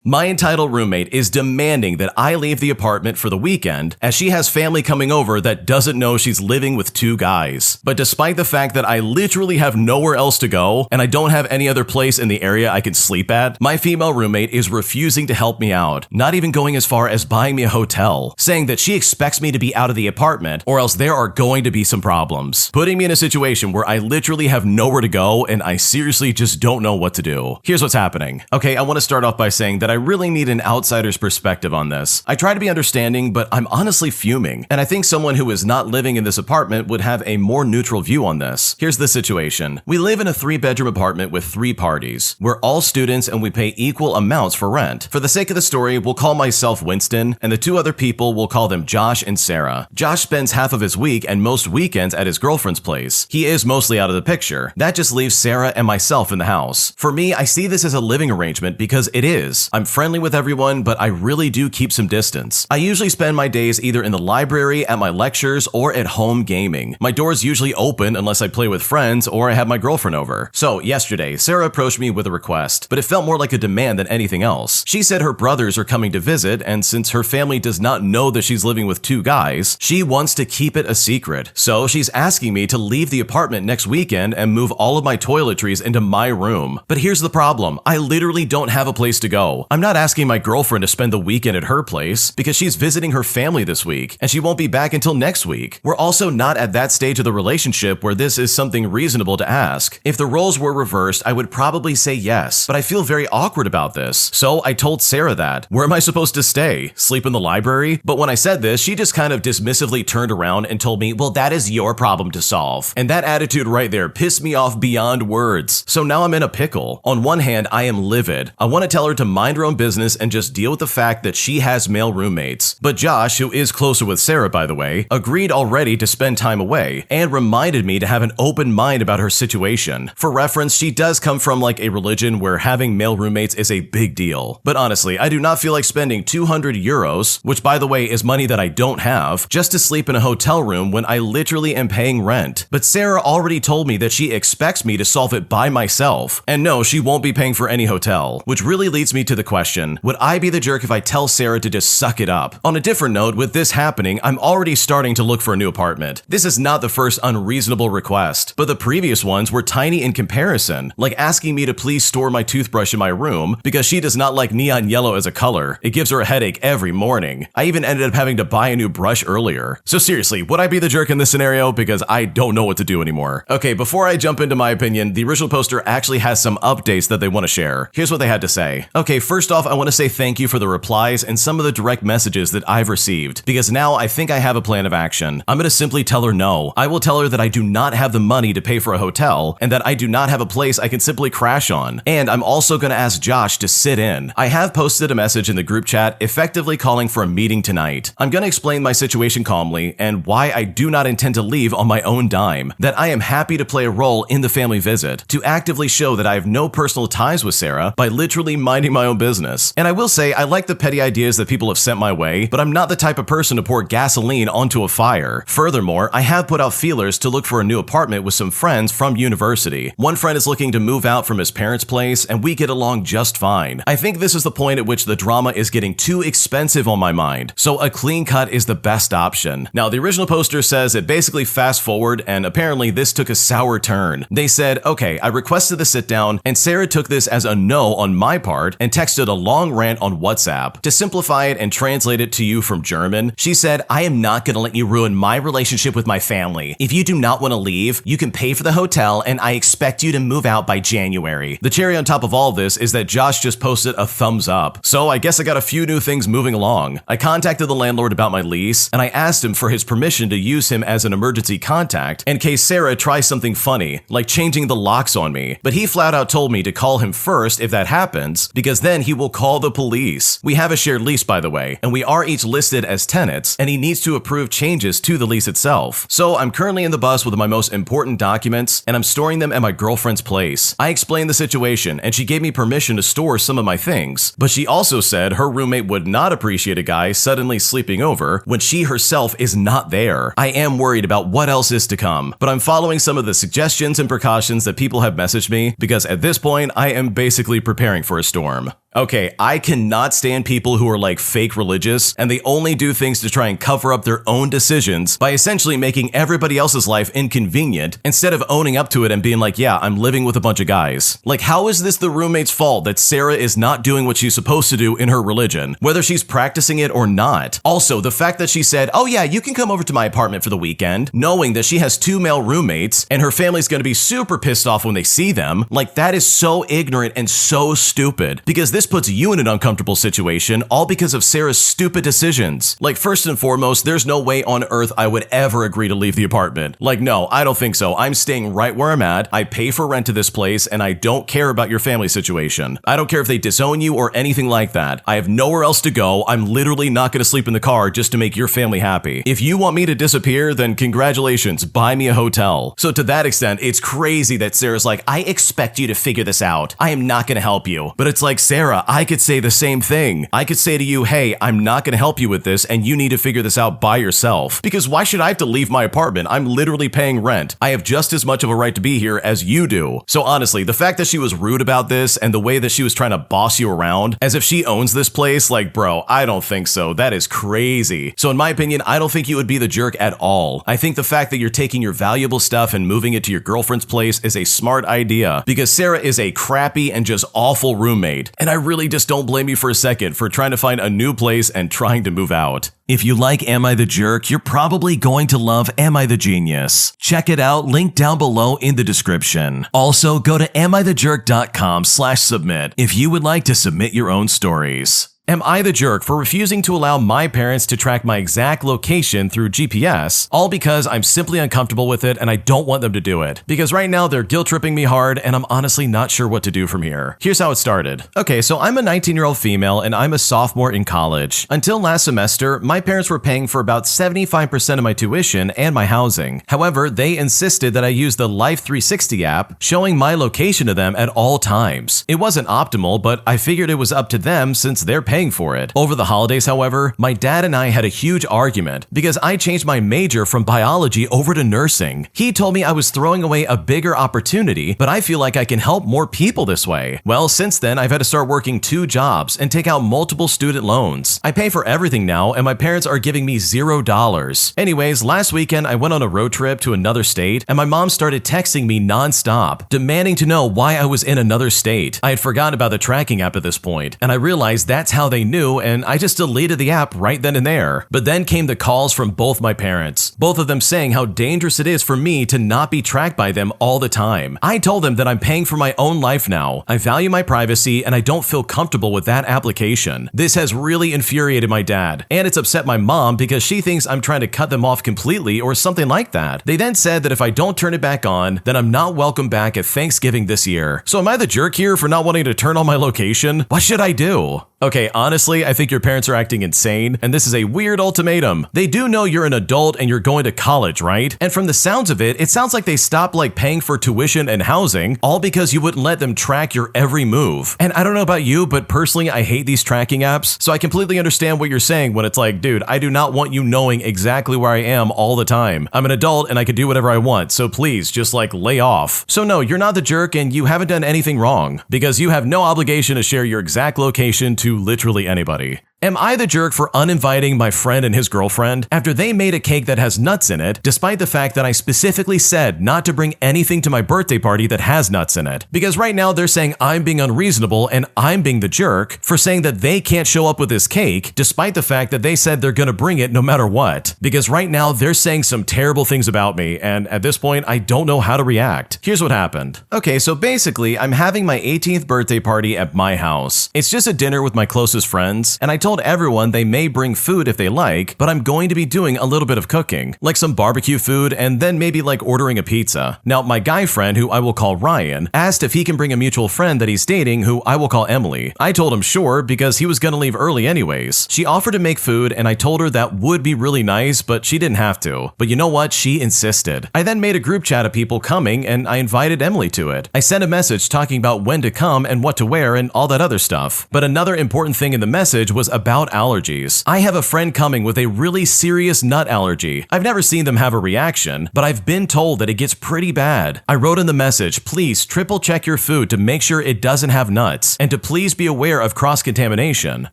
My entitled roommate is demanding that I leave the apartment for the weekend as she has family coming over that doesn't know she's living with two guys. But despite the fact that I literally have nowhere else to go and I don't have any other place in the area I can sleep at, my female roommate is refusing to help me out, not even going as far as buying me a hotel, saying that she expects me to be out of the apartment or else there are going to be some problems, putting me in a situation where I literally have nowhere to go and I seriously just don't know what to do. Here's what's happening. Okay, I want to start off by saying that I really need an outsider's perspective on this. I try to be understanding, but I'm honestly fuming, and I think someone who is not living in this apartment would have a more neutral view on this. Here's the situation. We live in a 3-bedroom apartment with 3 parties. We're all students and we pay equal amounts for rent. For the sake of the story, we'll call myself Winston, and the 2 other people, we'll call them Josh and Sarah. Josh spends half of his week and most weekends at his girlfriend's place. He is mostly out of the picture. That just leaves Sarah and myself in the house. For me, I see this as a living arrangement because it is. I'm friendly with everyone, but I really do keep some distance. I usually spend my days either in the library, at my lectures, or at home gaming. My door's usually open unless I play with friends or I have my girlfriend over. So yesterday, Sarah approached me with a request, but it felt more like a demand than anything else. She said her brothers are coming to visit, and since her family does not know that she's living with 2 guys, she wants to keep it a secret. So she's asking me to leave the apartment next weekend and move all of my toiletries into my room. But here's the problem. I literally don't have a place to go. I'm not asking my girlfriend to spend the weekend at her place because she's visiting her family this week and she won't be back until next week. We're also not at that stage of the relationship where this is something reasonable to ask. If the roles were reversed, I would probably say yes, but I feel very awkward about this. So I told Sarah that. Where am I supposed to stay? Sleep in the library? But when I said this, she just kind of dismissively turned around and told me, well, that is your problem to solve. And that attitude right there pissed me off beyond words. So now I'm in a pickle. On one hand, I am livid. I want to tell her to mind her own business and just deal with the fact that she has male roommates. But Josh, who is closer with Sarah by the way, agreed already to spend time away and reminded me to have an open mind about her situation. For reference, she does come from like a religion where having male roommates is a big deal. But honestly, I do not feel like spending 200 euros, which by the way is money that I don't have, just to sleep in a hotel room when I literally am paying rent. But Sarah already told me that she expects me to solve it by myself. And no, she won't be paying for any hotel, which really leads me to the question, would I be the jerk if I tell Sarah to just suck it up? On a different note, with this happening, I'm already starting to look for a new apartment. This is not the first unreasonable request, but the previous ones were tiny in comparison, like asking me to please store my toothbrush in my room because she does not like neon yellow as a color. It gives her a headache every morning. I even ended up having to buy a new brush earlier. So seriously, would I be the jerk in this scenario? Because I don't know what to do anymore. Okay, before I jump into my opinion, the original poster actually has some updates that they want to share. Here's what they had to say. Okay, first off, I want to say thank you for the replies and some of the direct messages that I've received, because now I think I have a plan of action. I'm going to simply tell her no. I will tell her that I do not have the money to pay for a hotel and that I do not have a place I can simply crash on. And I'm also going to ask Josh to sit in. I have posted a message in the group chat effectively calling for a meeting tonight. I'm going to explain my situation calmly and why I do not intend to leave on my own dime, that I am happy to play a role in the family visit, to actively show that I have no personal ties with Sarah by literally minding my own business. And I will say I like the petty ideas that people have sent my way, but I'm not the type of person to pour gasoline onto a fire. Furthermore, I have put out feelers to look for a new apartment with some friends from university. One friend is looking to move out from his parents' place and we get along just fine. I think this is the point at which the drama is getting too expensive on my mind, so a clean cut is the best option. Now, the original poster says it basically fast forward, and apparently this took a sour turn. They said, okay, I requested the sit down, and Sarah took this as a no on my part and texted a long rant on WhatsApp. To simplify it and translate it to you from German, she said, I am not gonna let you ruin my relationship with my family. If you do not want to leave, you can pay for the hotel and I expect you to move out by January. The cherry on top of all this is that Josh just posted a thumbs up. So I guess I got a few new things moving along. I contacted the landlord about my lease and I asked him for his permission to use him as an emergency contact in case Sarah tries something funny, like changing the locks on me. But he flat out told me to call him first if that happens, because then he will call the police. We have a shared lease, by the way, and we are each listed as tenants, and he needs to approve changes to the lease itself. So I'm currently in the bus with my most important documents, and I'm storing them at my girlfriend's place. I explained the situation, and she gave me permission to store some of my things, but she also said her roommate would not appreciate a guy suddenly sleeping over when she herself is not there. I am worried about what else is to come, but I'm following some of the suggestions and precautions that people have messaged me, because at this point, I am basically preparing for a storm. Okay, I cannot stand people who are like fake religious and they only do things to try and cover up their own decisions by essentially making everybody else's life inconvenient instead of owning up to it and being like, yeah, I'm living with a bunch of guys. Like, how is this the roommate's fault that Sarah is not doing what she's supposed to do in her religion, whether she's practicing it or not? Also, the fact that she said, oh yeah, you can come over to my apartment for the weekend, knowing that she has 2 male roommates and her family's gonna be super pissed off when they see them, like that is so ignorant and so stupid, because this puts you in an uncomfortable situation, all because of Sarah's stupid decisions. Like, first and foremost, there's no way on earth I would ever agree to leave the apartment. Like, no, I don't think so. I'm staying right where I'm at. I pay for rent to this place, and I don't care about your family situation. I don't care if they disown you or anything like that. I have nowhere else to go. I'm literally not going to sleep in the car just to make your family happy. If you want me to disappear, then congratulations, buy me a hotel. So to that extent, it's crazy that Sarah's like, I expect you to figure this out. I am not going to help you. But it's like, Sarah, I could say the same thing. I could say to you, hey, I'm not going to help you with this and you need to figure this out by yourself. Because why should I have to leave my apartment? I'm literally paying rent. I have just as much of a right to be here as you do. So honestly, the fact that she was rude about this and the way that she was trying to boss you around as if she owns this place, like, bro, I don't think so. That is crazy. So in my opinion, I don't think you would be the jerk at all. I think the fact that you're taking your valuable stuff and moving it to your girlfriend's place is a smart idea because Sarah is a crappy and just awful roommate. And I really just don't blame you for a second for trying to find a new place and trying to move out. If you like Am I the Jerk, you're probably going to love Am I the Genius. Check it out, link down below in the description. Also, go to AmITheJerk.com/submit if you would like to submit your own stories. Am I the jerk for refusing to allow my parents to track my exact location through GPS, all because I'm simply uncomfortable with it and I don't want them to do it? Because right now they're guilt-tripping me hard and I'm honestly not sure what to do from here. Here's how it started. Okay, so I'm a 19-year-old female and I'm a sophomore in college. Until last semester, my parents were paying for about 75% of my tuition and my housing. However, they insisted that I use the Life 360 app, showing my location to them at all times. It wasn't optimal, but I figured it was up to them since they're paying for it. Over the holidays, however, my dad and I had a huge argument because I changed my major from biology over to nursing. He told me I was throwing away a bigger opportunity, but I feel like I can help more people this way. Well, since then, I've had to start working 2 jobs and take out multiple student loans. I pay for everything now, and my parents are giving me $0. Anyways, last weekend, I went on a road trip to another state, and my mom started texting me nonstop, demanding to know why I was in another state. I had forgotten about the tracking app at this point, and I realized that's how they knew, and I just deleted the app right then and there. But then came the calls from both my parents, both of them saying how dangerous it is for me to not be tracked by them all the time. I told them that I'm paying for my own life now. I value my privacy and I don't feel comfortable with that application. This has really infuriated my dad, and it's upset my mom because she thinks I'm trying to cut them off completely or something like that. They then said that if I don't turn it back on, then I'm not welcome back at Thanksgiving this year. So am I the jerk here for not wanting to turn on my location? What should I do? Okay, honestly, I think your parents are acting insane, and this is a weird ultimatum. They do know you're an adult and you're going to college, right? And from the sounds of it, it sounds like they stopped paying for tuition and housing, all because you wouldn't let them track your every move. And I don't know about you, but personally, I hate these tracking apps, so I completely understand what you're saying when it's like, dude, I do not want you knowing exactly where I am all the time. I'm an adult and I can do whatever I want, so please, just lay off. So no, you're not the jerk and you haven't done anything wrong, because you have no obligation to share your exact location to literally anybody. Am I the jerk for uninviting my friend and his girlfriend after they made a cake that has nuts in it, despite the fact that I specifically said not to bring anything to my birthday party that has nuts in it? Because right now they're saying I'm being unreasonable and I'm being the jerk for saying that they can't show up with this cake, despite the fact that they said they're gonna bring it no matter what. Because right now they're saying some terrible things about me, and at this point I don't know how to react. Here's what happened. Okay, so basically I'm having my 18th birthday party at my house. It's just a dinner with my closest friends, and I told everyone they may bring food if they like, but I'm going to be doing a little bit of cooking, like some barbecue food and then maybe ordering a pizza. Now, my guy friend, who I will call Ryan, asked if he can bring a mutual friend that he's dating, who I will call Emily. I told him sure, because he was gonna leave early anyways. She offered to make food and I told her that would be really nice, but she didn't have to. But you know what? She insisted. I then made a group chat of people coming and I invited Emily to it. I sent a message talking about when to come and what to wear and all that other stuff. But another important thing in the message was about allergies. I have a friend coming with a really serious nut allergy. I've never seen them have a reaction, but I've been told that it gets pretty bad. I wrote in the message, please triple check your food to make sure it doesn't have nuts, and to please be aware of cross-contamination.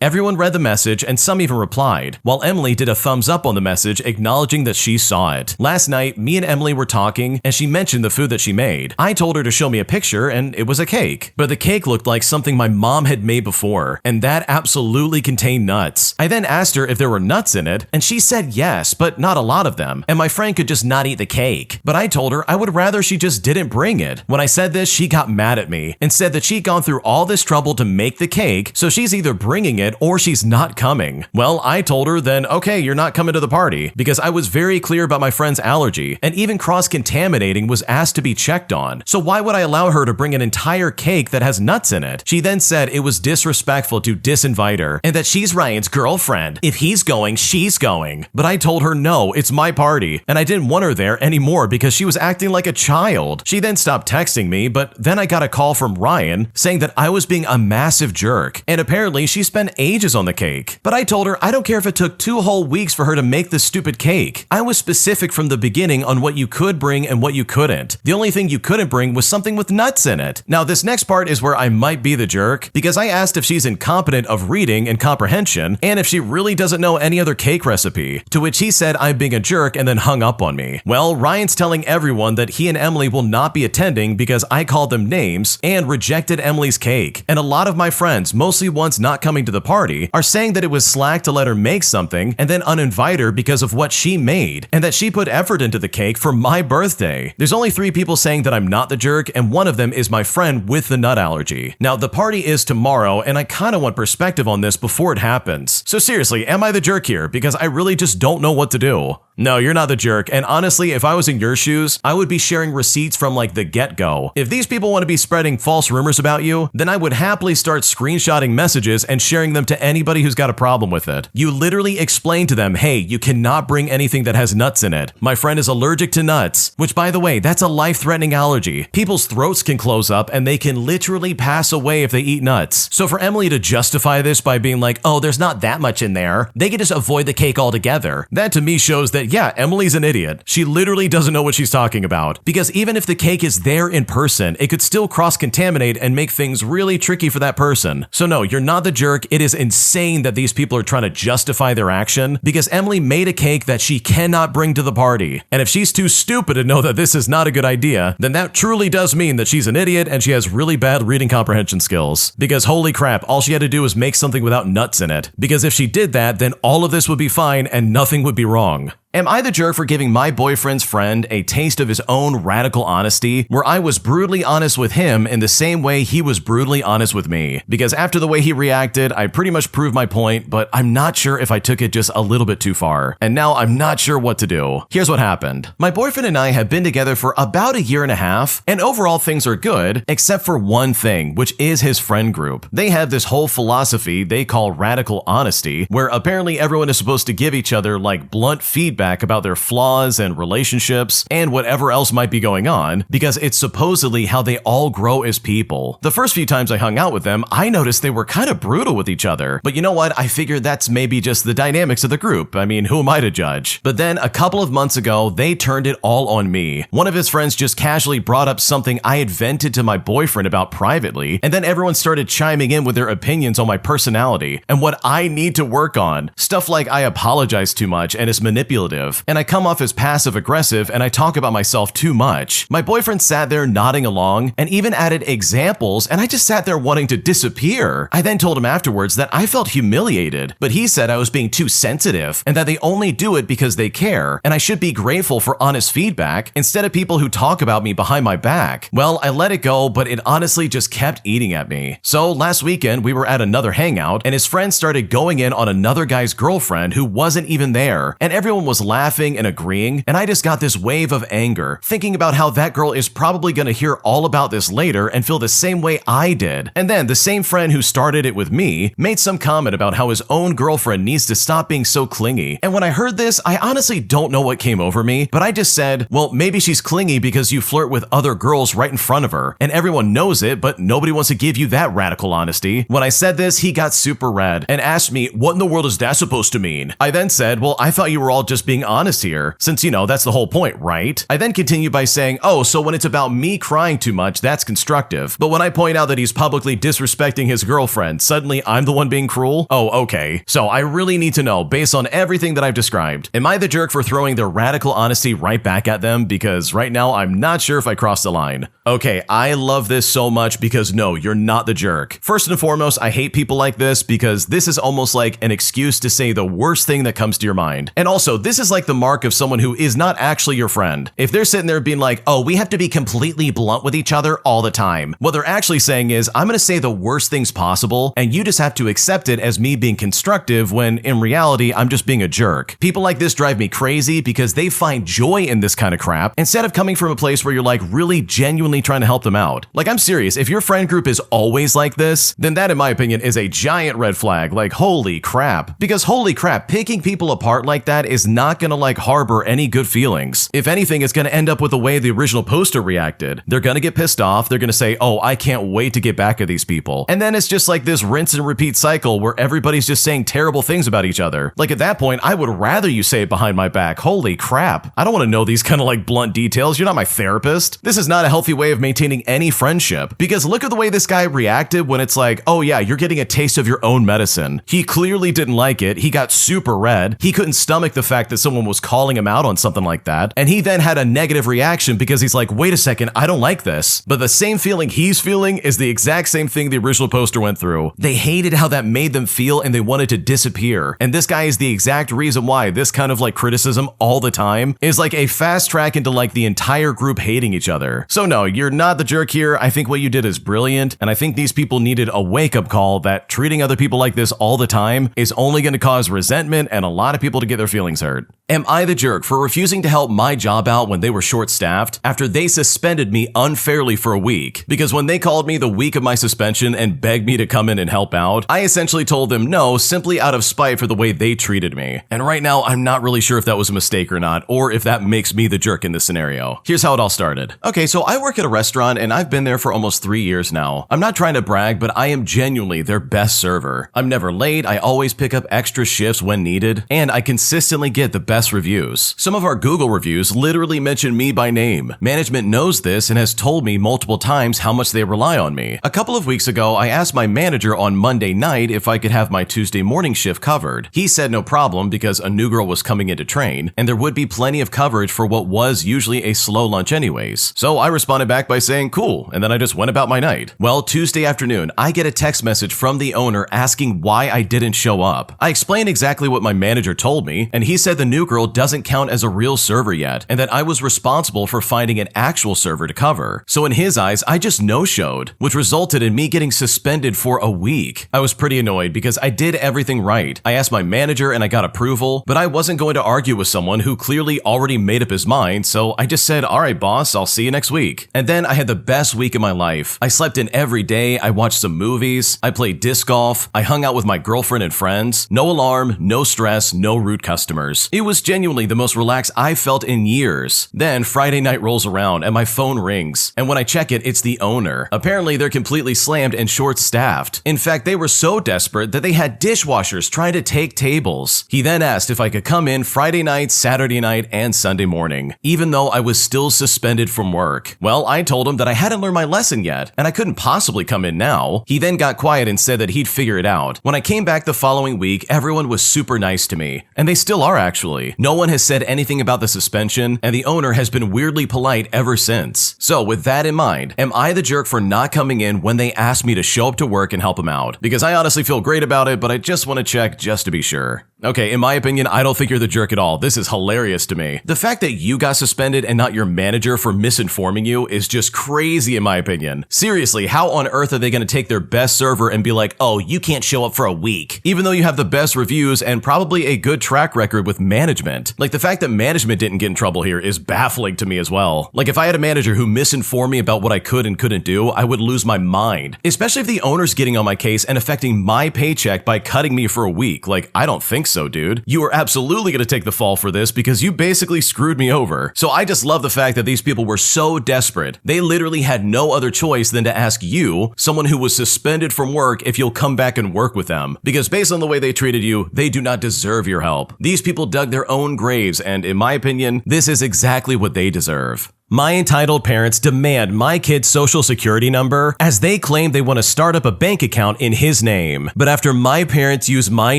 Everyone read the message and some even replied, while Emily did a thumbs up on the message acknowledging that she saw it. Last night, me and Emily were talking and she mentioned the food that she made. I told her to show me a picture and it was a cake, but the cake looked like something my mom had made before, and that absolutely contained nuts. I then asked her if there were nuts in it, and she said yes, but not a lot of them, and my friend could just not eat the cake. But I told her I would rather she just didn't bring it. When I said this, she got mad at me and said that she'd gone through all this trouble to make the cake, so she's either bringing it or she's not coming. Well, I told her then, okay, you're not coming to the party, because I was very clear about my friend's allergy, and even cross-contaminating was asked to be checked on. So why would I allow her to bring an entire cake that has nuts in it? She then said it was disrespectful to disinvite her, and that she's Ryan's girlfriend. If he's going, she's going. But I told her no, it's my party, and I didn't want her there anymore because she was acting like a child. She then stopped texting me, but then I got a call from Ryan saying that I was being a massive jerk, and apparently she spent ages on the cake. But I told her I don't care if it took 2 whole weeks for her to make this stupid cake. I was specific from the beginning on what you could bring and what you couldn't. The only thing you couldn't bring was something with nuts in it. Now this next part is where I might be the jerk, because I asked if she's incompetent of reading and comprehension, and if she really doesn't know any other cake recipe, to which he said I'm being a jerk and then hung up on me. Well, Ryan's telling everyone that he and Emily will not be attending because I called them names and rejected Emily's cake. And a lot of my friends, mostly ones not coming to the party, are saying that it was slack to let her make something and then uninvite her because of what she made, and that she put effort into the cake for my birthday. There's only 3 people saying that I'm not the jerk, and one of them is my friend with the nut allergy. Now, the party is tomorrow, and I kind of want perspective on this before it happens. So seriously, am I the jerk here? Because I really just don't know what to do. No, you're not the jerk, and honestly, if I was in your shoes, I would be sharing receipts from like the get-go. If these people want to be spreading false rumors about you, then I would happily start screenshotting messages and sharing them to anybody who's got a problem with it. You literally explain to them, hey, you cannot bring anything that has nuts in it. My friend is allergic to nuts, which by the way, that's a life-threatening allergy. People's throats can close up and they can literally pass away if they eat nuts. So for Emily to justify this by being like, oh, there's not that much in there, they can just avoid the cake altogether. That to me shows that yeah, Emily's an idiot. She literally doesn't know what she's talking about. Because even if the cake is there in person, it could still cross-contaminate and make things really tricky for that person. So no, you're not the jerk. It is insane that these people are trying to justify their action because Emily made a cake that she cannot bring to the party. And if she's too stupid to know that this is not a good idea, then that truly does mean that she's an idiot and she has really bad reading comprehension skills. Because holy crap, all she had to do was make something without nuts in it. Because if she did that, then all of this would be fine and nothing would be wrong. Am I the jerk for giving my boyfriend's friend a taste of his own radical honesty, where I was brutally honest with him in the same way he was brutally honest with me? Because after the way he reacted, I pretty much proved my point, but I'm not sure if I took it just a little bit too far. And now I'm not sure what to do. Here's what happened. My boyfriend and I have been together for about 1.5 years, and overall things are good, except for one thing, which is his friend group. They have this whole philosophy they call radical honesty, where apparently everyone is supposed to give each other like blunt feedback about their flaws and relationships and whatever else might be going on, because it's supposedly how they all grow as people. The first few times I hung out with them, I noticed they were kind of brutal with each other. But you know what? I figured that's maybe just the dynamics of the group. I mean, who am I to judge? But then a couple of months ago, they turned it all on me. One of his friends just casually brought up something I had vented to my boyfriend about privately, and then everyone started chiming in with their opinions on my personality and what I need to work on. Stuff like I apologize too much and it's manipulative, and I come off as passive-aggressive and I talk about myself too much. My boyfriend sat there nodding along and even added examples, and I just sat there wanting to disappear. I then told him afterwards that I felt humiliated, but he said I was being too sensitive and that they only do it because they care, and I should be grateful for honest feedback instead of people who talk about me behind my back. Well, I let it go, but it honestly just kept eating at me. So last weekend, we were at another hangout, and his friend started going in on another guy's girlfriend who wasn't even there, and everyone was was laughing and agreeing, and I just got this wave of anger, thinking about how that girl is probably gonna hear all about this later and feel the same way I did. And then the same friend who started it with me made some comment about how his own girlfriend needs to stop being so clingy. And when I heard this, I honestly don't know what came over me, but I just said, well, maybe she's clingy because you flirt with other girls right in front of her, and everyone knows it, but nobody wants to give you that radical honesty. When I said this, he got super red and asked me, what in the world is that supposed to mean? I then said, well, I thought you were all just being honest here, since, you know, that's the whole point, right? I then continued by saying, oh, so when it's about me crying too much, that's constructive. But when I point out that he's publicly disrespecting his girlfriend, suddenly I'm the one being cruel? Oh, okay. So I really need to know, based on everything that I've described, am I the jerk for throwing their radical honesty right back at them? Because right now, I'm not sure if I crossed the line. Okay, I love this so much because no, you're not the jerk. First and foremost, I hate people like this because this is almost like an excuse to say the worst thing that comes to your mind. And also, this is like the mark of someone who is not actually your friend. If they're sitting there being like, oh, we have to be completely blunt with each other all the time. What they're actually saying is, I'm gonna say the worst things possible, and you just have to accept it as me being constructive when in reality, I'm just being a jerk. People like this drive me crazy because they find joy in this kind of crap instead of coming from a place where you're like really genuinely trying to help them out. Like, I'm serious, if your friend group is always like this, then that in my opinion is a giant red flag. Like, holy crap. Because holy crap, picking people apart like that is not gonna like harbor any good feelings. If anything, it's gonna end up with the way the original poster reacted. They're gonna get pissed off, they're gonna say, oh, I can't wait to get back at these people. And then it's just like this rinse and repeat cycle where everybody's just saying terrible things about each other. Like, at that point, I would rather you say it behind my back. Holy crap. I don't want to know these kind of like blunt details. You're not my therapist. This is not a healthy way of maintaining any friendship. Because look at the way this guy reacted when it's like, oh yeah, you're getting a taste of your own medicine. He clearly didn't like it. He got super red. He couldn't stomach the fact that someone was calling him out on something like that. And he then had a negative reaction because he's like, wait a second, I don't like this. But the same feeling he's feeling is the exact same thing the original poster went through. They hated how that made them feel and they wanted to disappear. And this guy is the exact reason why this kind of like criticism all the time is like a fast track into like the entire group hating each other. So no, you're not the jerk here. I think what you did is brilliant. And I think these people needed a wake-up call that treating other people like this all the time is only going to cause resentment and a lot of people to get their feelings hurt. Am I the jerk for refusing to help my job out when they were short-staffed after they suspended me unfairly for a week? Because when they called me the week of my suspension and begged me to come in and help out, I essentially told them no, simply out of spite for the way they treated me. And right now, I'm not really sure if that was a mistake or not, or if that makes me the jerk in this scenario. Here's how it all started. Okay, so I work at a restaurant and I've been there for almost 3 years now. I'm not trying to brag, but I am genuinely their best server. I'm never late, I always pick up extra shifts when needed, and I consistently get the best reviews. Some of our Google reviews literally mention me by name. Management knows this and has told me multiple times how much they rely on me. A couple of weeks ago, I asked my manager on Monday night if I could have my Tuesday morning shift covered. He said no problem because a new girl was coming in to train, and there would be plenty of coverage for what was usually a slow lunch anyways. So I responded back by saying cool, and then I just went about my night. Well, Tuesday afternoon, I get a text message from the owner asking why I didn't show up. I explained exactly what my manager told me, and he said the new girl doesn't count as a real server yet, and that I was responsible for finding an actual server to cover. So in his eyes, I just no-showed, which resulted in me getting suspended for a week. I was pretty annoyed because I did everything right. I asked my manager and I got approval, but I wasn't going to argue with someone who clearly already made up his mind, so I just said, all right, boss, I'll see you next week. And then I had the best week of my life. I slept in every day, I watched some movies, I played disc golf, I hung out with my girlfriend and friends. No alarm, no stress, no rude customers. It was genuinely the most relaxed I've felt in years. Then Friday night rolls around and my phone rings, and when I check it, it's the owner. Apparently they're completely slammed and short-staffed. In fact, they were so desperate that they had dishwashers trying to take tables. He then asked if I could come in Friday night, Saturday night, and Sunday morning, even though I was still suspended from work. Well, I told him that I hadn't learned my lesson yet, and I couldn't possibly come in now. He then got quiet and said that he'd figure it out. When I came back the following week, everyone was super nice to me, and they still are actually. No one has said anything about the suspension, and the owner has been weirdly polite ever since. So with that in mind, am I the jerk for not coming in when they asked me to show up to work and help them out? Because I honestly feel great about it, but I just want to check just to be sure. Okay, in my opinion, I don't think you're the jerk at all. This is hilarious to me. The fact that you got suspended and not your manager for misinforming you is just crazy in my opinion. Seriously, how on earth are they going to take their best server and be like, oh, you can't show up for a week, even though you have the best reviews and probably a good track record with management? Like, the fact that management didn't get in trouble here is baffling to me as well. Like, if I had a manager who misinformed me about what I could and couldn't do, I would lose my mind, especially if the owner's getting on my case and affecting my paycheck by cutting me for a week. Like, I don't think so, dude. You are absolutely going to take the fall for this because you basically screwed me over. So I just love the fact that these people were so desperate. They literally had no other choice than to ask you, someone who was suspended from work, if you'll come back and work with them. Because based on the way they treated you, they do not deserve your help. These people dug their own graves, and in my opinion, this is exactly what they deserve. My entitled parents demand my kid's social security number as they claim they want to start up a bank account in his name. But after my parents use my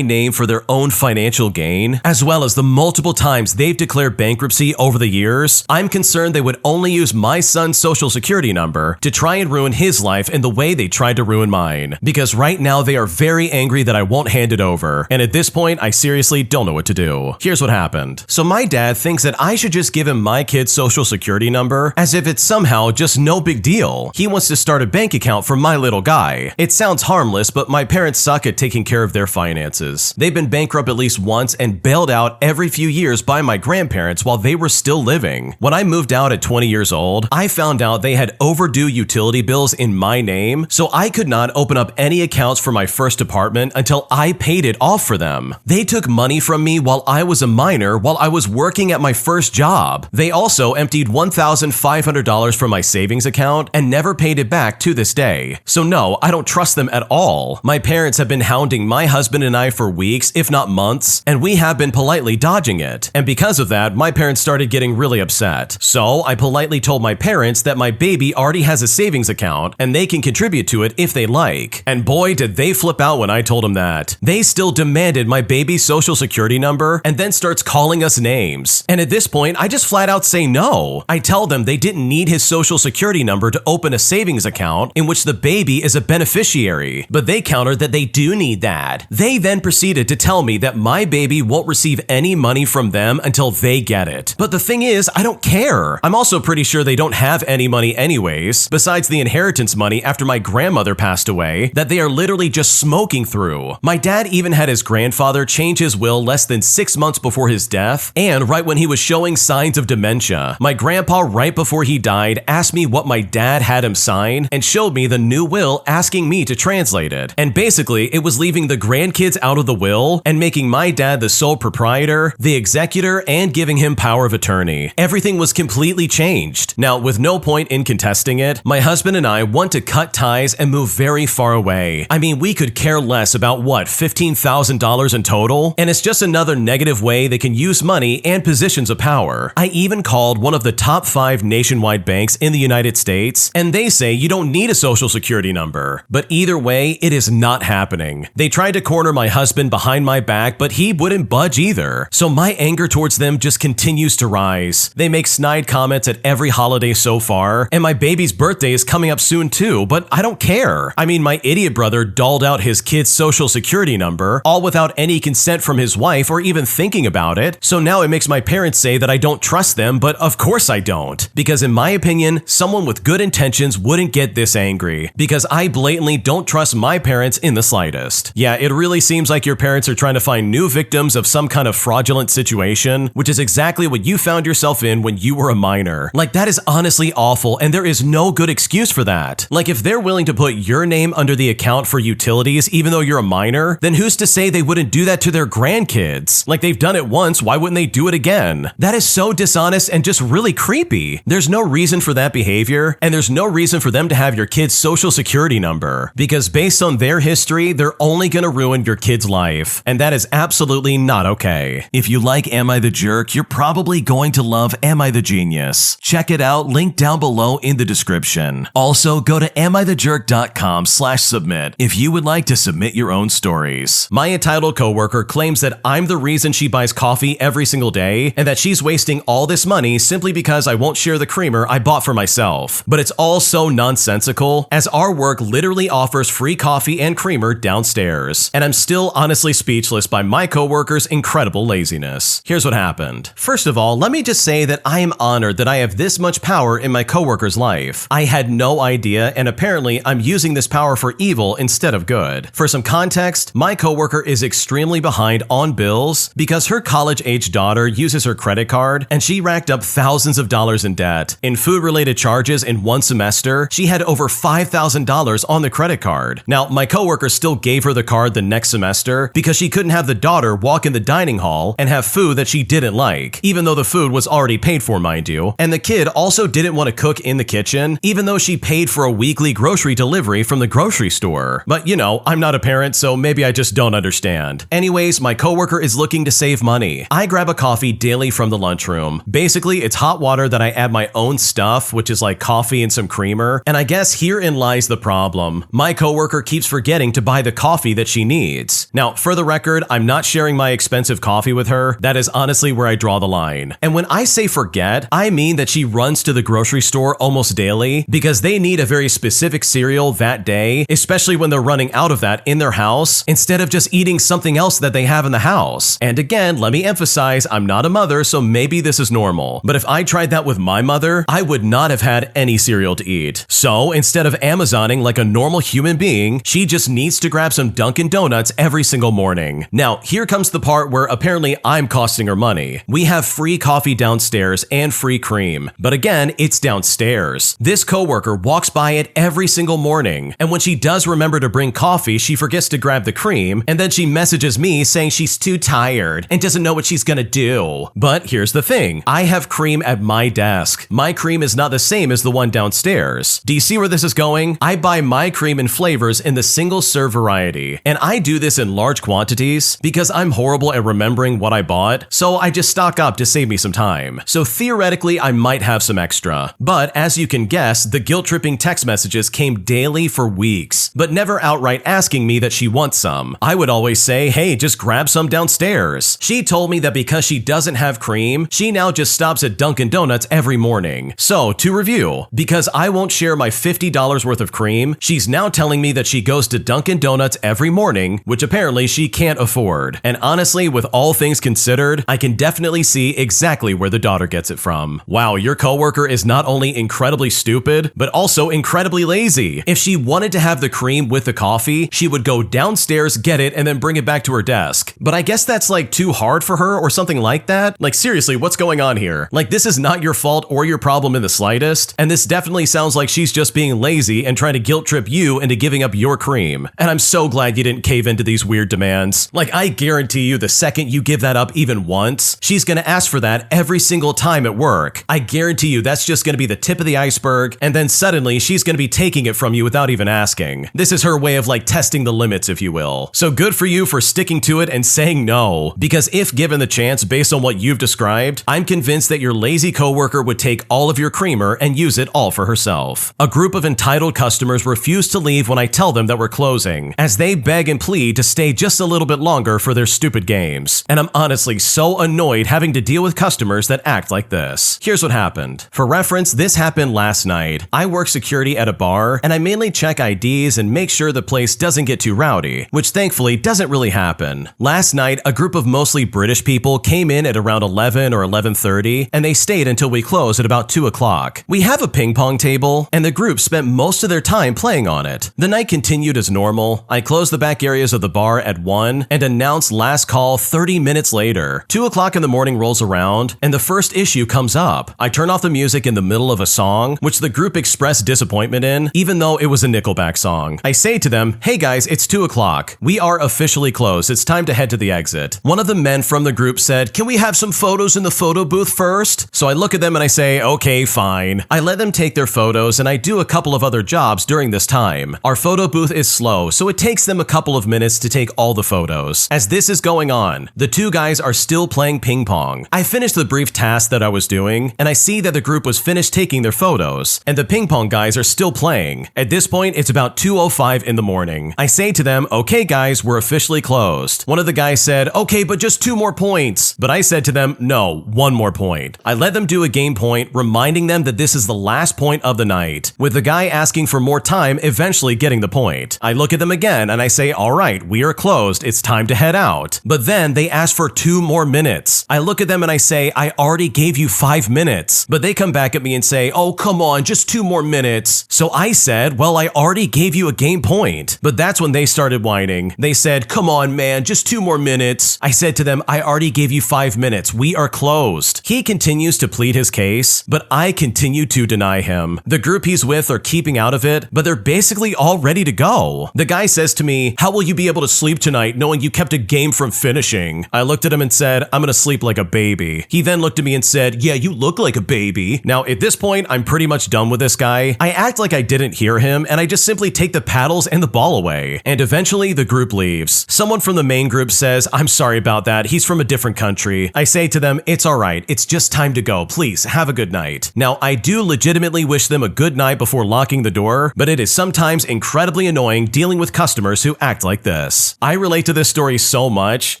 name for their own financial gain, as well as the multiple times they've declared bankruptcy over the years, I'm concerned they would only use my son's social security number to try and ruin his life in the way they tried to ruin mine. Because right now they are very angry that I won't hand it over. And at this point, I seriously don't know what to do. Here's what happened. So my dad thinks that I should just give him my kid's social security number as if it's somehow just no big deal. He wants to start a bank account for my little guy. It sounds harmless, but my parents suck at taking care of their finances. They've been bankrupt at least once and bailed out every few years by my grandparents while they were still living. When I moved out at 20 years old, I found out they had overdue utility bills in my name, so I could not open up any accounts for my first apartment until I paid it off for them. They took money from me while I was a minor while I was working at my first job. They also emptied $1,500 from my savings account and never paid it back to this day. So no, I don't trust them at all. My parents have been hounding my husband and I for weeks, if not months, and we have been politely dodging it. And because of that, my parents started getting really upset. So I politely told my parents that my baby already has a savings account and they can contribute to it if they like. And boy, did they flip out when I told them that. They still demanded my baby's social security number and then starts calling us names. And at this point, I just flat out say no. I tell them they didn't need his social security number to open a savings account in which the baby is a beneficiary, but they countered that they do need that. They then proceeded to tell me that my baby won't receive any money from them until they get it. But the thing is, I don't care. I'm also pretty sure they don't have any money anyways, besides the inheritance money after my grandmother passed away, that they are literally just smoking through. My dad even had his grandfather change his will less than 6 months before his death, and right when he was showing signs of dementia. My grandpa, right before he died, asked me what my dad had him sign and showed me the new will asking me to translate it. And basically, it was leaving the grandkids out of the will and making my dad the sole proprietor, the executor, and giving him power of attorney. Everything was completely changed. Now, with no point in contesting it, my husband and I want to cut ties and move very far away. I mean, we could care less about what, $15,000 in total? And it's just another negative way they can use money and positions of power. I even called one of the top 5 nationwide banks in the United States, and they say you don't need a social security number. But either way, it is not happening. They tried to corner my husband behind my back, but he wouldn't budge either. So my anger towards them just continues to rise. They make snide comments at every holiday so far, and my baby's birthday is coming up soon too, but I don't care. I mean, my idiot brother dolled out his kid's social security number, all without any consent from his wife or even thinking about it. So now it makes my parents say that I don't trust them, but of course I don't. Because in my opinion, someone with good intentions wouldn't get this angry, because I blatantly don't trust my parents in the slightest. Yeah, it really seems like your parents are trying to find new victims of some kind of fraudulent situation, which is exactly what you found yourself in when you were a minor. Like, that is honestly awful, and there is no good excuse for that. Like, if they're willing to put your name under the account for utilities even though you're a minor, then who's to say they wouldn't do that to their grandkids? Like, they've done it once, why wouldn't they do it again? That is so dishonest and just really creepy. There's no reason for that behavior, and there's no reason for them to have your kid's social security number, because based on their history, they're only gonna ruin your kid's life, and that is absolutely not okay. If you like Am I the Jerk, you're probably going to love Am I the Genius. Check it out, link down below in the description. Also, go to AmITheJerk.com/submit if you would like to submit your own stories. My entitled coworker claims that I'm the reason she buys coffee every single day, and that she's wasting all this money simply because I won't share the creamer I bought for myself. But it's all so nonsensical, as our work literally offers free coffee and creamer downstairs. And I'm still honestly speechless by my coworker's incredible laziness. Here's what happened. First of all, let me just say that I am honored that I have this much power in my coworker's life. I had no idea, and apparently I'm using this power for evil instead of good. For some context, my coworker is extremely behind on bills because her college-age daughter uses her credit card, and she racked up thousands of dollars in debt. In food-related charges in one semester, she had over $5,000 on the credit card. Now, my coworker still gave her the card the next semester because she couldn't have the daughter walk in the dining hall and have food that she didn't like, even though the food was already paid for, mind you. And the kid also didn't want to cook in the kitchen, even though she paid for a weekly grocery delivery from the grocery store. But you know, I'm not a parent, so maybe I just don't understand. Anyways, my coworker is looking to save money. I grab a coffee daily from the lunchroom. Basically, it's hot water that I add my own stuff, which is like coffee and some creamer. And I guess herein lies the problem. My coworker keeps forgetting to buy the coffee that she needs. Now, for the record, I'm not sharing my expensive coffee with her. That is honestly where I draw the line. And when I say forget, I mean that she runs to the grocery store almost daily because they need a very specific cereal that day, especially when they're running out of that in their house, instead of just eating something else that they have in the house. And again, let me emphasize, I'm not a mother, so maybe this is normal. But if I tried that with my mother, I would not have had any cereal to eat. So instead of Amazoning like a normal human being, she just needs to grab some Dunkin' Donuts every single morning. Now, here comes the part where apparently I'm costing her money. We have free coffee downstairs and free cream. But again, it's downstairs. This coworker walks by it every single morning, and when she does remember to bring coffee, she forgets to grab the cream, and then she messages me saying she's too tired and doesn't know what she's gonna do. But here's the thing, I have cream at my desk. My cream is not the same as the one downstairs. Do you see where this is going? I buy my cream in flavors in the single serve variety, and I do this in large quantities because I'm horrible at remembering what I bought, so I just stock up to save me some time. So theoretically, I might have some extra. But as you can guess, the guilt-tripping text messages came daily for weeks, but never outright asking me that she wants some. I would always say, hey, just grab some downstairs. She told me that because she doesn't have cream, she now just stops at Dunkin' Donuts every morning. So, to review, because I won't share my $50 worth of cream, she's now telling me that she goes to Dunkin' Donuts every morning, which apparently she can't afford. And honestly, with all things considered, I can definitely see exactly where the daughter gets it from. Wow, your coworker is not only incredibly stupid, but also incredibly lazy. If she wanted to have the cream with the coffee, she would go downstairs, get it, and then bring it back to her desk. But I guess that's like too hard for her or something like that. Like seriously, what's going on here? Like this is not your fault or your problem in the slightest, and this definitely sounds like she's just being lazy and trying to guilt trip you into giving up your cream. And I'm so glad you didn't cave into these weird demands. Like I guarantee you the second you give that up even once, she's gonna ask for that every single time at work. I guarantee you that's just gonna be the tip of the iceberg, and then suddenly she's gonna be taking it from you without even asking. This is her way of like testing the limits, if you will. So good for you for sticking to it and saying no, because if given the chance based on what you've described, I'm convinced that your lazy coworker would take all of your creamer and use it all for herself. A group of entitled customers refuse to leave when I tell them that we're closing, as they beg and plead to stay just a little bit longer for their stupid games. And I'm honestly so annoyed having to deal with customers that act like this. Here's what happened. For reference, this happened last night. I work security at a bar, and I mainly check IDs and make sure the place doesn't get too rowdy, which thankfully doesn't really happen. Last night, a group of mostly British people came in at around 11 or 11:30, and they stayed until we closed at about 2 o'clock. We have a ping pong table, and the group spent most of their time playing on it. The night continued as normal. I closed the back areas of the bar at 1 and announced last call 30 minutes later. 2 o'clock in the morning rolls around, and the first issue comes up. I turn off the music in the middle of a song, which the group expressed disappointment in, even though it was a Nickelback song. I say to them, hey guys, it's 2 o'clock. We are officially closed. It's time to head to the exit. One of the men from the group said, can we have some photos in the photo booth first? So I look at them and I say, okay, fine. I let them take their photos, and I do a couple of other jobs during this time. Our photo booth is slow, so it takes them a couple of minutes to take all the photos. As this is going on, the two guys are still playing ping pong. I finished the brief task that I was doing, and I see that the group was finished taking their photos, and the ping pong guys are still playing. At this point, it's about 2:05 in the morning. I say to them, okay guys, we're officially closed. One of the guys said, okay, but just 2 more points. But I said to them, no, 1 more point. I let them do a game point, reminding them that this is the last point of the night, with the guy asking for more time eventually getting the point. I look at them again and I say, all right, we are closed, it's time to head out. But then they ask for 2 more minutes. I look at them and I say, I already gave you 5 minutes. But they come back at me and say, oh, come on, just 2 more minutes. So I said, well, I already gave you a game point. But that's when they started whining. They said, come on, man, just 2 more minutes. I said to them, I already gave you 5 minutes. We are closed. He continues to plead his case, but I continue to deny him. The group he's with are keeping out of it, but they're basically all ready to go. The guy says to me, how will you be able to sleep tonight knowing you kept a game from finishing? I looked at him and said, I'm gonna sleep like a baby. He then looked at me and said, yeah, you look like a baby. Now, at this point, I'm pretty much done with this guy. I act like I didn't hear him, and I just simply take the paddles and the ball away. And eventually, the group leaves. Someone from the main group says, I'm sorry about that. He's from a different country. I say to them, it's all right. It's just time to go. Please, have a good night. Now, I do legitimately wish them a good night before locking the door, but it is sometimes incredibly annoying dealing with customers who act like this. I relate to this story so much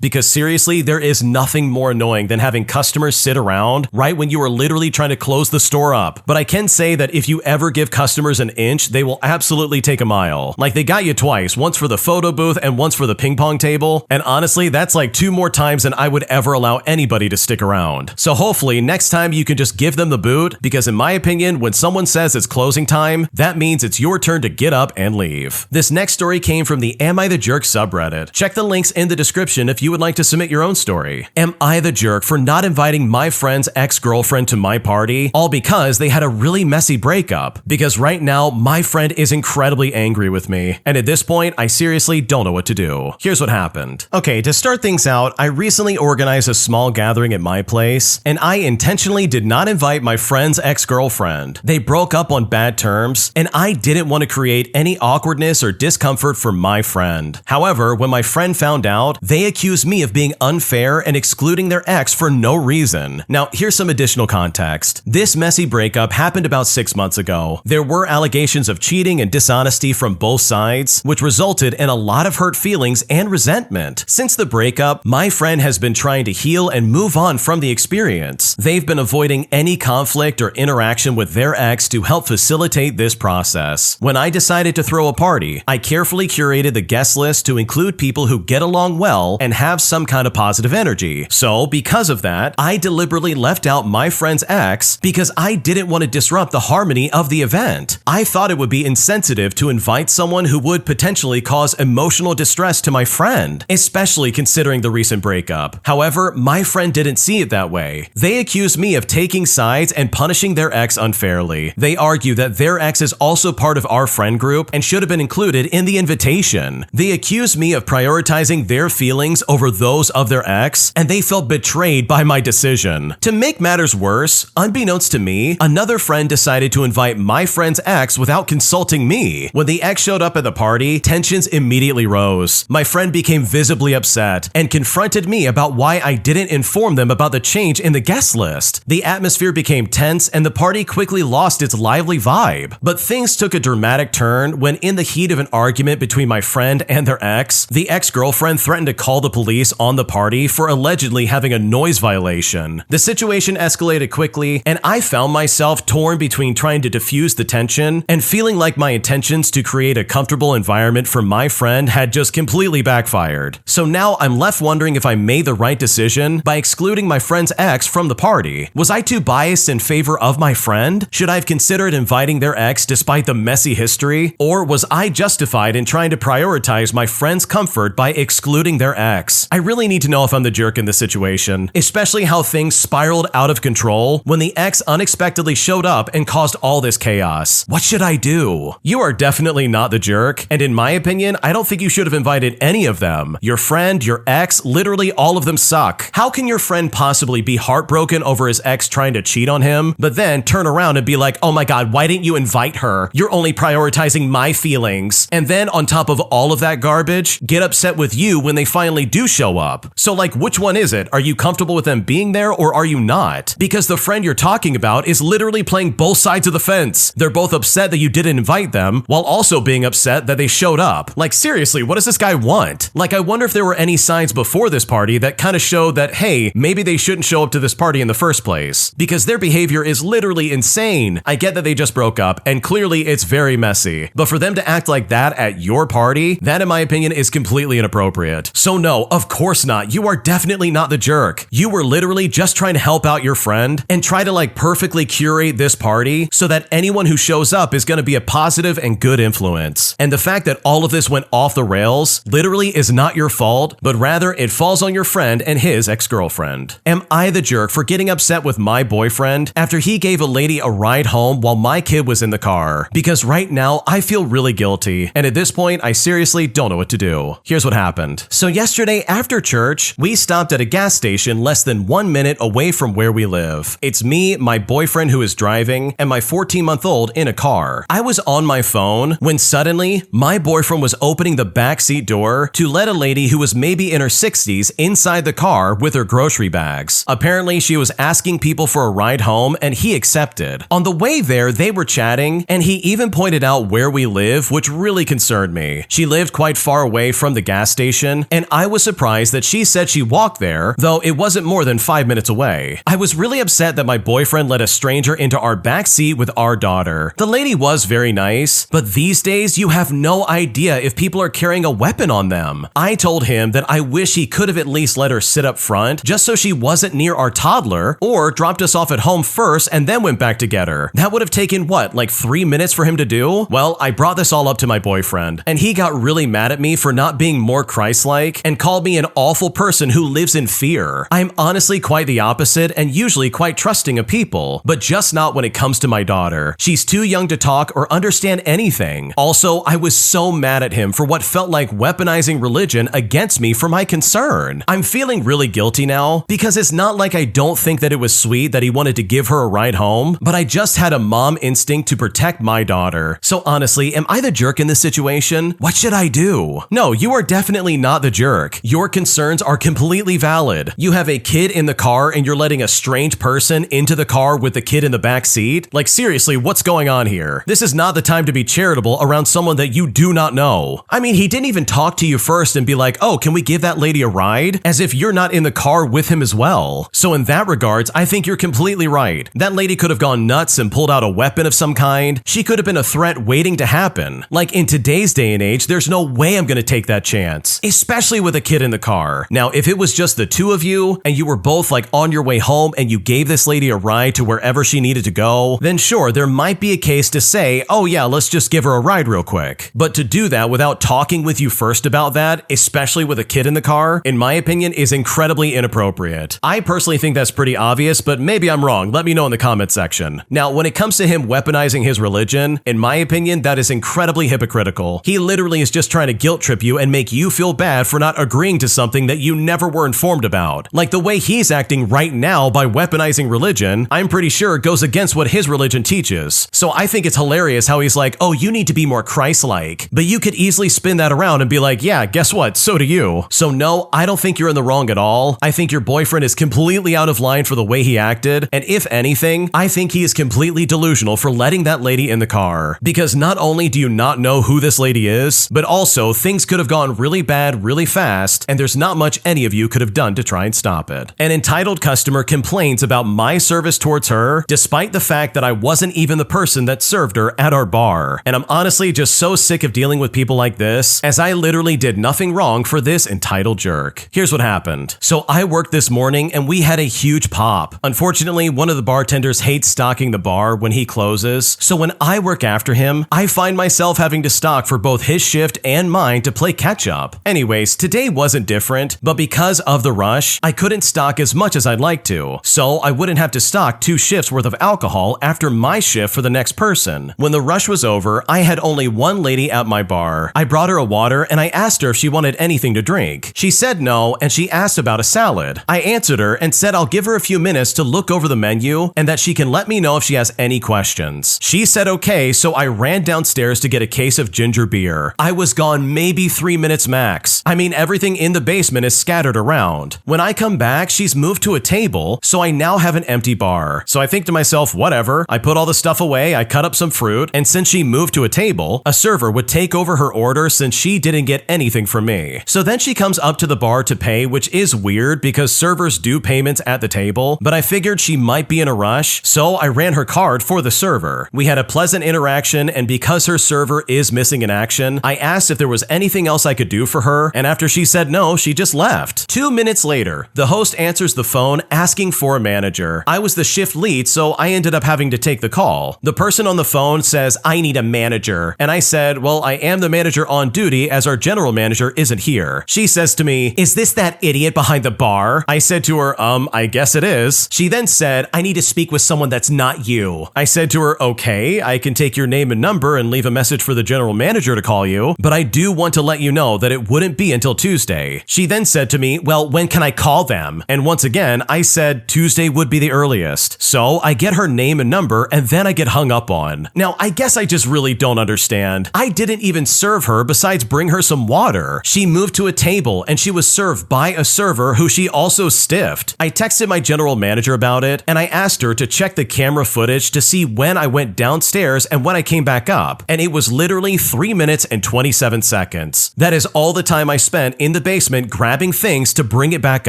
because seriously, there is nothing more annoying than having customers sit around right when you are literally trying to close the store up. But I can say that if you ever give customers an inch, they will absolutely take a mile. Like they got you twice, once for the photo booth and once for the ping pong table. And honestly, that's like 2 more times than I would ever allow anybody to stick around. So hopefully next time you can just give them the boot, because in my opinion, when someone says it's closing time, that means it's your turn to get up and leave. This next story came from the Am I the Jerk subreddit. Check the links in the description if you would like to submit your own story. Am I the jerk for not inviting my friend's ex-girlfriend to my party, all because they had a really messy breakup? Because right now, my friend is incredibly angry with me, and at this point, I seriously don't know what to do. Here's what happened. Okay, to start things out, I recently organized a small gathering at my place, and I intentionally did not invite my friend's ex-girlfriend. They broke up on bad terms, and I didn't want to create any awkwardness or discomfort for my friend. However, when my friend found out, they accused me of being unfair and excluding their ex for no reason. Now, here's some additional context. This messy breakup happened about 6 months ago. There were allegations of cheating and dishonesty from both sides, which resulted in a lot of hurt feelings and resentment. Since the breakup, my friend has been trying to heal and move on from the experience. They've been avoiding any conflict or interaction with their ex to help facilitate this process. When I decided to throw a party, I carefully curated the guest list to include people who get along well and have some kind of positive energy. So, because of that, I deliberately left out my friend's ex because I didn't want to disrupt the harmony of the event. I thought it would be insensitive to invite someone who would potentially cause emotional distress to my friend, especially considering the recent breakup. However, my friend didn't see it that way. They accused me of taking sides and punishing their ex unfairly. They argue that their ex is also part of our friend group and should have been included in the invitation. They accused me of prioritizing their feelings over those of their ex, and they felt betrayed by my decision. To make matters worse, unbeknownst to me, another friend decided to invite my friend's ex without consulting me. When the ex showed up at the party, tensions immediately rose. My friend became visibly upset and confronted me about why I didn't inform them about the change in the guest list. The atmosphere became tense and the party quickly lost its lively vibe. But things took a dramatic turn when, in the heat of an argument between my friend and their ex, the ex-girlfriend threatened to call the police on the party for allegedly having a noise violation. The situation escalated quickly, and I found myself torn between trying to diffuse the tension and feeling like my intentions to create a comfortable environment for my friend had just completely backfired. So now I'm left wondering if I made the right decision by excluding my friend's ex from the party. Was I too biased in favor of my friend? Should I have considered inviting their ex despite the messy history? Or was I justified in trying to prioritize my friend's comfort by excluding their ex? I really need to know if I'm the jerk in this situation, especially how things spiraled out of control when the ex unexpectedly showed up and caused all this chaos. What should I do? You are definitely not the jerk, and in my opinion, I don't think you should have invited any of them. Your friend, your ex, literally all of them suck. How can your friend possibly be heartbroken over his ex trying to cheat on him, but then turn around and be like, oh my god, why didn't you invite her? You're only prioritizing my feelings. And then on top of all of that garbage, get upset with you when they finally do show up. So like, which one is it? Are you comfortable with them being there or are you not? Because the friend you're talking about is literally playing both sides of the fence. They're both upset that you didn't invite them while also being upset that they showed up. Like seriously, what does this guy want? Like I wonder if there were any signs before this party that kind of showed that, hey, maybe they shouldn't show up to this party in the first place. guys, because their behavior is literally insane. I get that they just broke up, and clearly it's very messy, but for them to act like that at your party, that in my opinion is completely inappropriate. So no, of course not. You are definitely not the jerk. You were literally just trying to help out your friend and try to like perfectly curate this party so that anyone who shows up is going to be a positive and good influence. And the fact that all of this went off the rails literally is not your fault, but rather it falls on your friend and his ex-girlfriend. Am I the jerk for getting upset with my boyfriend after he gave a lady a ride home while my kid was in the car? Because right now I feel really guilty, and at this point I seriously don't know what to do. Here's what happened. So yesterday after church, we stopped at a gas station less than 1 minute away from where we live. It's me, my boyfriend who is driving, and my 14-month-old in a car. I was on my phone when suddenly my boyfriend was opening the backseat door to let a lady who was maybe in her 60s inside the car with her grocery bags. Apparently she was asking people for a ride home and he accepted. On the way there, they were chatting and he even pointed out where we live, which really concerned me. She lived quite far away from the gas station, and I was surprised that she said she walked there, though it wasn't more than 5 minutes away. I was really upset that my boyfriend let a stranger into our backseat with our daughter. The lady was very nice, but these days you have no idea if people are carrying a weapon on them. I told him that I wish he could have at least let her sit up front just so she wasn't near our toddler, or dropped us off at home first and then went back to get her. That would have taken what, like 3 minutes for him to do? Well, I brought this all up to my boyfriend, and he got really mad at me for not being more Christ-like and called me an awful person who lives in fear. I'm honestly quite the opposite and usually quite trusting of people, but just not when it comes to my daughter. She's too young to talk or understand anything. Also, I was so mad at him for what felt like weaponizing religion against me for my concern. I'm feeling really guilty now because it's not like I don't think that it was sweet that he wanted to give her a ride home, but I just had a mom instinct to protect my daughter. So honestly, am I the jerk in this situation? What should I do? No, you are definitely not the jerk. Your concerns are completely valid. You have a kid in the car and you're letting a strange person into the car with the kid in the back seat? Like seriously, what's going on here? This is not the time to be charitable around someone that you do not know. I mean, he didn't even talk to you first and be like, oh, can we give that lady a ride? As if you're not in the car with him as well. So in that regards, I think you're completely right. That lady could have gone nuts and pulled out a weapon of some kind. She could have been a threat waiting to happen. Like in today's day and age, there's no way I'm gonna take that chance, especially with a kid in the car. Now, if it was just the two of you and you were both like on your way home and you gave this lady a ride to wherever she needed to go, then sure, there might be a case to say, oh yeah, let's just give her a ride real quick. But to do that without talking with you first about that, especially with a kid in the car, in my opinion, is incredibly inappropriate. I personally think that's pretty obvious, but maybe I'm wrong. Let me know in the comment section. Now, when it comes to him weaponizing his religion, in my opinion, that is incredibly hypocritical. He literally is just trying to guilt trip you and make you feel bad for not agreeing to something that you never were informed about. Like the way he's acting right now by weaponizing religion, I'm pretty sure goes against what his religion teaches. So I think it's hilarious how he's like, oh, you need to be more Christ-like. But you could easily spin that around and be like, yeah, guess what? So do you. So no, I don't think you're in the wrong at all. I think your boyfriend is completely out of line for the way he acted. And if anything, I think he is completely delusional for letting that lady in the car. Because not only do you not know who this lady is, but also things could have gone really bad really fast, and there's not much any of you could have done to try and stop it. An entitled customer complains about my service towards her, despite the fact that I wasn't even the person that served her at our bar. And I'm honestly just so sick of dealing with people like this, as I literally did nothing wrong for this entitled jerk. Here's what happened. So I worked this morning and we had a huge pop. Unfortunately, one of the bartenders hates stocking the bar when he closes, so when I work after him, I find myself having to stock for both his shift and mine to play catch up. Anyways, today wasn't different, but because of the rush, I couldn't stock as much as I'd like to, so I wouldn't have to stock 2 shifts worth of alcohol after my shift for the next person. When the rush was over, I had only one lady at my bar. I brought her a water and I asked her if she wanted anything to drink. She said no, and she asked about a salad. I answered her and said I'll give her a few minutes to look over the menu and that she can let me know if she has any questions. She said okay, so I ran downstairs to get a case of ginger beer. I was gone maybe 3 minutes max. I mean, everything in the basement is scattered around. When I come back, she's moved to a table, so I now have an empty bar. So I think to myself, whatever. I put all the stuff away, I cut up some fruit, and since she moved to a table, a server would take over her order since she didn't get anything from me. So then she comes up to the bar to pay, which is weird because servers do payments at the table, but I figured she might be in a rush, so I ran her card for the server. We had a pleasant interaction, and because her server is missing in action, I asked if there was anything else I could do for her, and after she said no, she just left. 2 minutes later, the host answers the phone asking for a manager. I was the shift lead, so I ended up having to take the call. The person on the phone says, "I need a manager." And I said, "Well, I am the manager on duty as our general manager isn't here." She says to me, "Is this that idiot behind the bar?" I said to her, I guess it is. She then said, "I need to speak with someone that's not you." I said to her, "Okay, I can take your name and number and leave a message for the general manager to call you, but I do want to let you know that it wouldn't be until Tuesday." She then said to me, "Well, when can I call them?" And once again, I said Tuesday would be the earliest. So I get her name and number, and then I get hung up on. Now, I guess I just really don't understand. I didn't even serve her besides bring her some water. She moved to a table and she was served by a server who she also stiffed. I texted my general manager about it, and I asked her to check the camera footage to see when I went downstairs and when I came back up, and it was literally 3 minutes and 27 seconds. That is all the time I spent in the basement grabbing things to bring it back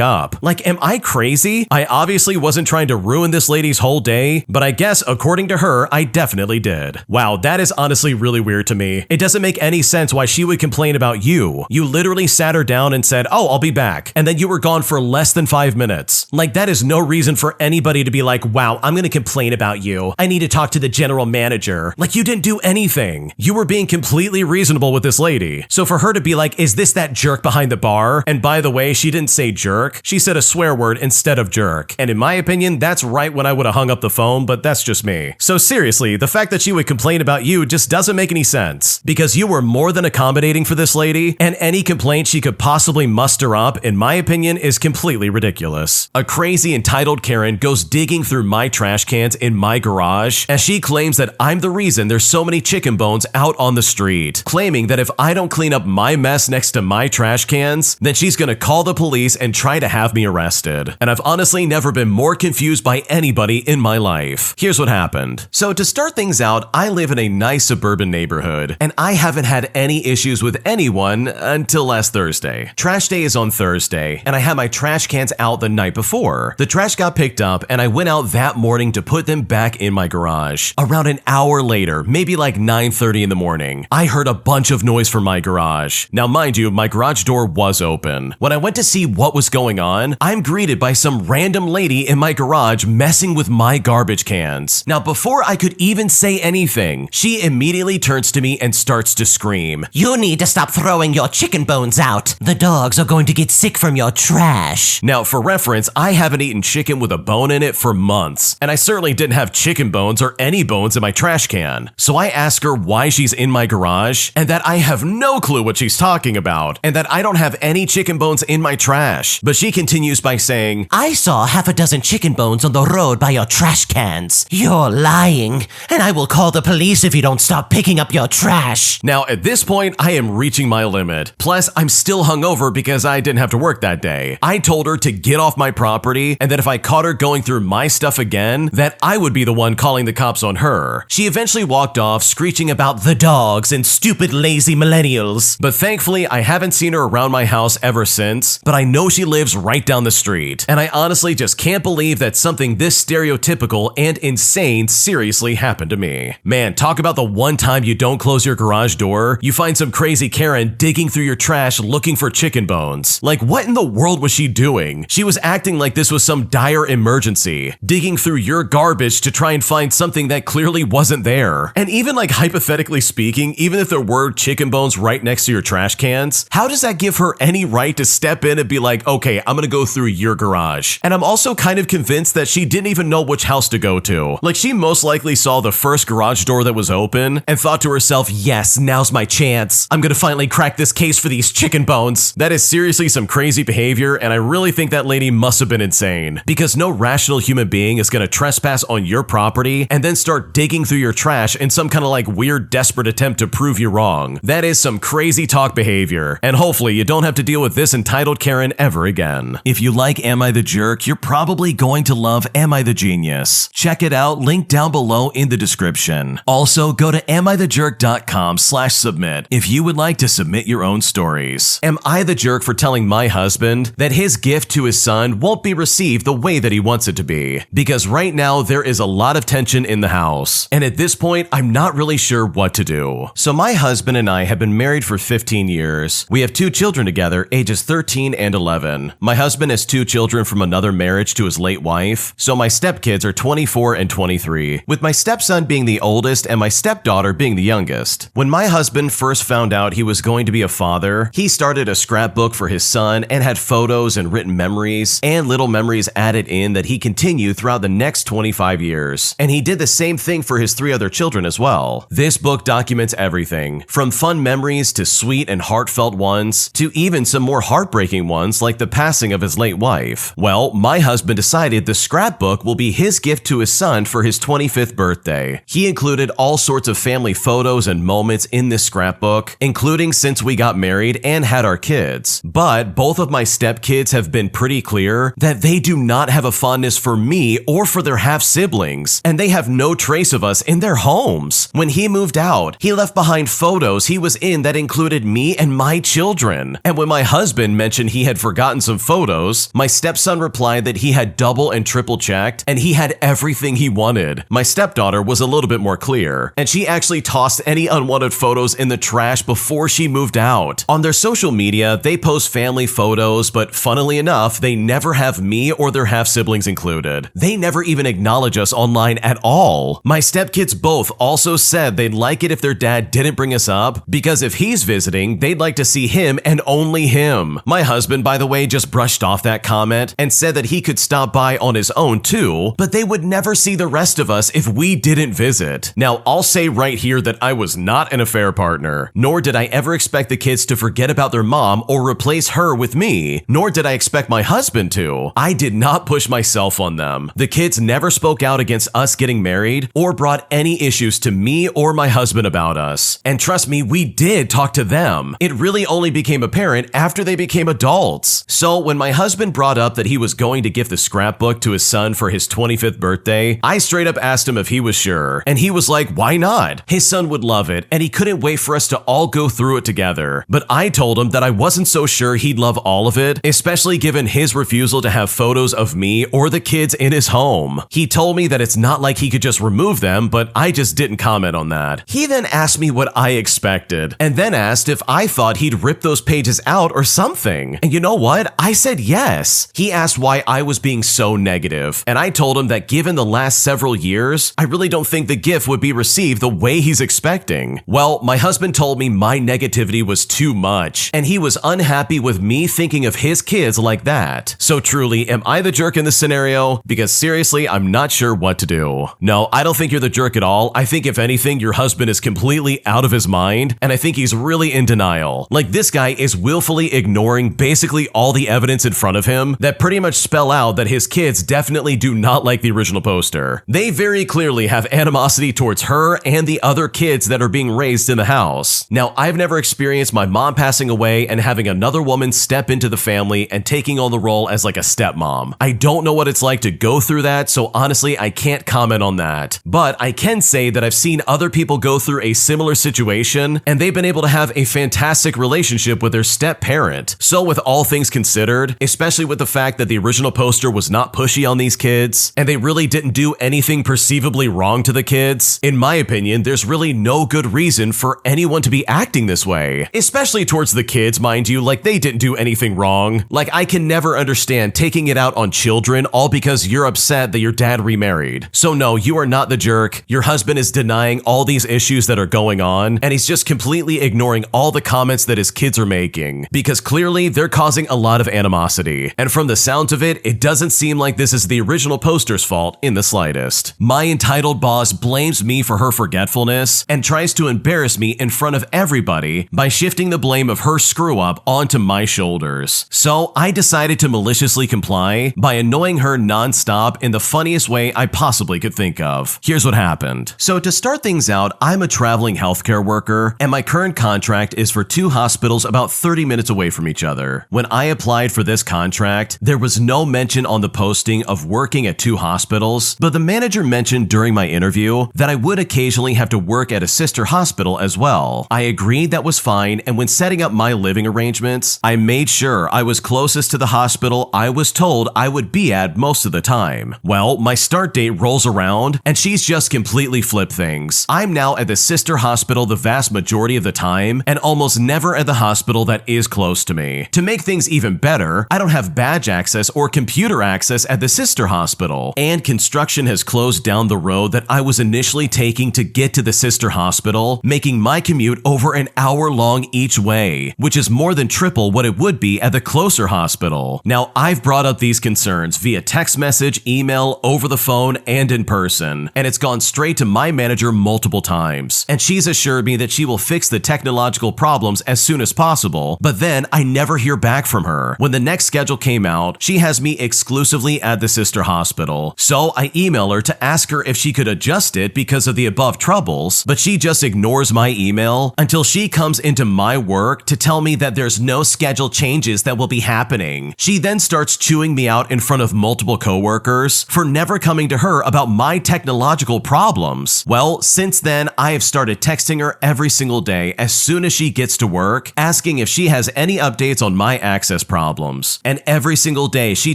up. Like, am I crazy? I obviously wasn't trying to ruin this lady's whole day, but I guess according to her, I definitely did. Wow, that is honestly really weird to me. It doesn't make any sense why she would complain about you. You literally sat her down and said, "Oh, I'll be back," and then you were gone for less than 5 minutes. Like, that is no reason for anybody to be like, "Wow, I'm gonna complain about you. I need to talk to the general manager." Like, you didn't do anything. You were being completely reasonable with this lady. So for her to be like, "Is this that jerk behind the bar?" And by the way, she didn't say jerk. She said a swear word instead of jerk. And in my opinion, that's right when I would have hung up the phone, but that's just me. So seriously, the fact that she would complain about you just doesn't make any sense, because you were more than accommodating for this lady, and any complaint she could possibly muster up, in my opinion, is completely ridiculous. A crazy entitled Karen goes digging through my trash cans in my garage as she claims that I'm the reason there's so many chicken bones out on the street, claiming that if I don't clean up my mess next to my trash cans, then she's gonna call the police and try to have me arrested. And I've honestly never been more confused by anybody in my life. Here's what happened. So to start things out, I live in a nice suburban neighborhood, and I haven't had any issues with anyone until last Thursday. Trash day is on Thursday, and I had my trash cans out the night before. The trash got picked up, and I went out that morning to put them back in my garage. Around an hour later, maybe like 9:30 in the morning, I heard a bunch of noise from my garage. Now mind you, my garage door was open. When I went to see what was going on, I'm greeted by some random lady in my garage messing with my garbage cans. Now before I could even say anything, she immediately turns to me and starts to scream, "You need to stop throwing your chicken bones out. The dogs are going to get sick from your trash." Now for reference, I haven't eaten chicken with a bone in it for months, and I certainly didn't have chicken bones or any bones in my trash can. So I ask her why she's in my garage, and that I have no clue what she's talking about, and that I don't have any chicken bones in my trash. But she continues by saying, "I saw half a dozen chicken bones on the road by your trash cans. You're lying, and I will call the police if you don't stop picking up your trash." Now at this point, I am reaching my limit. Plus, I'm still hungover because I didn't have to work that day. I told her to get off my property, and that if I caught her going through my stuff again, that I would be the one calling the cops on her. She eventually walked off, screeching about the dogs and stupid lazy millennials. But thankfully, I haven't seen her around my house ever since, but I know she lives right down the street. And I honestly just can't believe that something this stereotypical and insane seriously happened to me. Man, talk about the one time you don't close your garage door, you find some crazy Karen digging through your trash looking for chicken bones. Like, what in the world was she doing? She was acting like this was some dire emergency, digging through your garbage to try and find something that clearly wasn't there. And even like hypothetically speaking, even if there were chicken bones right next to your trash cans, how does that give her any right to step in and be like, "Okay, I'm gonna go through your garage"? And I'm also kind of convinced that she didn't even know which house to go to. Like, she most likely saw the first garage door that was open and thought to herself, "Yes, now's my chance. I'm gonna finally crack this case for these chicken bones." That is seriously some crazy behavior, and I really think that lady must have been insane, because no rational human being is gonna trespass on your property and then start digging through your trash in some kind of like weird desperate attempt to prove you wrong. That is some crazy talk behavior, and hopefully you don't have to deal with this entitled Karen ever again. If you like Am I the Jerk, you're probably going to love Am I the Genius. Check it out, link down below in the description. Also, go to AmITheJerk.com/submit if you would like to submit your own stories. Am I the jerk for telling my husband that his gift to his son won't be received the way that that he wants it to be, because right now there is a lot of tension in the house, and at this point I'm not really sure what to do. So my husband and I have been married for 15 years. We have 2 children together, ages 13 and 11. My husband has 2 children from another marriage to his late wife, so my stepkids are 24 and 23, with my stepson being the oldest and my stepdaughter being the youngest. When my husband first found out he was going to be a father, he started a scrapbook for his son and had photos and written memories and little memories added in that he continued throughout the next 25 years. And he did the same thing for his 3 other children as well. This book documents everything, from fun memories to sweet and heartfelt ones, to even some more heartbreaking ones like the passing of his late wife. Well, my husband decided the scrapbook will be his gift to his son for his 25th birthday. He included all sorts of family photos and moments in this scrapbook, including since we got married and had our kids. But both of my stepkids have been pretty clear that they do not have a fondness for me or for their half-siblings, and they have no trace of us in their homes. When he moved out, he left behind photos he was in that included me and my children. And when my husband mentioned he had forgotten some photos, my stepson replied that he had double and triple checked and he had everything he wanted. My stepdaughter was a little bit more clear, and she actually tossed any unwanted photos in the trash before she moved out. On their social media, they post family photos, but funnily enough, they never have me or their half-siblings included. They never even acknowledge us online at all. My stepkids both also said they'd like it if their dad didn't bring us up, because if he's visiting, they'd like to see him and only him. My husband, by the way, just brushed off that comment and said that he could stop by on his own too, but they would never see the rest of us if we didn't visit. Now, I'll say right here that I was not an affair partner, nor did I ever expect the kids to forget about their mom or replace her with me, nor did I expect my husband to. I did not push myself on them. The kids never spoke out against us getting married or brought any issues to me or my husband about us. And trust me, we did talk to them. It really only became apparent after they became adults. So when my husband brought up that he was going to gift the scrapbook to his son for his 25th birthday, I straight up asked him if he was sure, and he was like, why not? His son would love it, and he couldn't wait for us to all go through it together. But I told him that I wasn't so sure he'd love all of it, especially given his refusal to have photos of me or the kids in his home. He told me that it's not like he could just remove them, but I just didn't comment on that. He then asked me what I expected, and then asked if I thought he'd rip those pages out or something. And you know what? I said yes. He asked why I was being so negative, and I told him that given the last several years, I really don't think the gift would be received the way he's expecting. Well, my husband told me my negativity was too much, and he was unhappy with me thinking of his kids like that. So truly, am I the jerk in this scenario? Because seriously, I'm not sure what to do. No, I don't think you're the jerk at all. I think if anything, your husband is completely out of his mind, and I think he's really in denial. Like, this guy is willfully ignoring basically all the evidence in front of him that pretty much spell out that his kids definitely do not like the original poster. They very clearly have animosity towards her and the other kids that are being raised in the house. Now, I've never experienced my mom passing away and having another woman step into the family and taking on the role as like a stepmom. I don't know what it's like to go through that, so honestly, I can't comment on that. But I can say that I've seen other people go through a similar situation, and they've been able to have a fantastic relationship with their step-parent. So with all things considered, especially with the fact that the original poster was not pushy on these kids, and they really didn't do anything perceivably wrong to the kids, in my opinion, there's really no good reason for anyone to be acting this way. Especially towards the kids, mind you, like they didn't do anything wrong. Like, I can never understand taking it out on children all because you're upset that your dad remarried. So no, you are not the jerk. Your husband is denying all these issues that are going on, and he's just completely ignoring all the comments that his kids are making, because clearly they're causing a lot of animosity. And from the sounds of it, it doesn't seem like this is the original poster's fault in the slightest. My entitled boss blames me for her forgetfulness and tries to embarrass me in front of everybody by shifting the blame of her screw-up onto my shoulders. So I decided to maliciously comply by annoying her non-stop in the funniest way I possibly could think of. Here's what happened. So to start things out, I'm a traveling healthcare worker, and my current contract is for 2 hospitals about 30 minutes away from each other. When I applied for this contract, there was no mention on the posting of working at 2 hospitals, but the manager mentioned during my interview that I would occasionally have to work at a sister hospital as well. I agreed that was fine, and when setting up my living arrangements, I made sure I was closest to the hospital I was told I would would be at most of the time. Well, my start date rolls around, and she's just completely flipped things. I'm now at the sister hospital the vast majority of the time, and almost never at the hospital that is close to me. To make things even better, I don't have badge access or computer access at the sister hospital, and construction has closed down the road that I was initially taking to get to the sister hospital, making my commute over an hour long each way, which is more than triple what it would be at the closer hospital. Now, I've brought up these concerns via text message, email, over the phone, and in person, and it's gone straight to my manager multiple times, and she's assured me that she will fix the technological problems as soon as possible, but then I never hear back from her. When the next schedule came out, she has me exclusively at the sister hospital, so I email her to ask her if she could adjust it because of the above troubles, but she just ignores my email until she comes into my work to tell me that there's no schedule changes that will be happening. She then starts chewing me out in front of multiple coworkers for never coming to her about my technological problems. Well, since then, I have started texting her every single day as soon as she gets to work, asking if she has any updates on my access problems. And every single day, she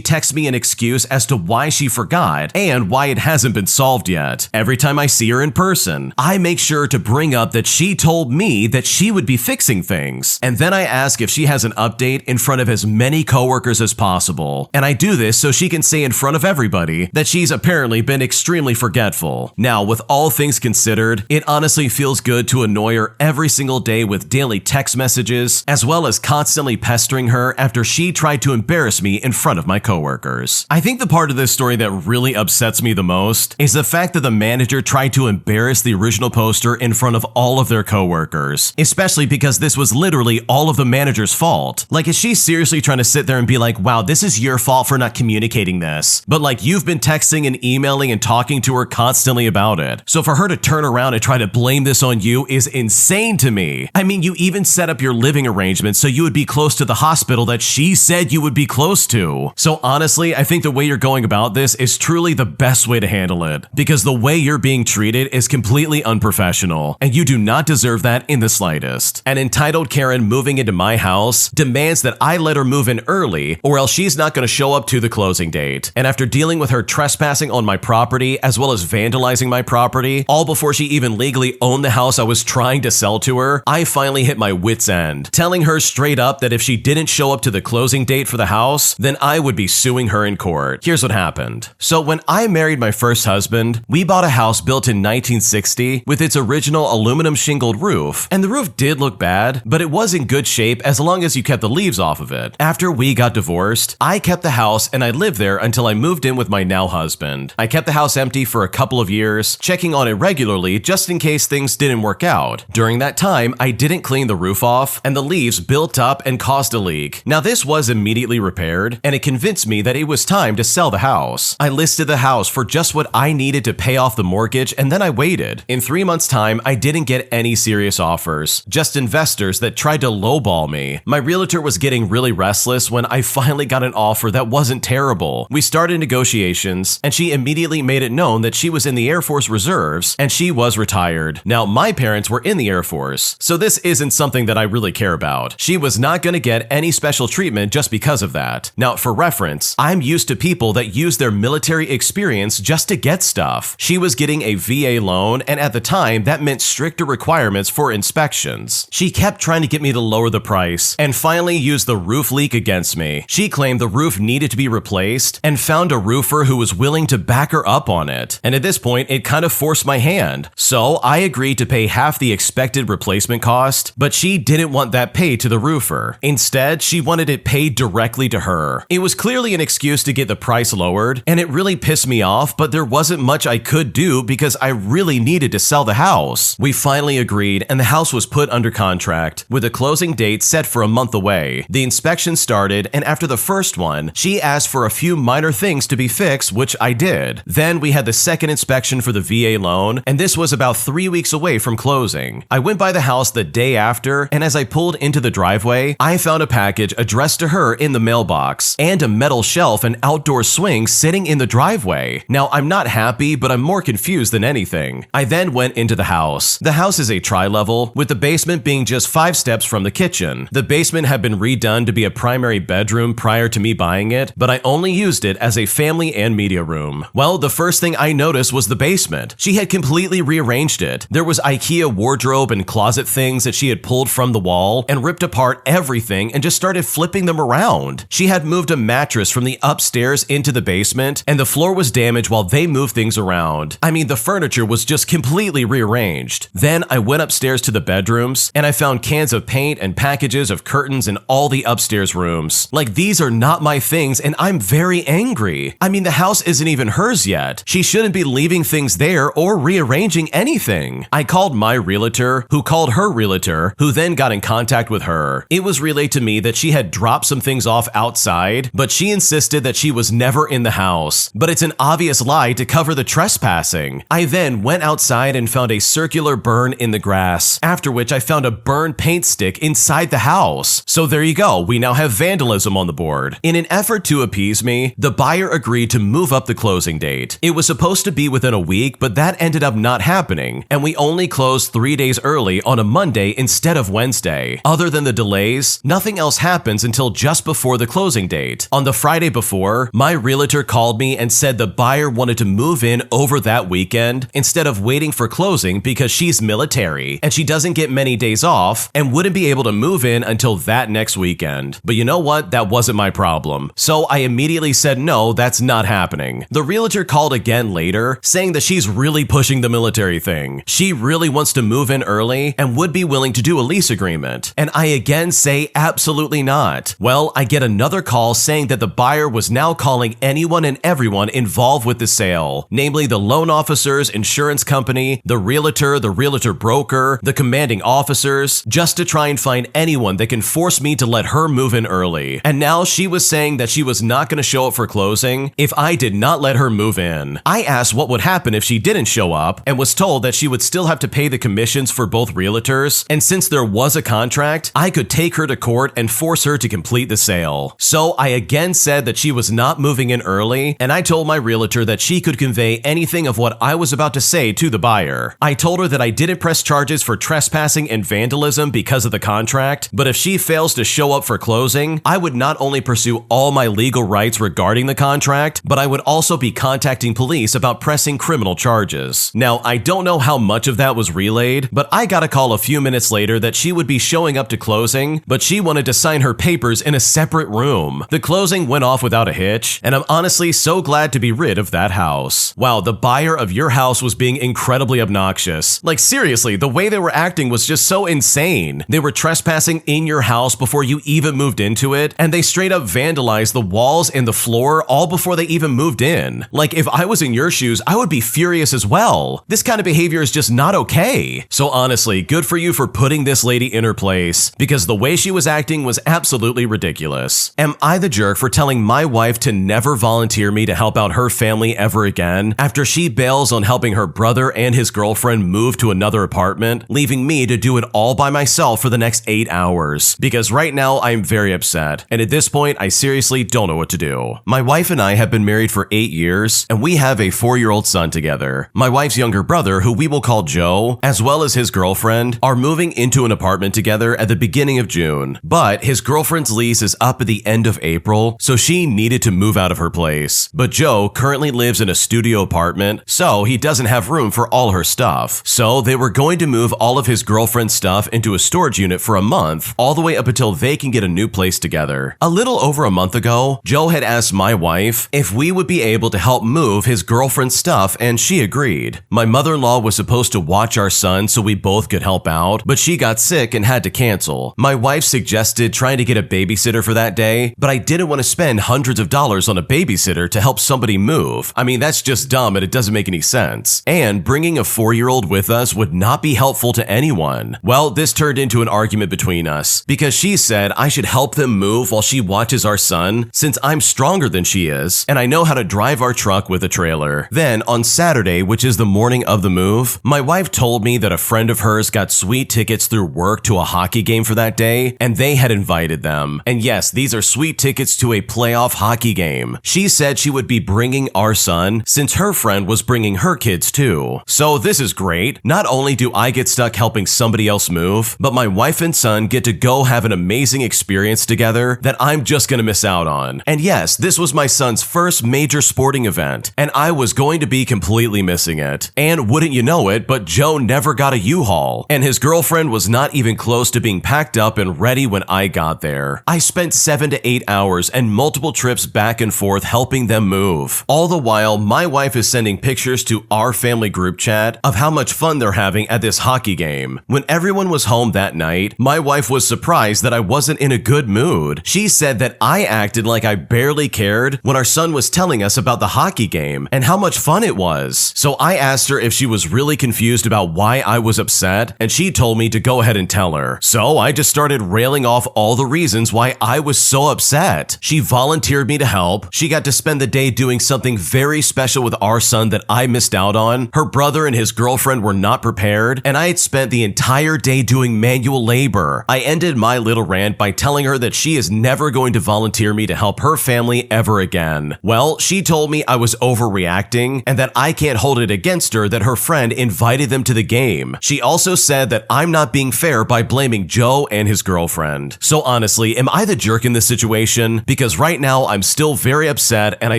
texts me an excuse as to why she forgot and why it hasn't been solved yet. Every time I see her in person, I make sure to bring up that she told me that she would be fixing things. And then I ask if she has an update in front of as many coworkers as possible. And I do this so she can say in front of everybody that she's apparently been extremely forgetful. Now, with all things considered, it honestly feels good to annoy her every single day with daily text messages, as well as constantly pestering her after she tried to embarrass me in front of my coworkers. I think the part of this story that really upsets me the most is the fact that the manager tried to embarrass the original poster in front of all of their coworkers, especially because this was literally all of the manager's fault. Like, is she seriously trying to sit there and be like, wow, this is your fault for not communicating this? But like, you've been texting and emailing and talking to her constantly about it. So for her to turn around and try to blame this on you is insane to me. I mean, you even set up your living arrangements so you would be close to the hospital that she said you would be close to. So honestly, I think the way you're going about this is truly the best way to handle it, because the way you're being treated is completely unprofessional, and you do not deserve that in the slightest. An entitled Karen moving into my house demands that I let her move in early, or else she's not going to show up to the closing date. And after dealing with her trespassing on my property as well as vandalizing my property, all before she even legally owned the house I was trying to sell to her, I finally hit my wit's end, telling her straight up that if she didn't show up to the closing date for the house, then I would be suing her in court. Here's what happened. So when I married my first husband, we bought a house built in 1960 with its original aluminum shingled roof, and the roof did look bad, but it was in good shape as long as you kept the leaves off of it. After we got divorced, I kept the house and I lived there until I moved in with my now husband. I kept the house empty for a couple of years, checking on it regularly just in case things didn't work out. During that time, I didn't clean the roof off, and the leaves built up and caused a leak. Now this was immediately repaired, and it convinced me that it was time to sell the house. I listed the house for just what I needed to pay off the mortgage, and then I waited. In 3 months' time, I didn't get any serious offers, just investors that tried to lowball me. My realtor was getting really restless when I finally got an offer that wasn't terrible. We started negotiations, and she immediately made it known that she was in the Air Force Reserves, and she was retired. Now, my parents were in the Air Force, so this isn't something that I really care about. She was not going to get any special treatment just because of that. Now, for reference, I'm used to people that use their military experience just to get stuff. She was getting a VA loan, and at the time, that meant stricter requirements for inspections. She kept trying to get me to lower the price, and finally used the roof leak against me. She claimed the roof needed to be replaced, and found a roofer who was willing to back her up on it. And at this point, it kind of forced my hand. So I agreed to pay half the expected replacement cost, but she didn't want that paid to the roofer. Instead, she wanted it paid directly to her. It was clearly an excuse to get the price lowered, and it really pissed me off, but there wasn't much I could do because I really needed to sell the house. We finally agreed, and the house was put under contract, with a closing date set for a month away. The inspection started, and after the first one, she asked for a few minor things to be fixed, which I did. Then we had the second inspection for the VA loan, and this was about 3 weeks away from closing. I went by the house the day after, and as I pulled into the driveway, I found a package addressed to her in the mailbox, and a metal shelf and outdoor swing sitting in the driveway. Now, I'm not happy, but I'm more confused than anything. I then went into the house. The house is a tri-level, with the basement being just 5 steps from the kitchen. The basement had been redone to be a primary bedroom prior to me buying it, but I only used it as a family and media room. Well, the first thing I noticed was the basement. She had completely rearranged it. There was IKEA wardrobe and closet things that she had pulled from the wall and ripped apart everything and just started flipping them around. She had moved a mattress from the upstairs into the basement, and the floor was damaged while they moved things around. I mean, the furniture was just completely rearranged. Then I went upstairs to the bedrooms, and I found cans of paint and packages of curtains in all the upstairs rooms. Like, these are not my things, and I'm very angry. I mean, the house isn't even hers yet. She shouldn't be leaving things there or rearranging anything. I called my realtor, who called her realtor, who then got in contact with her. It was relayed to me that she had dropped some things off outside, but she insisted that she was never in the house. But it's an obvious lie to cover the trespassing. I then went outside and found a circular burn in the grass, after which I found a burned paint stick inside the house. So there you go, we now have vandalism on the board. In an effort to appease me, the buyer agreed to move up the closing date. It was supposed to be within a week, but that ended up not happening, and we only closed 3 days early on a Monday instead of Wednesday. Other than the delays, nothing else happens until just before the closing date. On the Friday before, my realtor called me and said the buyer wanted to move in over that weekend instead of waiting for closing because she's military and she doesn't get many days off and wouldn't be able to move in until that next weekend. But you know what? That wasn't my problem. So I immediately said no, that's not happening. The realtor called again later, saying that she's really pushing the military thing. She really wants to move in early and would be willing to do a lease agreement. And I again say absolutely not. Well, I get another call saying that the buyer was now calling anyone and everyone involved with the sale, namely the loan officers, insurance company, the realtor broker, the commanding officers, just to try and find anyone that can force me to let her move in early. And now she was saying that she was not going to show up for closing if I did not let her move in. I asked what would happen if she didn't show up and was told that she would still have to pay the commissions for both realtors, and since there was a contract, I could take her to court and force her to complete the sale. So I again said that she was not moving in early, and I told my realtor that she could convey anything of what I was about to say to the buyer. I told her that I didn't press charges for trespassing and vandalism because of the contract, but if she fails to show up for closing, I would not only pursue all my legal rights regarding the contract, but I would also be contacting police about pressing criminal charges. Now, I don't know how much of that was relayed, but I got a call a few minutes later that she would be showing up to closing, but she wanted to sign her papers in a separate room. The closing went off without a hitch, and I'm honestly so glad to be rid of that house. Wow, the buyer of your house was being incredibly obnoxious. Like, seriously, the way they were acting was just so insane. They were trespassing in your house before you even moved into it, and they straight up vandalized the walls and the floor all before they even moved in. Like, if I was in your shoes, I would be furious as well. This kind of behavior is just not okay. So honestly, good for you for putting this lady in her place, because the way she was acting was absolutely ridiculous. Am I the jerk for telling my wife to never volunteer me to help out her family ever again after she bails on helping her brother and his girlfriend move to another apartment, leaving me to do it all by myself for the next 8 hours? Because right now I'm very upset, and at this point I seriously don't know what to do. My wife and I have been married for 8 years, and we have a 4-year-old son together. My wife's younger brother, who we will call Joe, as well as his girlfriend, are moving into an apartment together at the beginning of June. But his girlfriend's lease is up at the end of April, so she needed to move out of her place. But Joe currently lives in a studio apartment, so he doesn't have room for all her stuff. So they were going to move all of his girlfriend's stuff into a storage unit for a month, all the way up until they can get a new place together. A little over a month ago, Joe had asked my wife if we would be able to help move his girlfriend's stuff, and she agreed. My mother-in-law was supposed to watch our son so we both could help out, but she got sick and had to cancel. My wife suggested trying to get a babysitter for that day, but I didn't want to spend hundreds of dollars on a babysitter to help somebody move. I mean, that's just dumb and it doesn't make any sense. And bringing a 4-year-old with us would not be helpful to anyone. Well, this turned into an argument between us, because she said I should help them move while she watches our son, since I'm stronger than she is, and I know how to drive our truck with a trailer. Then, on Saturday, which is the morning of the move, my wife told me that a friend of hers got sweet tickets through work to a hockey game for that day, and they had invited them. And yes, these are sweet tickets to a playoff hockey game. She said she would be bringing our son, since her friend was bringing her kids too. So this is great. Not only do I get stuck helping somebody else move, but my wife and son get to go have an amazing experience together that I'm just gonna miss out on. And And yes, this was my son's first major sporting event, and I was going to be completely missing it. And wouldn't you know it, but Joe never got a U-Haul, and his girlfriend was not even close to being packed up and ready when I got there. I spent 7 to 8 hours and multiple trips back and forth helping them move. All the while, my wife is sending pictures to our family group chat of how much fun they're having at this hockey game. When everyone was home that night, my wife was surprised that I wasn't in a good mood. She said that I acted like I barely cared when our son was telling us about the hockey game and how much fun it was. So I asked her if she was really confused about why I was upset, and she told me to go ahead and tell her. So I just started railing off all the reasons why I was so upset. She volunteered me to help. She got to spend the day doing something very special with our son that I missed out on. Her brother and his girlfriend were not prepared, and I had spent the entire day doing manual labor. I ended my little rant by telling her that she is never going to volunteer me to help her family ever again. Well, she told me I was overreacting and that I can't hold it against her that her friend invited them to the game. She also said that I'm not being fair by blaming Joe and his girlfriend. So honestly, am I the jerk in this situation? Because right now I'm still very upset and I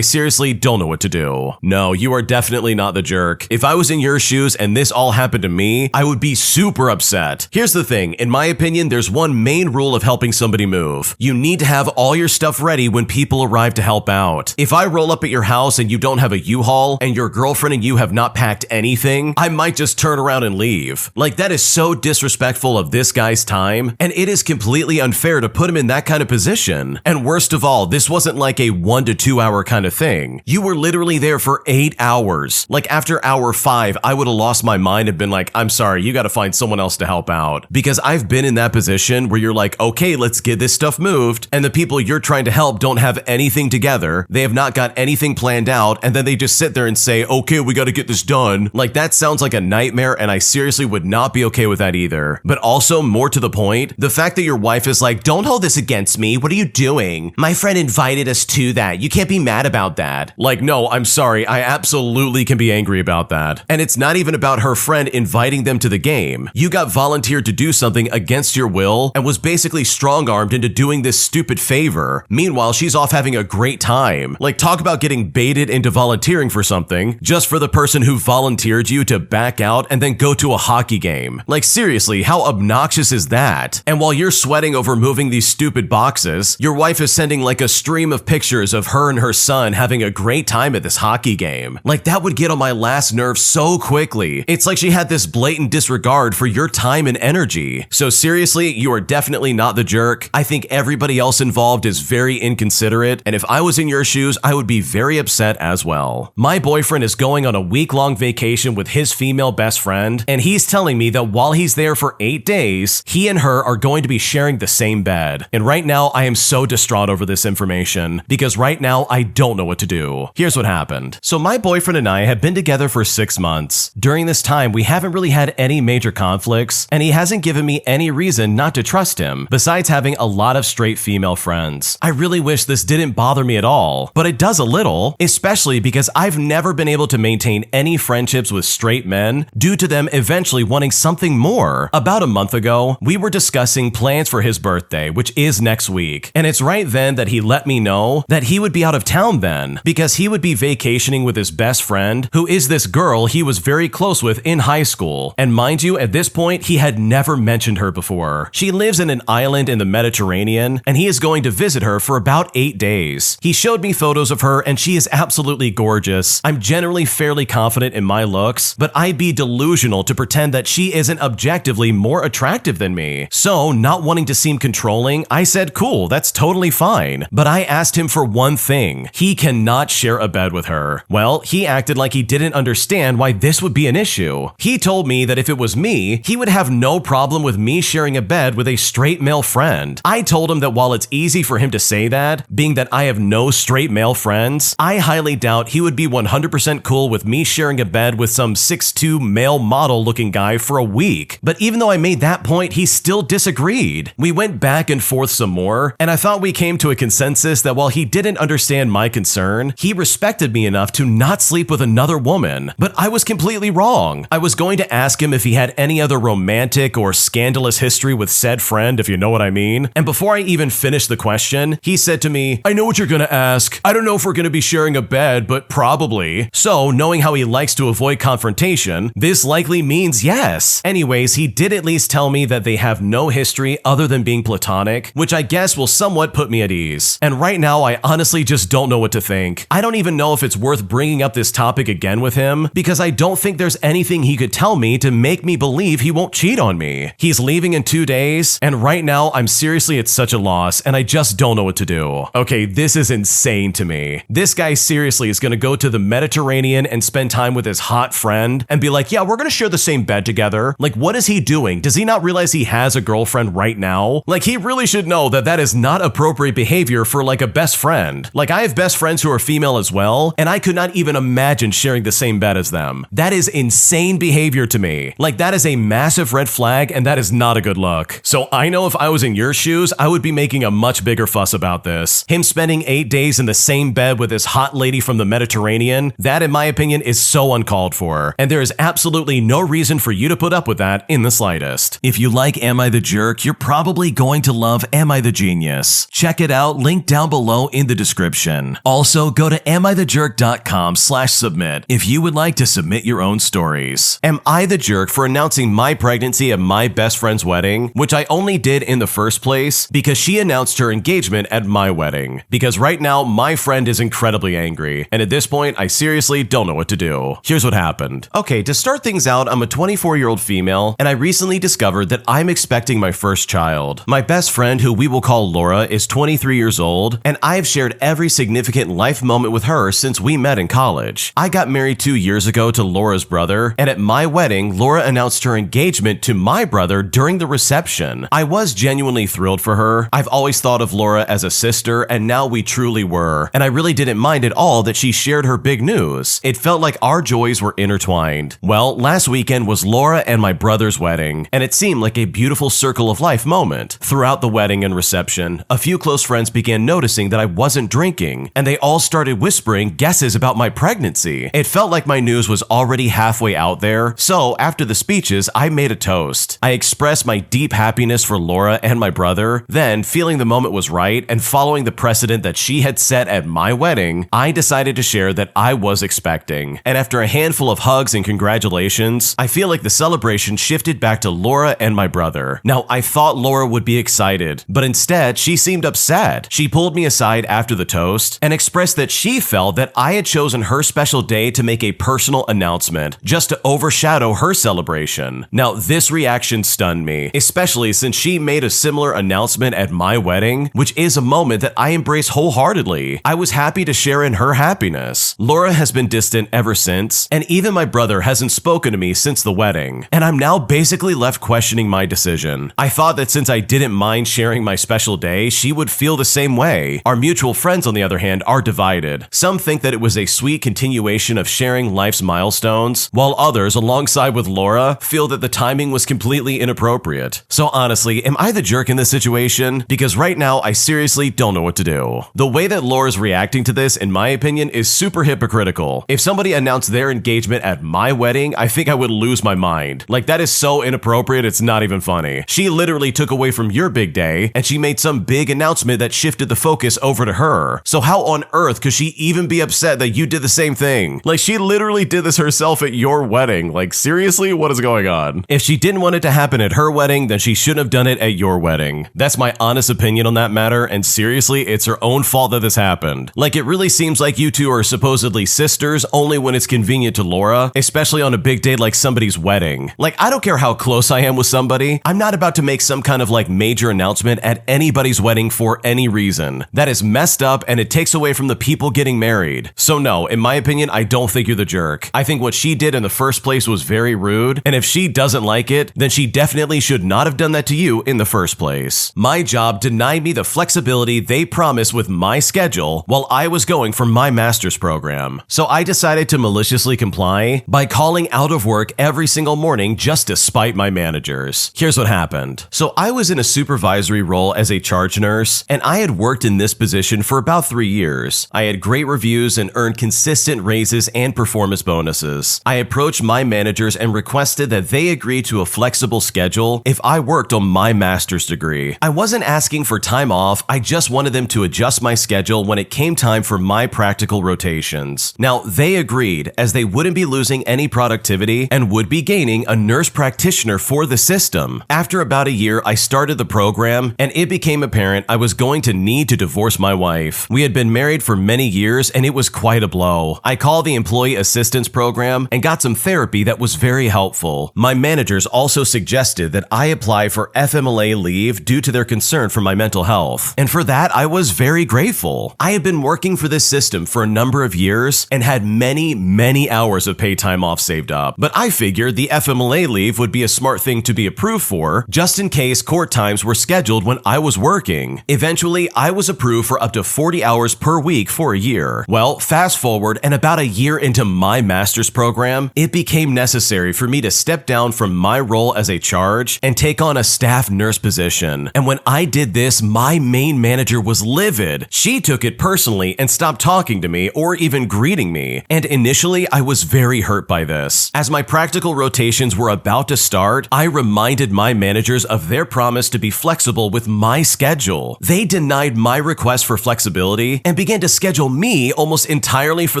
seriously don't know what to do. No, you are definitely not the jerk. If I was in your shoes and this all happened to me, I would be super upset. Here's the thing, in my opinion, there's one main rule of helping somebody move. You need to have all your stuff ready when people arrive to help out. If I roll up at your house and you don't have a U-Haul and your girlfriend and you have not packed anything, I might just turn around and leave. Like, that is so disrespectful of this guy's time, and it is completely unfair to put him in that kind of position. And worst of all, this wasn't like a 1 to 2 hour kind of thing. You were literally there for 8 hours. Like, after hour 5, I would have lost my mind and been like, I'm sorry, you gotta find someone else to help out. Because I've been in that position where you're like, okay, let's get this stuff moved, and the people you're trying to help don't have anything together, they have not got anything planned out, and then they just sit there and say, okay, we gotta get this done. Like, that sounds like a nightmare, and I seriously would not be okay with that either. But also, more to the point, the fact that your wife is like, don't hold this against me, what are you doing? My friend invited us to that, you can't be mad about that. Like, no, I'm sorry, I absolutely can be angry about that. And it's not even about her friend inviting them to the game. You got volunteered to do something against your will and was basically strong-armed into doing this stupid favor. Meanwhile, she's off having a great time. Like, talk about getting baited into volunteering for something just for the person who volunteered you to back out and then go to a hockey game. Like, seriously, how obnoxious is that? And while you're sweating over moving these stupid boxes, your wife is sending like a stream of pictures of her and her son having a great time at this hockey game. Like, that would get on my last nerve so quickly. It's like she had this blatant disregard for your time and energy. So seriously, you are definitely not the jerk. I think everybody else involved is very inconsiderate, and if I was in your shoes, I would be very upset as well. My boyfriend is going on a week-long vacation with his female best friend, and he's telling me that while he's there for 8 days, he and her are going to be sharing the same bed. And right now, I am so distraught over this information, because right now, I don't know what to do. Here's what happened. So my boyfriend and I have been together for 6 months. During this time, we haven't really had any major conflicts, and he hasn't given me any reason not to trust him, besides having a lot of straight female friends. I really wish this didn't bother me at all, but it does a little, especially because I've never been able to maintain any friendships with straight men due to them eventually wanting something more. About a month ago, we were discussing plans for his birthday, which is next week, and it's right then that he let me know that he would be out of town then, because he would be vacationing with his best friend, who is this girl he was very close with in high school. And mind you, at this point, he had never mentioned her before. She lives in an island in the Mediterranean, and he is going to visit her for about 8 days. He showed me photos of her, and she is absolutely gorgeous. I'm generally fairly confident in my looks, but I'd be delusional to pretend that she isn't objectively more attractive than me. So, not wanting to seem controlling, I said, cool, that's totally fine. But I asked him for one thing. He cannot share a bed with her. Well, he acted like he didn't understand why this would be an issue. He told me that if it was me, he would have no problem with me sharing a bed with a straight male friend. I told him that while it's easy for him to say that, being that I have no straight male friends, I highly doubt he would be 100% cool with me sharing a bed with some 6'2" male model looking guy for a week. But even though I made that point, he still disagreed. We went back and forth some more, and I thought we came to a consensus that while he didn't understand my concern, he respected me enough to not sleep with another woman. But I was completely wrong. I was going to ask him if he had any other romantic or scandalous history with said friend, if you know what I mean. And before I even finished the question, he said to me, me, I know what you're gonna ask. I don't know if we're gonna be sharing a bed, but probably. So, knowing how he likes to avoid confrontation, this likely means yes. Anyways, he did at least tell me that they have no history other than being platonic, which I guess will somewhat put me at ease. And right now, I honestly just don't know what to think. I don't even know if it's worth bringing up this topic again with him, because I don't think there's anything he could tell me to make me believe he won't cheat on me. He's leaving in 2 days, and right now, I'm seriously at such a loss, and I just don't know what to do. Okay, this is insane to me. This guy seriously is gonna go to the Mediterranean and spend time with his hot friend and be like, yeah, we're gonna share the same bed together. Like, what is he doing? Does he not realize he has a girlfriend right now? Like, he really should know that that is not appropriate behavior for like a best friend. Like, I have best friends who are female as well, and I could not even imagine sharing the same bed as them. That is insane behavior to me. Like, that is a massive red flag, and that is not a good look. So I know if I was in your shoes, I would be making a much bigger fuss about this. Him spending 8 days in the same bed with this hot lady from the Mediterranean, that in my opinion is so uncalled for, and there is absolutely no reason for you to put up with that in the slightest. If you like Am I the Jerk, you're probably going to love Am I the Genius. Check it out, link down below in the description. Also, go to amithejerk.com/submit if you would like to submit your own stories. Am I the jerk for announcing my pregnancy at my best friend's wedding, which I only did in the first place because she announced her engagement at my wedding? Because right now, my friend is incredibly angry, and at this point, I seriously don't know what to do. Here's what happened. Okay, to start things out, I'm a 24-year-old female, and I recently discovered that I'm expecting my first child. My best friend, who we will call Laura, is 23 years old, and I have shared every significant life moment with her since we met in college. I got married 2 years ago to Laura's brother, and at my wedding, Laura announced her engagement to my brother during the reception. I was genuinely thrilled for her. I've always thought of Laura as a sister, and now we truly were, and I really didn't mind at all that she shared her big news. It felt like our joys were intertwined. Well, last weekend was Laura and my brother's wedding, and it seemed like a beautiful circle of life moment. Throughout the wedding and reception, a few close friends began noticing that I wasn't drinking, and they all started whispering guesses about my pregnancy. It felt like my news was already halfway out there, so after the speeches, I made a toast. I expressed my deep happiness for Laura and my brother. Then, feeling the moment was right and following the precedent that she had set at my wedding, I decided to share that I was expecting. And after a handful of hugs and congratulations, I feel like the celebration shifted back to Laura and my brother. Now, I thought Laura would be excited, but instead, she seemed upset. She pulled me aside after the toast and expressed that she felt that I had chosen her special day to make a personal announcement, just to overshadow her celebration. Now, this reaction stunned me, especially since she made a similar announcement at my wedding, which is a moment that I embrace wholeheartedly. I was happy to share in her happiness. Laura has been distant ever since, and even my brother hasn't spoken to me since the wedding, and I'm now basically left questioning my decision. I thought that since I didn't mind sharing my special day, she would feel the same way. Our mutual friends, on the other hand, are divided. Some think that it was a sweet continuation of sharing life's milestones, while others, alongside with Laura, feel that the timing was completely inappropriate. So honestly, am I the jerk in this situation? Because right now, I seriously don't know what to do. The way that Laura's reacting to this, in my opinion, is super hypocritical. If somebody announced their engagement at my wedding, I think I would lose my mind. Like, that is so inappropriate, it's not even funny. She literally took away from your big day, and she made some big announcement that shifted the focus over to her. So how on earth could she even be upset that you did the same thing? Like, she literally did this herself at your wedding. Like, seriously, what is going on? If she didn't want it to happen at her wedding, then she shouldn't have done it at your wedding. That's my honest opinion on that matter, and seriously, it's her own fault that this happened. Like, it really seems like you two are supposedly sisters only when it's convenient to Laura, especially on a big day like somebody's wedding. Like, I don't care how close I am with somebody, I'm not about to make some kind of like major announcement at anybody's wedding for any reason. That is messed up, and it takes away from the people getting married. So no, in my opinion, I don't think you're the jerk. I think what she did in the first place was very rude, and if she doesn't like it, then she definitely should not have done that to you in the first place. My job denied me the flexibility they promised with my schedule while I was going for my master's program. So I decided to maliciously comply by calling out of work every single morning just to spite my managers. Here's what happened. So I was in a supervisory role as a charge nurse, and I had worked in this position for about 3 years. I had great reviews and earned consistent raises and performance bonuses. I approached my managers and requested that they agree to a flexible schedule if I worked on my master's degree. I wasn't asking for time off, I just wanted them them to adjust my schedule when it came time for my practical rotations. Now, they agreed, as they wouldn't be losing any productivity and would be gaining a nurse practitioner for the system. After about a year, I started the program, and it became apparent I was going to need to divorce my wife. We had been married for many years, and it was quite a blow. I called the Employee Assistance Program and got some therapy that was very helpful. My managers also suggested that I apply for FMLA leave due to their concern for my mental health. And for that, I was very grateful. I had been working for this system for a number of years and had many hours of paid time off saved up. But I figured the FMLA leave would be a smart thing to be approved for, just in case court times were scheduled when I was working. Eventually, I was approved for up to 40 hours per week for a year. Well, fast forward, and about a year into my master's program, it became necessary for me to step down from my role as a charge and take on a staff nurse position. And when I did this, my main manager was livid. She took it personally and stopped talking to me or even greeting me. And initially, I was very hurt by this. As my practical rotations were about to start, I reminded my managers of their promise to be flexible with my schedule. They denied my request for flexibility and began to schedule me almost entirely for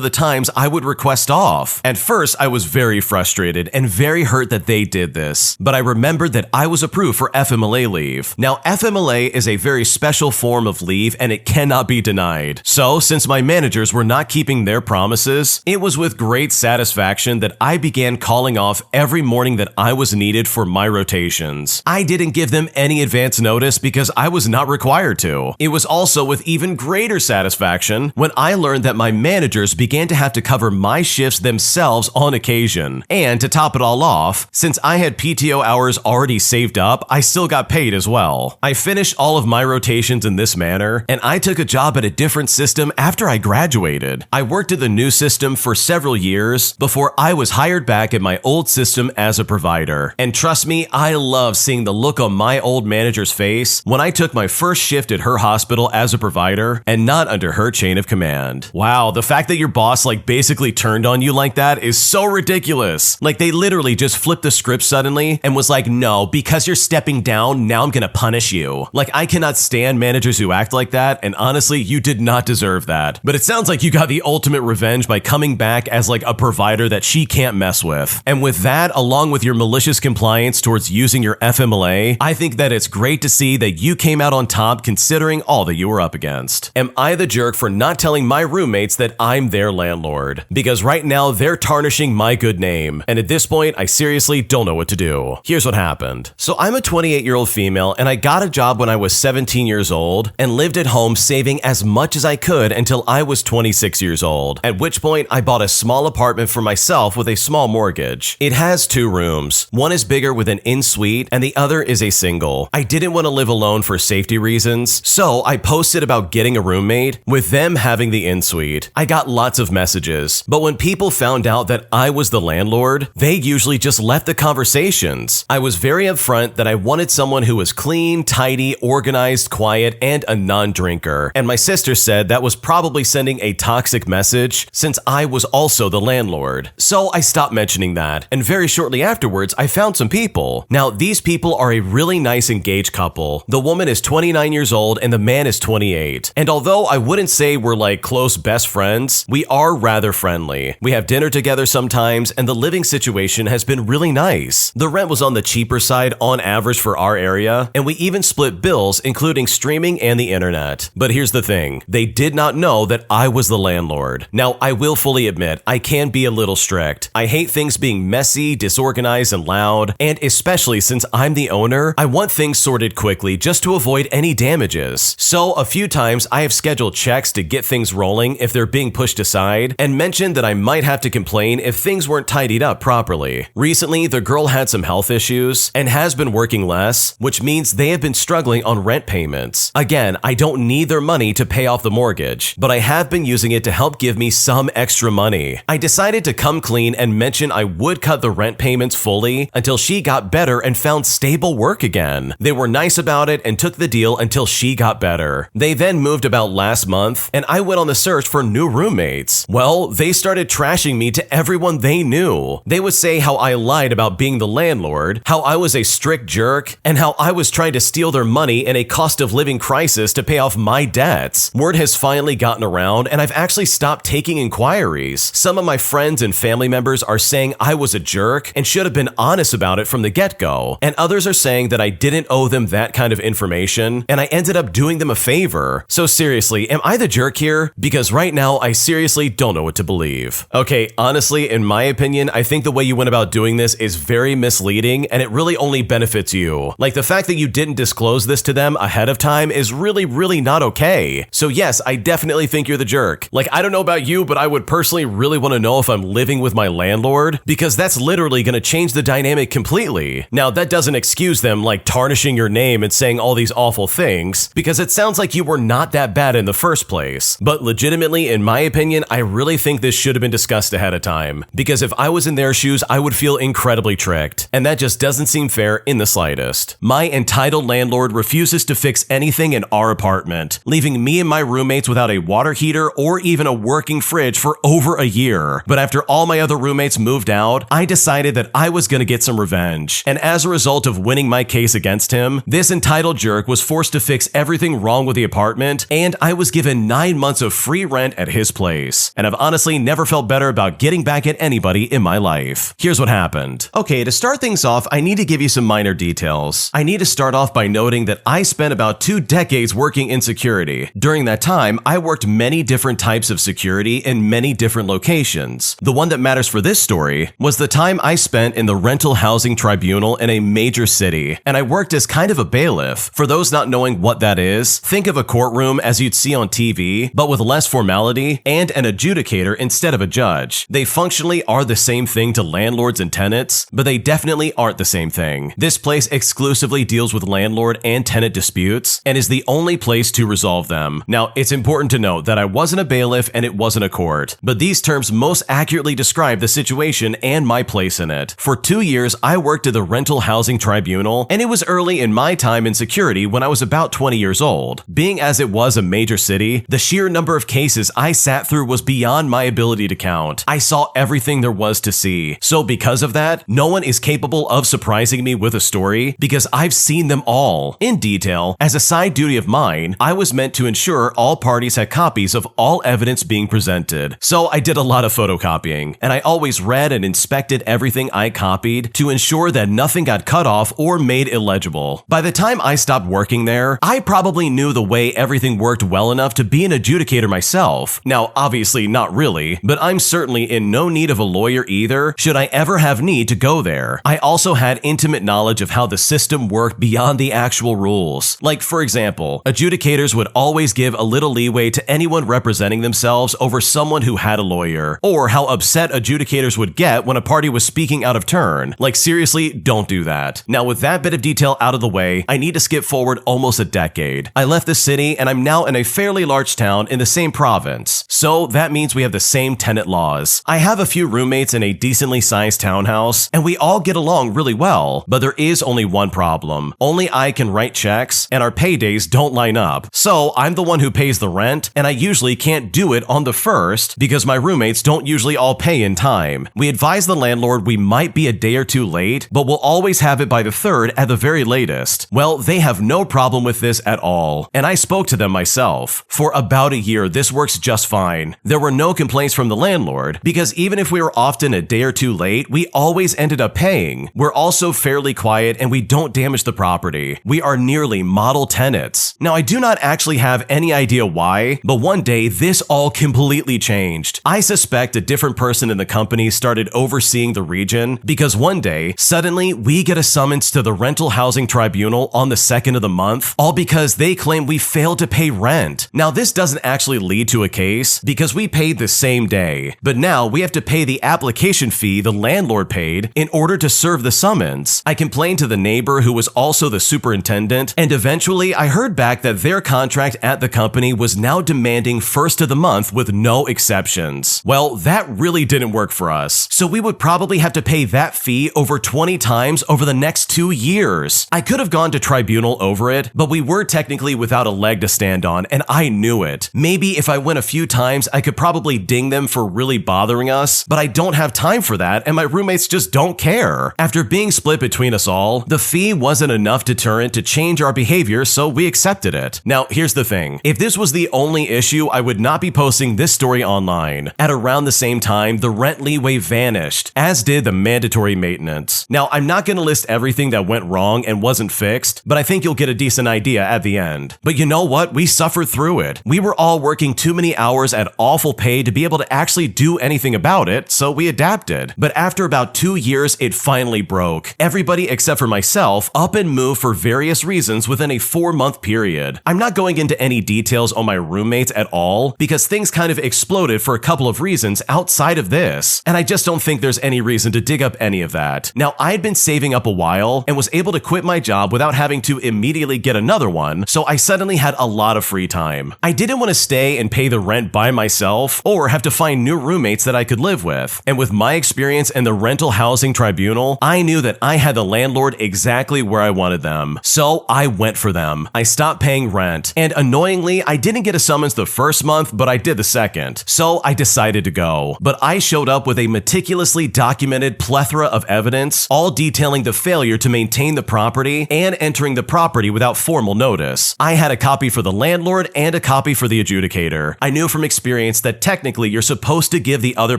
the times I would request off. At first, I was very frustrated and very hurt that they did this, but I remembered that I was approved for FMLA leave. Now, FMLA is a very special form of leave and it cannot be denied. So, since my managers were not keeping their promises, it was with great satisfaction that I began calling off every morning that I was needed for my rotations. I didn't give them any advance notice because I was not required to. It was also with even greater satisfaction when I learned that my managers began to have to cover my shifts themselves on occasion. And to top it all off, since I had PTO hours already saved up, I still got paid as well. I finished all of my rotations in this manner, and I took a job at a different system after I graduated. I worked at the new system for several years before I was hired back at my old system as a provider. And trust me, I love seeing the look on my old manager's face when I took my first shift at her hospital as a provider and not under her chain of command. Wow, the fact that your boss basically turned on you like that is so ridiculous. They literally just flipped the script suddenly and was like, no, because you're stepping down, now I'm gonna punish you. I cannot stand managers who act like that, and honestly, you did not deserve that. But it sounds like you got the ultimate revenge by coming back as a provider that she can't mess with. And with that, along with your malicious compliance towards using your FMLA, I think that it's great to see that you came out on top considering all that you were up against. Am I the jerk for not telling my roommates that I'm their landlord? Because right now, they're tarnishing my good name. And at this point, I seriously don't know what to do. Here's what happened. So I'm a 28-year-old female, and I got a job when I was 17 years old and lived at home saving as much as I could until I was 26 years old, at which point I bought a small apartment for myself with a small mortgage. It has 2 rooms. One is bigger with an in-suite, and the other is a single. I didn't want to live alone for safety reasons, so I posted about getting a roommate, with them having the in-suite. I got lots of messages, but when people found out that I was the landlord, they usually just left the conversations. I was very upfront that I wanted someone who was clean, tidy, organized, quiet, and a non-drinker. And my sister said that was probably sending a toxic message since I was also the landlord. So I stopped mentioning that, and very shortly afterwards, I found some people. Now, these people are a really nice engaged couple. The woman is 29 years old and the man is 28. And although I wouldn't say we're close best friends, we are rather friendly. We have dinner together sometimes, and the living situation has been really nice. The rent was on the cheaper side on average for our area, and we even split bills, including streaming and the internet. But here's the thing, they did not know that I was the landlord. Now, I will fully admit, I can be a little strict. I hate things being messy, disorganized, and loud, and especially since I'm the owner, I want things sorted quickly just to avoid any damages. So a few times I have scheduled checks to get things rolling if they're being pushed aside, and mentioned that I might have to complain if things weren't tidied up properly. Recently, the girl had some health issues and has been working less, which means they have been struggling on rent payments. Again, I don't need their money to pay off the mortgage, but I have been using it to help give me some extra money. I decided to come clean and mention I would cut the rent payments fully until she got better and found stable work again. They were nice about it and took the deal until she got better. They then moved about last month, and I went on the search for new roommates. Well, they started trashing me to everyone they knew. They would say how I lied about being the landlord, how I was a strict jerk, and how I was trying to steal their money in a cost of living crisis to pay off my debts. Word has finally gotten around, and I've actually stopped taking inquiries. Some of my friends and family members are saying I was a jerk and should have been honest about it from the get-go, and others are saying that I didn't owe them that kind of information, and I ended up doing them a favor. So seriously, am I the jerk here? Because right now, I seriously don't know what to believe. Okay, honestly, in my opinion, I think the way you went about doing this is very misleading, and it really only benefits you. Like, the fact that you didn't disclose this to them ahead of time is really not okay. So yes, I definitely think you're the jerk. Like, I don't know about you, but I would personally really want to know if I'm living with my landlord, because that's literally going to change the dynamic completely. Now, that doesn't excuse them, like, tarnishing your name and saying all these awful things, because it sounds like you were not that bad in the first place. But legitimately, in my opinion, I really think this should have been discussed ahead of time, because if I was in their shoes, I would feel incredibly tricked, and that just doesn't seem fair in the slightest. My entitled landlord refuses to fix anything in our apartment, leaving me and my roommates without a water heater or even a working fridge for over a year. But after all my other roommates moved out, I decided that I was gonna get some revenge, and as a result of winning my case against him, this entitled jerk was forced to fix everything wrong with the apartment, and I was given 9 months of free rent at his place. And I've honestly never felt better about getting back at anybody in my life. Here's what happened. Okay, to start things off, I need to give you some minor details. I need to start off by noting that I spent about 2 decades working in security. During that time, I worked many different types of security in many different locations. The one that matters for this story was the time I spent in the rental housing tribunal in a major city, and I worked as kind of a bailiff. For those not knowing what that is, think of a courtroom as you'd see on TV, but with less formality and an adjudicator instead of a judge. They functionally are the same thing to landlords and tenants, but they definitely aren't the same thing. This place exclusively deals with landlord and tenant disputes and is the only place to resolve them. Now, it's important to note that I wasn't a bailiff and it wasn't a court, but these terms most accurately describe the situation and my place in it. For 2 years, I worked at the rental housing tribunal, and it was early in my time in security when I was about 20 years old. Being as it was a major city, the sheer number of cases I sat through was beyond my ability to count. I saw everything there was to see. So because of that, no one is capable of surprising me with a story because I've seen them all in detail. As a side duty of mine, I was meant to ensure all parties had copies of all evidence being presented. So I did a lot of photocopying, and I always read and inspected everything I copied to ensure that nothing got cut off or made illegible. By the time I stopped working there, I probably knew the way everything worked well enough to be an adjudicator myself. Now, obviously not really, but I'm certainly in no need of a lawyer either, should I ever have need to go there. I also had intimate knowledge of how the system worked beyond the actual rules. Like, for example, adjudicators would always give a little leeway to anyone representing themselves over someone who had a lawyer, or how upset adjudicators would get when a party was speaking out of turn. Like, seriously, don't do that. Now, with that bit of detail out of the way, I need to skip forward almost a decade. I left the city and I'm now in a fairly large town in the same province. So that means we have the same tenant laws. I have a few roommates in a decently sized townhouse, and we all get along really well, but there is only one problem. Only I can write checks, and our paydays don't line up. So I'm the one who pays the rent, and I usually can't do it on the first because my roommates don't usually all pay in time. We advise the landlord we might be a day or two late, but we'll always have it by the 3rd at the very latest. Well, they have no problem with this at all, and I spoke to them myself. For about a year, this works just fine. There were no complaints from the landlord, because even if we were often a day or two late, we always ended up paying. We're also fairly quiet and we don't damage the property. We are nearly model tenants. Now, I do not actually have any idea why, but one day this all completely changed. I suspect a different person in the company started overseeing the region because one day, suddenly, we get a summons to the rental housing tribunal on the 2nd of the month, all because they claim we failed to pay rent. Now, this doesn't actually lead to a case because we paid the same day, but now we have to pay the application fee the landlord paid in order to serve the summons. I complained to the neighbor who was also the superintendent, and eventually I heard back that their contract at the company was now demanding first of the month with no exceptions. Well, that really didn't work for us, so we would probably have to pay that fee over 20 times over the next 2 years. I could have gone to tribunal over it, but we were technically without a leg to stand on, and I knew it. Maybe if I went a few times, I could probably ding them for really bothering us, but I don't have time for that, and my roommates just don't care. After being split between us all, the fee wasn't enough deterrent to change our behavior, so we accepted corrected it. Now, here's the thing. If this was the only issue, I would not be posting this story online. At around the same time, the rent leeway vanished, as did the mandatory maintenance. Now, I'm not going to list everything that went wrong and wasn't fixed, but I think you'll get a decent idea at the end. But you know what? We suffered through it. We were all working too many hours at awful pay to be able to actually do anything about it, so we adapted. But after about 2 years, it finally broke. Everybody except for myself up and moved for various reasons within a 4-month period. I'm not going into any details on my roommates at all because things kind of exploded for a couple of reasons outside of this, and I just don't think there's any reason to dig up any of that. Now, I'd been saving up a while and was able to quit my job without having to immediately get another one, so I suddenly had a lot of free time. I didn't want to stay and pay the rent by myself or have to find new roommates that I could live with. And with my experience in the rental housing tribunal, I knew that I had the landlord exactly where I wanted them. So I went for them. I stopped paying rent. And annoyingly, I didn't get a summons the first month, but I did the second. So I decided to go. But I showed up with a meticulously documented plethora of evidence, all detailing the failure to maintain the property and entering the property without formal notice. I had a copy for the landlord and a copy for the adjudicator. I knew from experience that technically you're supposed to give the other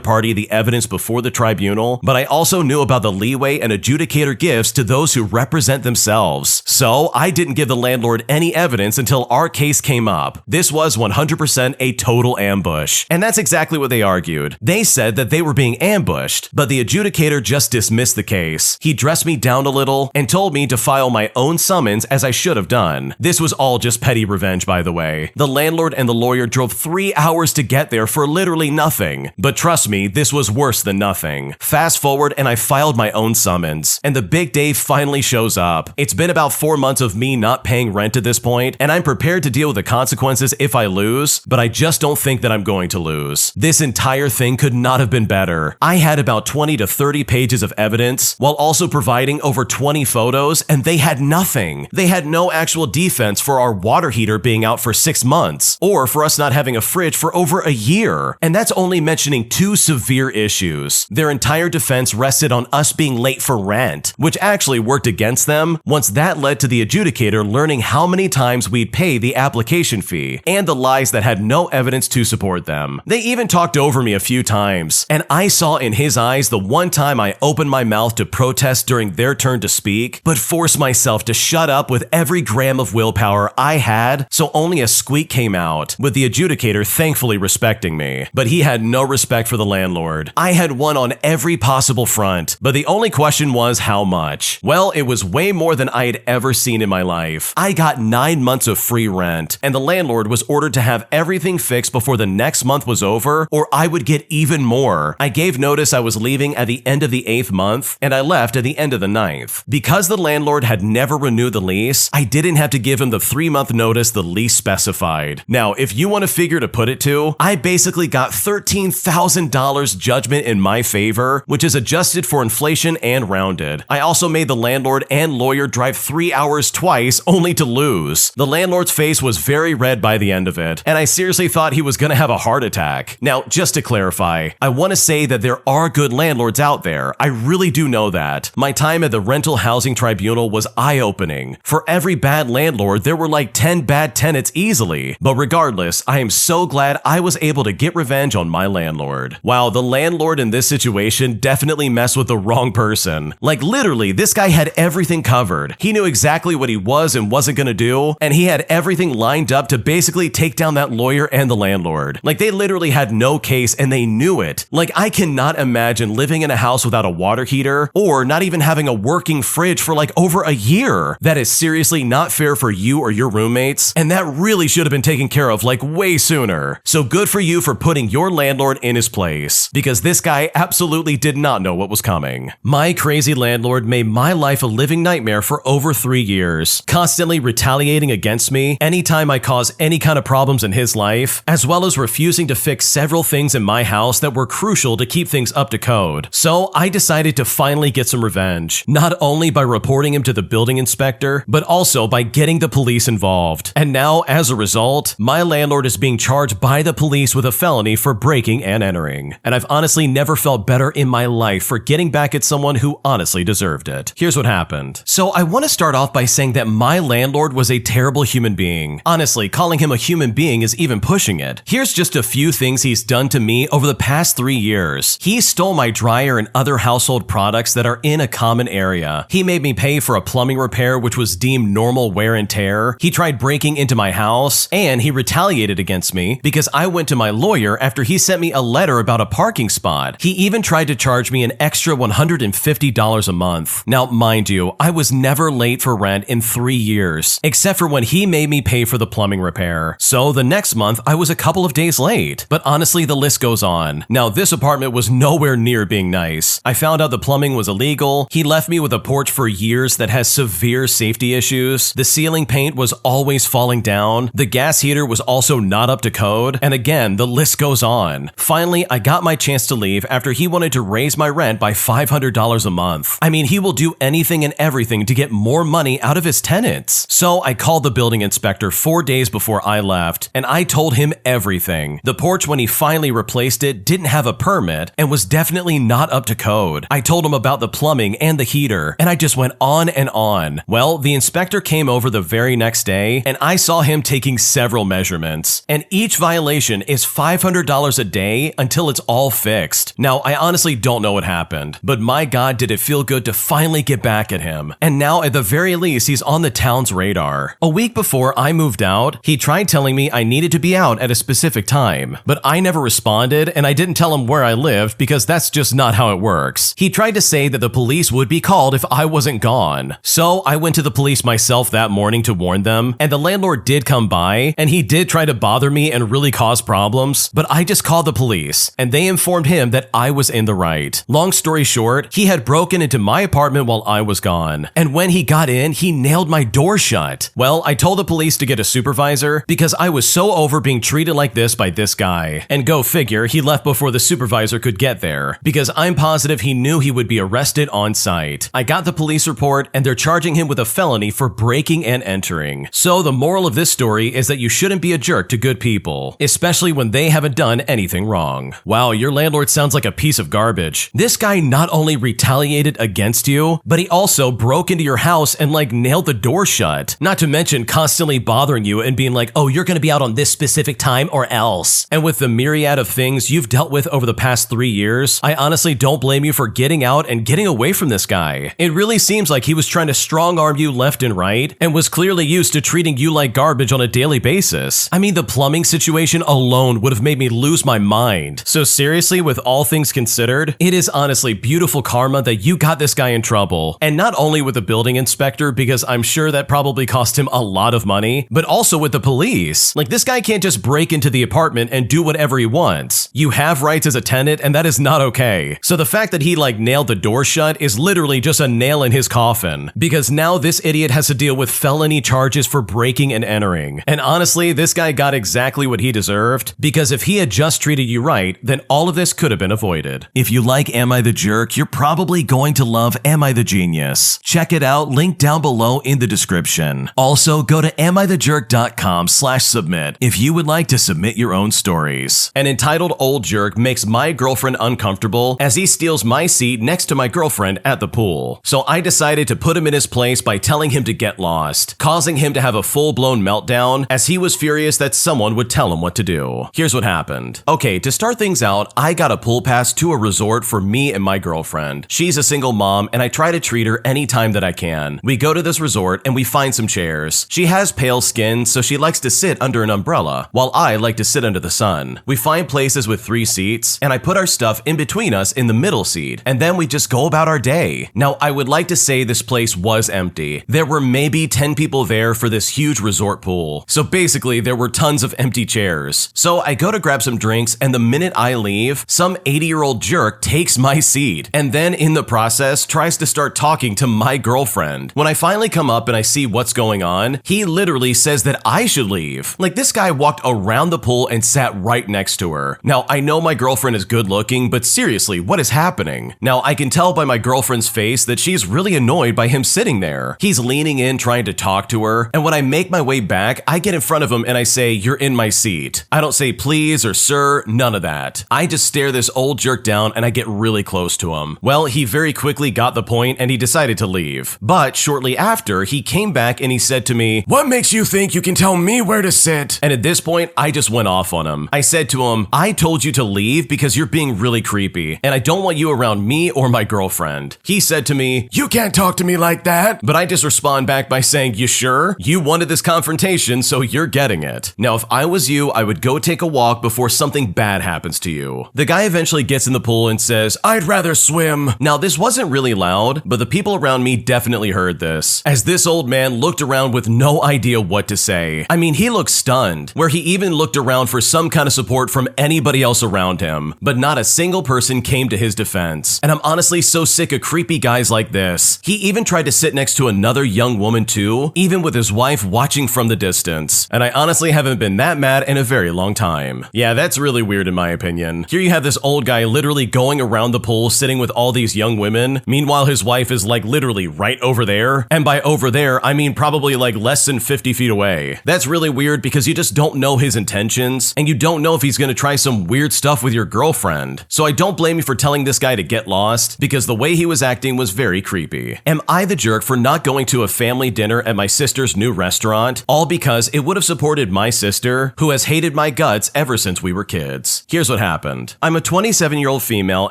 party the evidence before the tribunal, but I also knew about the leeway an adjudicator gives to those who represent themselves. So I didn't give the landlord any evidence until our case came up. This was 100% a total ambush. And that's exactly what they argued. They said that they were being ambushed, but the adjudicator just dismissed the case. He dressed me down a little and told me to file my own summons as I should have done. This was all just petty revenge, by the way. The landlord and the lawyer drove 3 hours to get there for literally nothing. But trust me, this was worse than nothing. Fast forward and I filed my own summons, and the big day finally shows up. It's been about 4 months of me not paying rent at this point, and I'm prepared to deal with the consequences if I lose, but I just don't think that I'm going to lose. This entire thing could not have been better. I had about 20 to 30 pages of evidence, while also providing over 20 photos, and they had nothing. They had no actual defense for our water heater being out for 6 months, or for us not having a fridge for over a year. And that's only mentioning 2 severe issues. Their entire defense rested on us being late for rent, which actually worked against them once that led to the adjudicator learning how many times we'd pay the application fee, and the lies that had no evidence to support them. They even talked over me a few times, and I saw in his eyes the one time I opened my mouth to protest during their turn to speak, but forced myself to shut up with every gram of willpower I had, so only a squeak came out, with the adjudicator thankfully respecting me. But he had no respect for the landlord. I had won on every possible front, but the only question was how much. Well, it was way more than I had ever seen in my life. I got 9 months of free rent, and the landlord was ordered to have everything fixed before the next month was over, or I would get even more. I gave notice I was leaving at the end of the 8th month, and I left at the end of the 9th. Because the landlord had never renewed the lease, I didn't have to give him the 3-month notice the lease specified. Now, if you want a figure to put it to, I basically got $13,000 judgment in my favor, which is adjusted for inflation and rounded. I also made the landlord and lawyer drive 3 hours twice only to lose. The landlord's face was very red by the end of it, and I seriously thought he was gonna have a heart attack. Now, just to clarify, I want to say that there are good landlords out there. I really do know that. My time at the rental housing tribunal was eye-opening. For every bad landlord, there were like 10 bad tenants easily. But regardless, I am so glad I was able to get revenge on my landlord. Wow, the landlord in this situation definitely messed with the wrong person. Like literally, this guy had everything covered. He knew exactly what he was and wasn't gonna do, and he had everything lined up to basically take down that lawyer and the landlord. Like they literally had no case and they knew it. Like I cannot imagine living in a house without a water heater or not even having a working fridge for like over a year. That is seriously not fair for you or your roommates, and that really should have been taken care of like way sooner. So good for you for putting your landlord in his place, because this guy absolutely did not know what was coming. My crazy landlord made my life a living nightmare for over 3 years, constantly retaliating against me anytime I cause any kind of problems in his life, as well as refusing to fix several things in my house that were crucial to keep things up to code. So I decided to finally get some revenge, not only by reporting him to the building inspector, but also by getting the police involved. And now, as a result, my landlord is being charged by the police with a felony for breaking and entering. And I've honestly never felt better in my life for getting back at someone who honestly deserved it. Here's what happened. So I want to start off by saying that my landlord was a terrible terrible human being. Honestly, calling him a human being is even pushing it. Here's just a few things he's done to me over the past 3 years. He stole my dryer and other household products that are in a common area. He made me pay for a plumbing repair which was deemed normal wear and tear. He tried breaking into my house, and he retaliated against me because I went to my lawyer after he sent me a letter about a parking spot. He even tried to charge me an extra $150 a month. Now, mind you, I was never late for rent in 3 years, except for when he made me pay for the plumbing repair. So the next month, I was a couple of days late. But honestly, the list goes on. Now, this apartment was nowhere near being nice. I found out the plumbing was illegal. He left me with a porch for years that has severe safety issues. The ceiling paint was always falling down. The gas heater was also not up to code. And again, the list goes on. Finally, I got my chance to leave after he wanted to raise my rent by $500 a month. I mean, he will do anything and everything to get more money out of his tenants. So I called the building inspector 4 days before I left, and I told him everything. The porch, when he finally replaced it, didn't have a permit and was definitely not up to code. I told him about the plumbing and the heater, and I just went on and on. Well, the inspector came over the very next day, and I saw him taking several measurements. And each violation is $500 a day until it's all fixed. Now, I honestly don't know what happened, but my God, did it feel good to finally get back at him. And now, at the very least, he's on the town's radar. A week before I moved out, he tried telling me I needed to be out at a specific time, but I never responded, and I didn't tell him where I lived because that's just not how it works. He tried to say that the police would be called if I wasn't gone. So I went to the police myself that morning to warn them, and the landlord did come by, and he did try to bother me and really cause problems, but I just called the police, and they informed him that I was in the right. Long story short, he had broken into my apartment while I was gone, and when he got in, he nailed my door shut. Well, I told the police to get a supervisor because I was so over being treated like this by this guy. And go figure, he left before the supervisor could get there, because I'm positive he knew he would be arrested on site. I got the police report, and they're charging him with a felony for breaking and entering. So the moral of this story is that you shouldn't be a jerk to good people, especially when they haven't done anything wrong. Wow, your landlord sounds like a piece of garbage. This guy not only retaliated against you, but he also broke into your house and nailed the door shut. Not to mention constantly bothering you and being like, oh, you're gonna be out on this specific time or else. And with the myriad of things you've dealt with over the past 3 years, I honestly don't blame you for getting out and getting away from this guy. It really seems like he was trying to strong arm you left and right and was clearly used to treating you like garbage on a daily basis. I mean, the plumbing situation alone would have made me lose my mind. So seriously, with all things considered, it is honestly beautiful karma that you got this guy in trouble. And not only with the building inspector, because I'm sure that probably cost him a lot of money, but also with the police. This guy can't just break into the apartment and do whatever he wants. You have rights as a tenant, and that is not okay. So the fact that he nailed the door shut is literally just a nail in his coffin, because now this idiot has to deal with felony charges for breaking and entering. And honestly, this guy got exactly what he deserved, because if he had just treated you right, then all of this could have been avoided. If you like Am I the Jerk, you're probably going to love Am I the Genius. Check it out, link down below in the description. Also, go to AmITheJerk.com/submit if you would like to submit your own stories. An entitled old jerk makes my girlfriend uncomfortable as he steals my seat next to my girlfriend at the pool. So I decided to put him in his place by telling him to get lost, causing him to have a full-blown meltdown as he was furious that someone would tell him what to do. Here's what happened. Okay, to start things out, I got a pool pass to a resort for me and my girlfriend. She's a single mom, and I try to treat her anytime that I can. We go to this resort and we find some chairs. She has pale skin, so she likes to sit under an umbrella, while I like to sit under the sun. We find places with 3 seats, and I put our stuff in between us in the middle seat, and then we just go about our day. Now, I would like to say this place was empty. There were maybe 10 people there for this huge resort pool. So basically, there were tons of empty chairs. So I go to grab some drinks, and the minute I leave, some 80-year-old jerk takes my seat, and then in the process, tries to start talking to my girlfriend. When I finally come up and I see what's going on, he literally says that I should leave. This guy walked around the pool and sat right next to her. Now, I know my girlfriend is good looking, but seriously, what is happening? Now, I can tell by my girlfriend's face that she's really annoyed by him sitting there. He's leaning in trying to talk to her, and when I make my way back, I get in front of him and I say, "You're in my seat." I don't say please or sir, none of that. I just stare this old jerk down and I get really close to him. Well, he very quickly got the point and he decided to leave. But shortly after, he came back and he said to me, "What makes you think you can tell me where to sit?" And at this point, I just went off on him. I said to him, "I told you to leave because you're being really creepy, and I don't want you around me or my girlfriend." He said to me, "You can't talk to me like that." But I just respond back by saying, "You sure? You wanted this confrontation, so you're getting it." Now, if I was you, I would go take a walk before something bad happens to you. The guy eventually gets in the pool and says, "I'd rather swim." Now, this wasn't really loud, but the people around me definitely heard this, as this old man looked around with no idea what to say. I mean, he looked stunned, where he even looked around for some kind of support from anybody else around him, but not a single person came to his defense. And I'm honestly so sick of creepy guys like this. He even tried to sit next to another young woman too, even with his wife watching from the distance. And I honestly haven't been that mad in a very long time. Yeah, that's really weird in my opinion. Here you have this old guy literally going around the pool sitting with all these young women. Meanwhile, his wife is like literally right over there. And by over there, I mean probably like less than 50 feet away. That's really weird because you just don't know his intentions and you don't know if he's gonna try some weird stuff with your girlfriend. So I don't blame you for telling this guy to get lost because the way he was acting was very creepy. Am I the jerk for not going to a family dinner at my sister's new restaurant? All because it would have supported my sister, who has hated my guts ever since we were kids. Here's what happened. I'm a 27-year-old female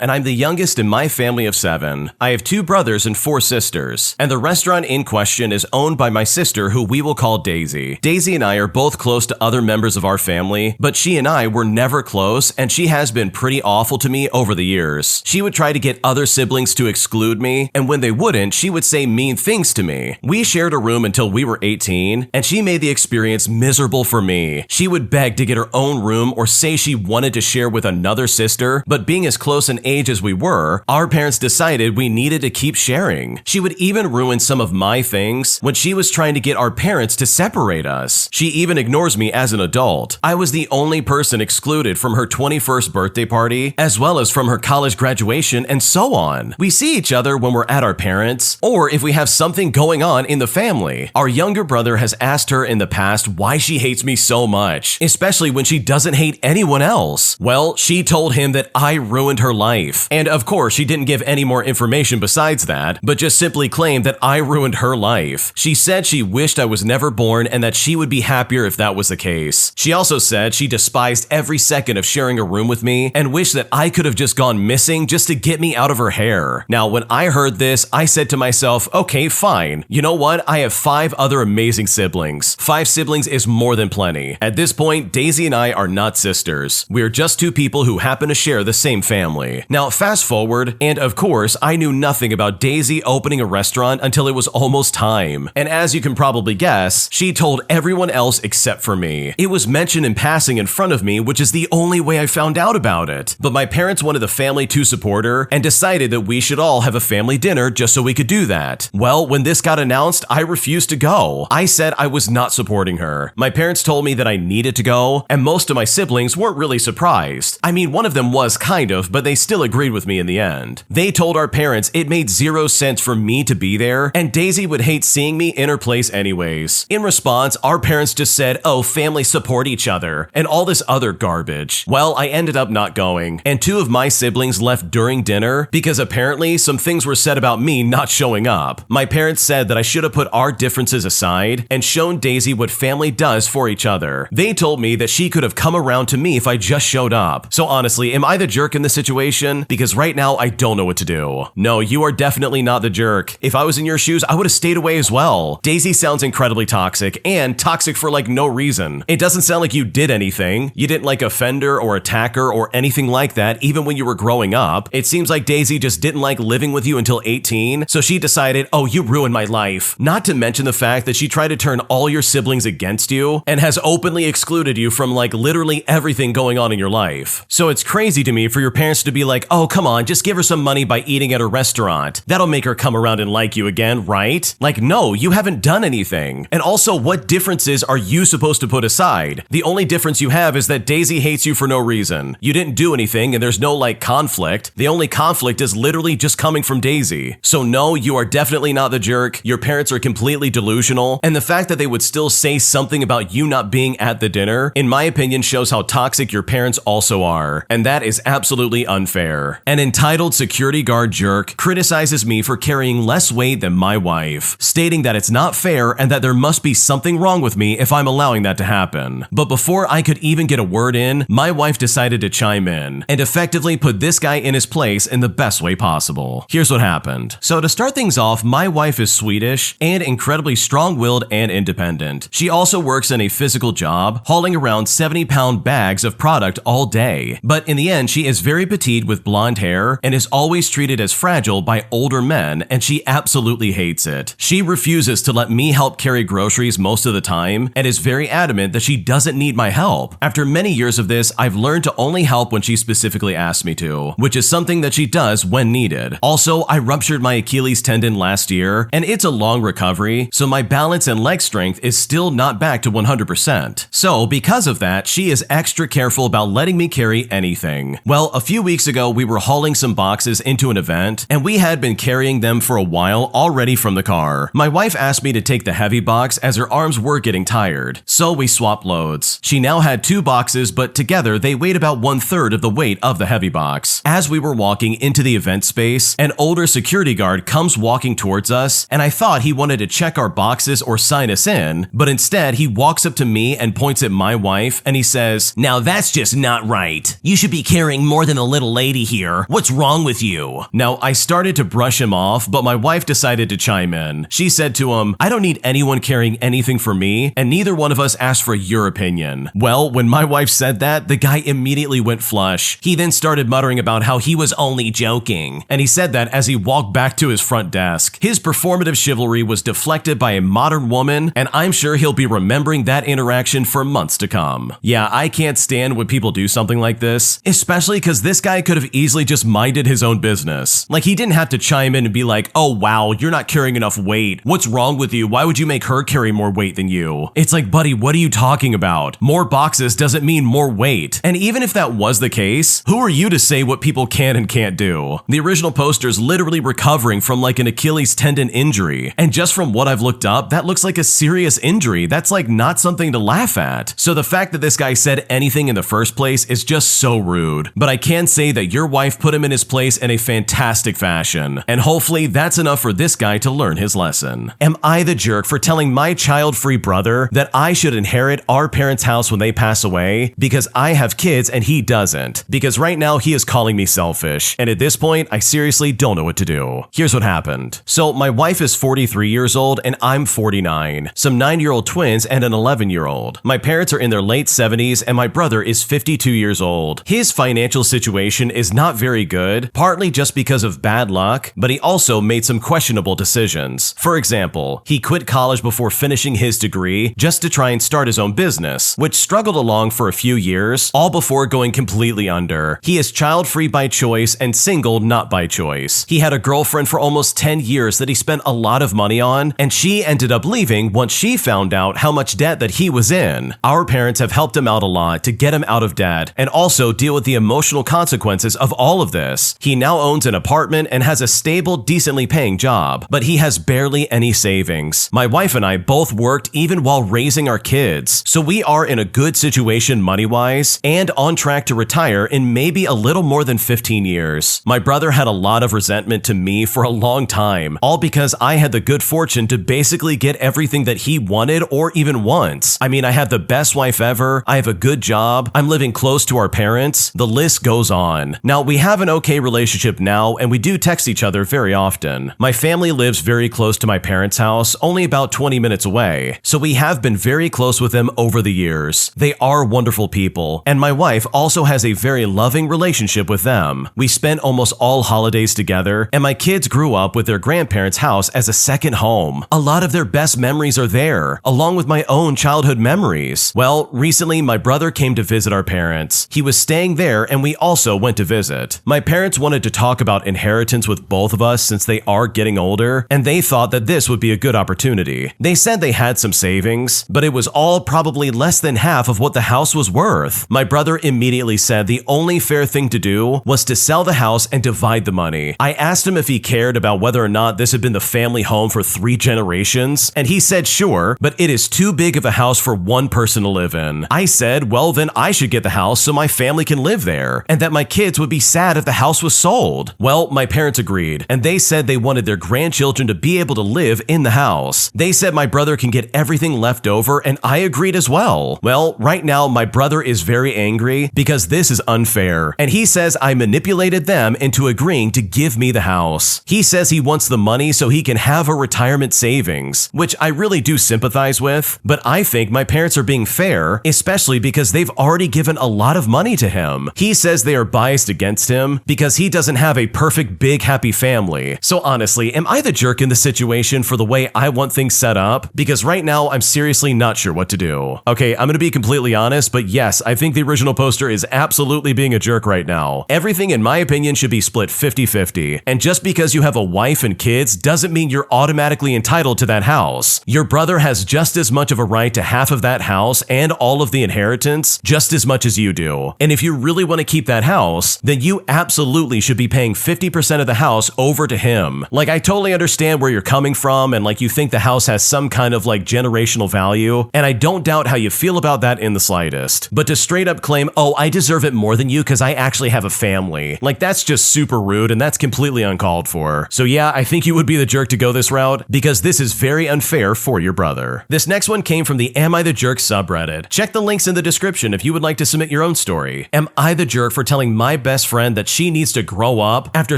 and I'm the youngest in my family of 7. I have 2 brothers and 4 sisters, and the restaurant in question is owned by my sister, who we will call Daisy. Daisy and I are both close to other members of our family, but she and I were never close, and she has been pretty awful to me over the years. She would try to get other siblings to exclude me, and when they wouldn't, she would say mean things to me. We shared a room until we were 18, and she made the experience miserable for me. She would beg to get her own room or say she wanted to share with another sister, but being as close in age as we were, our parents decided we needed to keep sharing. She would even ruin some of my things when she was trying to get our parents to separate us. She even ignores me as an adult. I was the only person excluded from her 21st birthday party, as well as from her college graduation, and so on. We see each other when we're at our parents', or if we have something going on in the family. Our younger brother has asked her in the past why she hates me so much, especially when she doesn't hate anyone else. Well, she told him that I ruined her life. And of course, she didn't give any more information besides that, but just simply claimed that I ruined her life. She said she wished I was never born and that she would be happier if that was the case. She also said she despised every second of sharing a room with me and wished that I could have just gone missing just to get me out of her hair. Now, when I heard this, I said to myself, okay, fine. You know what? I have 5 other amazing siblings. 5 siblings is more than plenty. At this point, Daisy and I are not sisters. We're just 2 people who happen to share the same family. Now, fast forward, and of course, I knew nothing about Daisy opening a restaurant until it was almost time. And as you can probably guess, she told everyone else except for me. It was mentioned in passing in front of me, which is the only way I found out about it. But my parents wanted the family to support her and decided that we should all have a family dinner just so we could do that. Well, when this got announced, I refused to go. I said I was not supporting her. My parents told me that I needed to go, and most of my siblings weren't really surprised. I mean, one of them was kind of, but they still agreed with me in the end. They told our parents it made 0 sense for me to be there, and Daisy would hate seeing me in her place anyways. In response, our parents just said, oh, families support each other, and all this other garbage. Well, I ended up not going, and 2 of my siblings left during dinner because apparently some things were said about me not showing up. My parents said that I should have put our differences aside and shown Daisy what family does for each other. They told me that she could have come around to me if I just showed up. So honestly, am I the jerk in this situation? Because right now, I don't know what to do. No, you are definitely not the jerk. If I was in your shoes, I would have stayed away as well. Daisy sounds incredibly toxic, and toxic for like no reason. It doesn't sound like you did anything. You didn't like offend her or attack her or anything like that, even when you were growing up. It seems like Daisy just didn't like living with you until 18, so she decided, oh, you ruined my life. Not to mention the fact that she tried to turn all your siblings against you and has openly excluded you from like literally everything going on in your life. So it's crazy to me for your parents to be like, oh, come on, just give her some money by eating at a restaurant. That'll make her come around and like you again, right? Like, no, you haven't done anything. And also, what differences are you supposed to put aside? The only difference you have is that Daisy hates you for no reason. You didn't do anything and there's no like conflict. The only conflict is literally just coming from Daisy. So no, you are definitely not the jerk. Your parents are completely delusional. And the fact that they would still say something about you not being at the dinner, in my opinion, shows how toxic your parents also are. And that is absolutely unfair. An entitled security guard jerk criticizes me for carrying less weight than my wife, stating that it's not fair care and that there must be something wrong with me if I'm allowing that to happen. But before I could even get a word in, my wife decided to chime in and effectively put this guy in his place in the best way possible. Here's what happened. So to start things off, my wife is Swedish and incredibly strong-willed and independent. She also works in a physical job, hauling around 70-pound bags of product all day. But in the end, she is very petite with blonde hair and is always treated as fragile by older men, and she absolutely hates it. She refuses to let me help carry groceries most of the time and is very adamant that she doesn't need my help. After many years of this, I've learned to only help when she specifically asks me to, which is something that she does when needed. Also, I ruptured my Achilles tendon last year, and it's a long recovery, so my balance and leg strength is still not back to 100%. So because of that, she is extra careful about letting me carry anything. Well, a few weeks ago, we were hauling some boxes into an event, and we had been carrying them for a while already from the car. My wife asked me to take the heavy box as her arms were getting tired, so we swapped loads. She now had 2 boxes, but together they weighed about 1/3 of the weight of the heavy box. As we were walking into the event space, an older security guard comes walking towards us, and I thought he wanted to check our boxes or sign us in, but instead he walks up to me and points at my wife, and he says, "Now that's just not right. You should be carrying more than a little lady here. What's wrong with you?" Now, I started to brush him off, but my wife decided to chime in. She said to him, "I don't need anyone carrying anything for me, and neither one of us asked for your opinion." Well, when my wife said that, the guy immediately went flush. He then started muttering about how he was only joking, and he said that as he walked back to his front desk. His performative chivalry was deflected by a modern woman, and I'm sure he'll be remembering that interaction for months to come. Yeah, I can't stand when people do something like this, especially because this guy could have easily just minded his own business. Like, he didn't have to chime in and be like, "Oh wow, you're not carrying enough weight. What's wrong with you? Why would you make her carry more weight than you?" It's like, buddy, what are you talking about? More boxes doesn't mean more weight. And even if that was the case, who are you to say what people can and can't do? The original poster's literally recovering from like an Achilles tendon injury. And just from what I've looked up, that looks like a serious injury. That's like not something to laugh at. So the fact that this guy said anything in the first place is just so rude. But I can say that your wife put him in his place in a fantastic fashion. And hopefully that's enough for this guy to learn his lesson. Am I the jerk for telling my child-free brother that I should inherit our parents' house when they pass away because I have kids and he doesn't? Because right now he is calling me selfish. And at this point, I seriously don't know what to do. Here's what happened. So my wife is 43 years old and I'm 49. Some 9-year-old twins and an 11-year-old. My parents are in their late 70s and my brother is 52 years old. His financial situation is not very good, partly just because of bad luck, but he also made some questionable decisions. For example, he quit college before finishing his degree just to try and start his own business, which struggled along for a few years, all before going completely under. He is child-free by choice and single not by choice. He had a girlfriend for almost 10 years that he spent a lot of money on, and she ended up leaving once she found out how much debt that he was in. Our parents have helped him out a lot to get him out of debt and also deal with the emotional consequences of all of this. He now owns an apartment and has a stable, decently paying job, but he has barely any savings. My wife and I both worked even while raising our kids, so we are in a good situation money-wise and on track to retire in maybe a little more than 15 years. My brother had a lot of resentment to me for a long time, all because I had the good fortune to basically get everything that he wanted or even wants. I mean, I have the best wife ever, I have a good job, I'm living close to our parents, the list goes on. Now, we have an okay relationship now and we do text each other very often. My family lives very close to my parents' house, only about 20 minutes away, so we have been very close with them over the years. They are wonderful people, and my wife also has a very loving relationship with them. We spent almost all holidays together, and my kids grew up with their grandparents' house as a second home. A lot of their best memories are there, along with my own childhood memories. Well, recently my brother came to visit our parents. He was staying there and we also went to visit. My parents wanted to talk about inheritance with both of us since they are getting older, and they thought that this would be a good opportunity. They said they had some savings, but it was all probably less than half of what the house was worth. My brother immediately said the only fair thing to do was to sell the house and divide the money. I asked him if he cared about whether or not this had been the family home for 3 generations, and he said sure, but it is too big of a house for one person to live in. I said, well, then I should get the house so my family can live there, and that my kids would be sad if the house was sold. Well, my parents agreed, and they said they wanted their grandchildren to be able to live in the house. house. They said my brother can get everything left over, and I agreed as well. Well, right now my brother is very angry because this is unfair, and he says I manipulated them into agreeing to give me the house. He says he wants the money so he can have a retirement savings, which I really do sympathize with, but I think my parents are being fair, especially because they've already given a lot of money to him. He says they are biased against him because he doesn't have a perfect big happy family. So honestly, am I the jerk in this situation for the way I want things set up? Because right now I'm seriously not sure what to do. Okay, I'm gonna be completely honest, but yes, I think the original poster is absolutely being a jerk right now. Everything in my opinion should be split 50-50. And just because you have a wife and kids doesn't mean you're automatically entitled to that house. Your brother has just as much of a right to half of that house and all of the inheritance just as much as you do. And if you really want to keep that house, then you absolutely should be paying 50% of the house over to him. Like, I totally understand where you're coming from, and like you think the house has some kind of like generational value, and I don't doubt how you feel about that in the slightest. But to straight up claim, oh, I deserve it more than you because I actually have a family, like that's just super rude and that's completely uncalled for. So yeah, I think you would be the jerk to go this route because this is very unfair for your brother. This next one came from the Am I the Jerk subreddit. Check the links in the description if you would like to submit your own story. Am I the jerk for telling my best friend that she needs to grow up after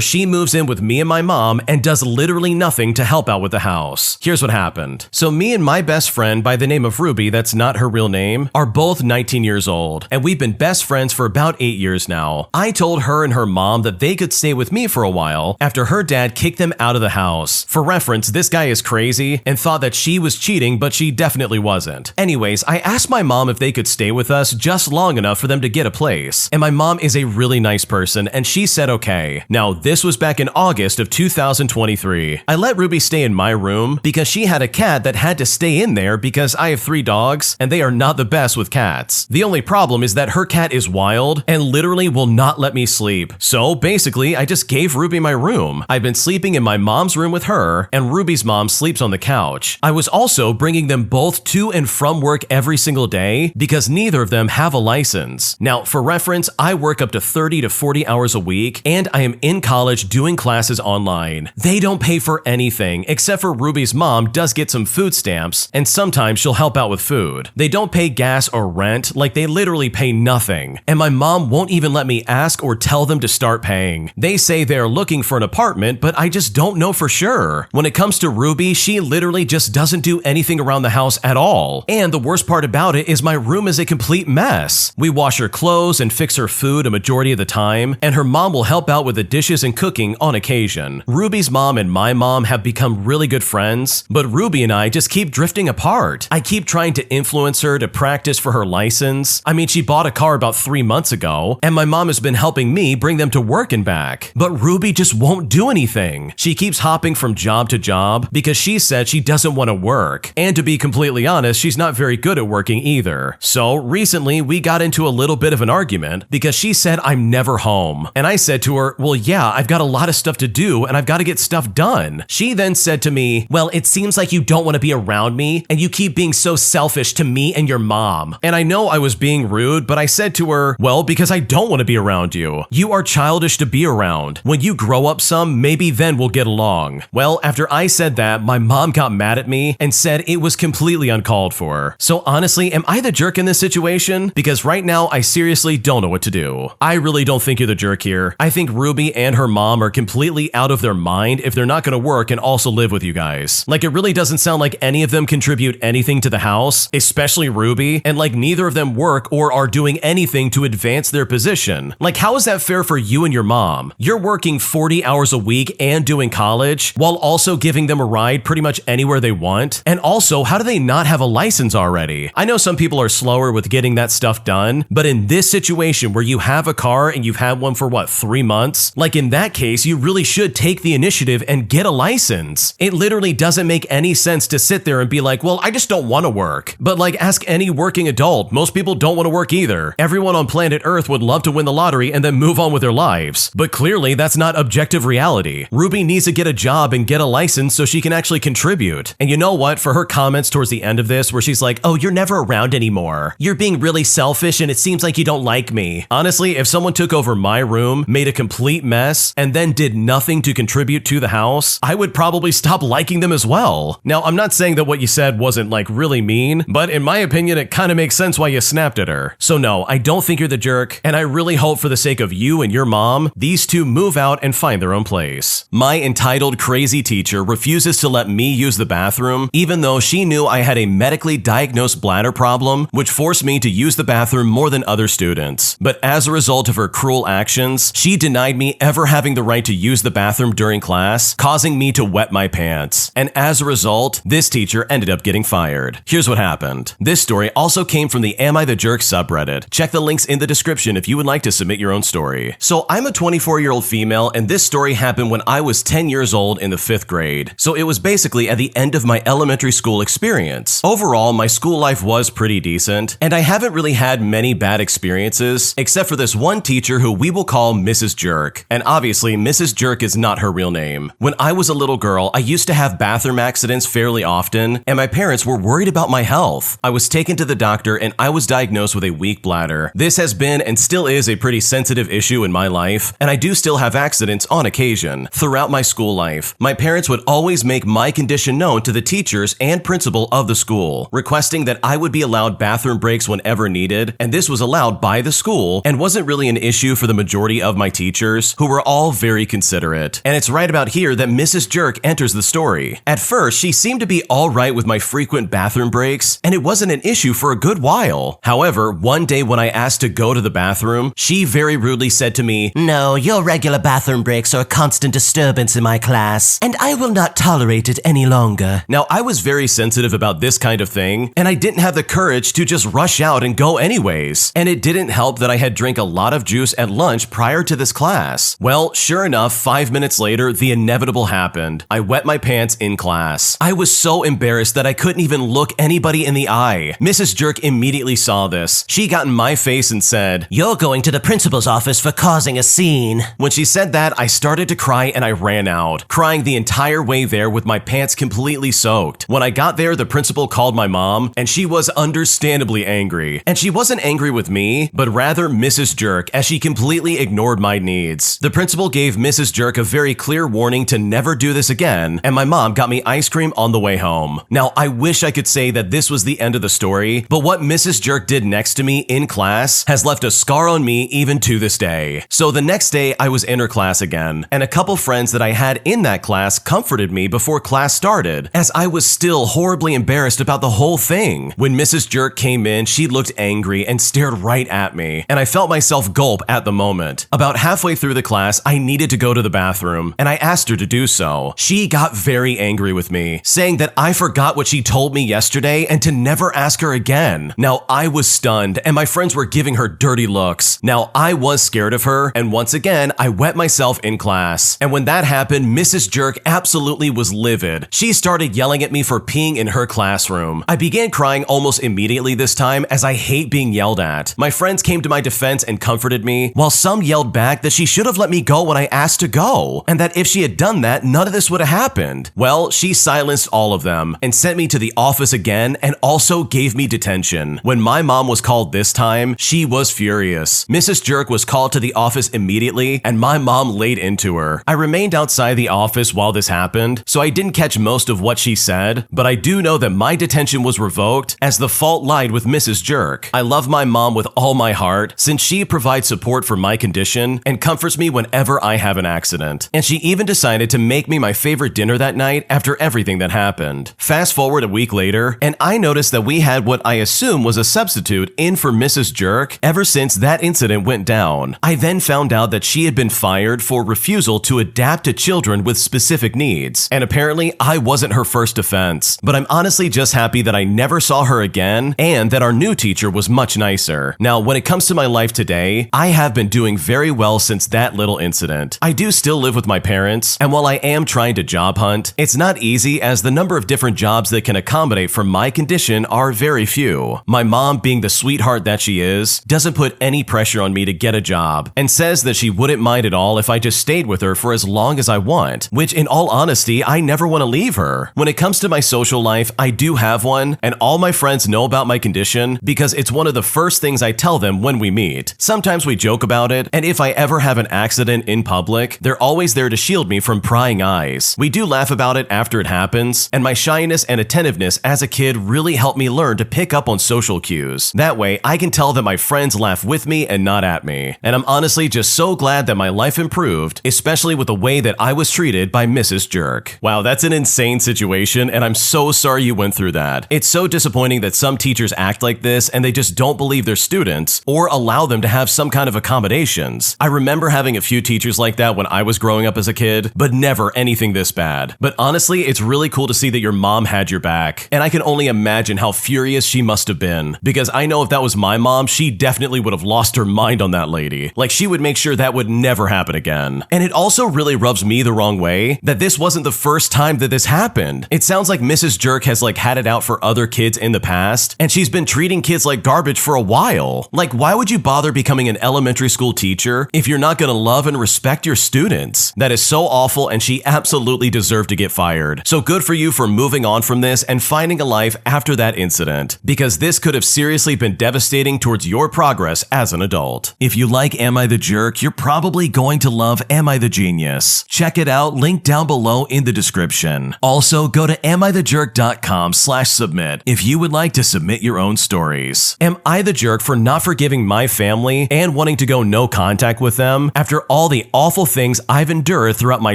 she moves in with me and my mom and does literally nothing to help out with the house? Here's what happened. So me and my best friend by the name of Ruby, that's not her real name, are both 19 years old, and we've been best friends for about 8 years now. I told her and her mom that they could stay with me for a while after her dad kicked them out of the house. For reference, this guy is crazy and thought that she was cheating, but she definitely wasn't. Anyways, I asked my mom if they could stay with us just long enough for them to get a place, and my mom is a really nice person and she said okay. Now, this was back in August of 2023. I let Ruby stay in my room because she had a cat that had to stay in there because I have 3 dogs and they are not the best with cats. The only problem is that her cat is wild and literally will not let me sleep. So basically, I just gave Ruby my room. I've been sleeping in my mom's room with her, and Ruby's mom sleeps on the couch. I was also bringing them both to and from work every single day because neither of them have a license. Now, for reference, I work up to 30 to 40 hours a week, and I am in college doing classes online. They don't pay for anything, except for Ruby's mom does get some food stamps, and sometimes she'll help out with food. They don't pay gas or rent, like they literally pay nothing. And my mom won't even let me ask or tell them to start paying. They say they're looking for an apartment, but I just don't know for sure. When it comes to Ruby, she literally just doesn't do anything around the house at all. And the worst part about it is my room is a complete mess. We wash her clothes and fix her food a majority of the time, and her mom will help out with the dishes and cooking on occasion. Ruby's mom and my mom have become really good friends, but Ruby and I just keep drifting apart. I keep trying to influence her to practice for her license. I mean, she bought a car about 3 months ago, and my mom has been helping me bring them to work and back. But Ruby just won't do anything. She keeps hopping from job to job because she said she doesn't want to work. And to be completely honest, she's not very good at working either. So recently, we got into a little bit of an argument because she said I'm never home. And I said to her, well, yeah, I've got a lot of stuff to do and I've got to get stuff done. She then said to me, well, it seems like you don't want to be around me and you keep being so selfish to me and your mom. And I know I was being rude, but I said to her, well, because I don't want to be around you. You are childish to be around. When you grow up some, maybe then we'll get along. Well, after I said that, my mom got mad at me and said it was completely uncalled for. So honestly, am I the jerk in this situation? Because right now, I seriously don't know what to do. I really don't think you're the jerk here. I think Ruby and her mom are completely out of their mind if they're not going to work and also live with you guys. Like, it really doesn't sound like any of them contribute anything to the house, especially Ruby, and like neither of them work or are doing anything to advance their position. Like, how is that fair for you and your mom? You're working 40 hours a week and doing college while also giving them a ride pretty much anywhere they want. And also, how do they not have a license already? I know some people are slower with getting that stuff done, but in this situation where you have a car and you've had one for what, 3 months? Like, in that case, you really should take the initiative and get a license. It literally doesn't make any sense to sit there and be like, well, I just don't want to work. But like, ask any working adult. Most people don't want to work either. Everyone on planet Earth would love to win the lottery and then move on with their lives. But clearly, that's not objective reality. Ruby needs to get a job and get a license so she can actually contribute. And you know what? For her comments towards the end of this, where she's like, oh, you're never around anymore. You're being really selfish and it seems like you don't like me. Honestly, if someone took over my room, made a complete mess, and then did nothing to contribute to the house, I would probably stop liking them as well. well. Now, I'm not saying that what you said wasn't like really mean, but in my opinion, it kind of makes sense why you snapped at her. So no, I don't think you're the jerk, and I really hope for the sake of you and your mom, these two move out and find their own place. My entitled crazy teacher refuses to let me use the bathroom, even though she knew I had a medically diagnosed bladder problem, which forced me to use the bathroom more than other students. But as a result of her cruel actions, she denied me ever having the right to use the bathroom during class, causing me to wet my pants. And as a result, this teacher ended up getting fired. Here's what happened. This story also came from the Am I the Jerk subreddit. Check the links in the description if you would like to submit your own story. So I'm a 24-year-old female, and this story happened when I was 10 years old in the 5th grade. So it was basically at the end of my elementary school experience. Overall, my school life was pretty decent, and I haven't really had many bad experiences, except for this one teacher who we will call Mrs. Jerk. And obviously, Mrs. Jerk is not her real name. When I was a little girl, I used to have bathroom accidents fairly often, and my parents were worried about my health. I was taken to the doctor, and I was diagnosed with a weak bladder. This has been and still is a pretty sensitive issue in my life, and I do still have accidents on occasion. Throughout my school life, my parents would always make my condition known to the teachers and principal of the school, requesting that I would be allowed bathroom breaks whenever needed, and this was allowed by the school and wasn't really an issue for the majority of my teachers, who were all very considerate. And it's right about here that Mrs. Jerk enters the story. At first, she seemed to be alright with my frequent bathroom breaks, and it wasn't an issue for a good while. However, one day when I asked to go to the bathroom, she very rudely said to me, "No, your regular bathroom breaks are a constant disturbance in my class, and I will not tolerate it any longer." Now, I was very sensitive about this kind of thing, and I didn't have the courage to just rush out and go anyways. And it didn't help that I had drank a lot of juice at lunch prior to this class. Well, sure enough, 5 minutes later, the inevitable happened. I wet my pants in class. I was so embarrassed that I couldn't even look anybody in the eye. Mrs. Jerk immediately saw this. She got in my face and said, "You're going to the principal's office for causing a scene." When she said that, I started to cry and I ran out, crying the entire way there with my pants completely soaked. When I got there, the principal called my mom, and she was understandably angry. And she wasn't angry with me, but rather Mrs. Jerk, as she completely ignored my needs. The principal gave Mrs. Jerk a very clear warning to never do this again, and my mom got me ice cream on the way home. Now, I wish I could say that this was the end of the story, but what Mrs. Jerk did next to me in class has left a scar on me even to this day. So the next day, I was in her class again, and a couple friends that I had in that class comforted me before class started, as I was still horribly embarrassed about the whole thing. When Mrs. Jerk came in, she looked angry and stared right at me, and I felt myself gulp at the moment. About halfway through the class, I needed to go to the bathroom, and I asked her to do so. She got very angry with me, saying that I forgot what she told me yesterday and to never ask her again. Now, I was stunned, and my friends were giving her dirty looks. Now, I was scared of her, and once again, I wet myself in class. And when that happened, Mrs. Jerk absolutely was livid. She started yelling at me for peeing in her classroom. I began crying almost immediately this time, as I hate being yelled at. My friends came to my defense and comforted me, while some yelled back that she should have let me go when I asked to go, and that if she had done that, none of this would have happened. Well, she silenced all of them and sent me to the office again, and also gave me detention. When my mom was called this time, she was furious. Mrs. Jerk was called to the office immediately, and my mom laid into her. I remained outside the office while this happened, so I didn't catch most of what she said, but I do know that my detention was revoked, as the fault lied with Mrs. Jerk. I love my mom with all my heart, since she provides support for my condition and comforts me whenever I have an accident. And she even decided to make me my favorite dinner that night after everything that happened. Fast forward a week later, and I noticed that we had what I assume was a substitute in for Mrs. Jerk ever since that incident went down. I then found out that she had been fired for refusal to adapt to children with specific needs, and apparently I wasn't her first offense. But I'm honestly just happy that I never saw her again, and that our new teacher was much nicer. Now, when it comes to my life today, I have been doing very well since that little incident. I do still live with my parents, and while I am trying to job hunt, it's not easy, as the number of different jobs that can accommodate for my condition are very few. My mom, being the sweetheart that she is, doesn't put any pressure on me to get a job, and says that she wouldn't mind at all if I just stayed with her for as long as I want, which in all honesty, I never want to leave her. When it comes to my social life, I do have one, and all my friends know about my condition because it's one of the first things I tell them when we meet. Sometimes we joke about it, and if I ever have an accident in public, they're always there to shield me from prying eyes. We do laugh about it after after it happens, and my shyness and attentiveness as a kid really helped me learn to pick up on social cues. That way, I can tell that my friends laugh with me and not at me. And I'm honestly just so glad that my life improved, especially with the way that I was treated by Mrs. Jerk. Wow, that's an insane situation, and I'm so sorry you went through that. It's so disappointing that some teachers act like this and they just don't believe their students or allow them to have some kind of accommodations. I remember having a few teachers like that when I was growing up as a kid, but never anything this bad. But honestly, it's really cool to see that your mom had your back, and I can only imagine how furious she must have been, because I know if that was my mom, she definitely would have lost her mind on that lady. Like, she would make sure that would never happen again. And it also really rubs me the wrong way that this wasn't the first time that this happened. It sounds like Mrs. Jerk has had it out for other kids in the past, and she's been treating kids like garbage for a while. Like, why would you bother becoming an elementary school teacher if you're not gonna love and respect your students? That is so awful, and she absolutely deserved to get fired. So good for you for moving on from this and finding a life after that incident, because this could have seriously been devastating towards your progress as an adult. If you like Am I the Jerk, you're probably going to love Am I the Genius. Check it out, link down below in the description. Also, go to AmITheJerk.com/submit if you would like to submit your own stories. Am I the jerk for not forgiving my family and wanting to go no contact with them after all the awful things I've endured throughout my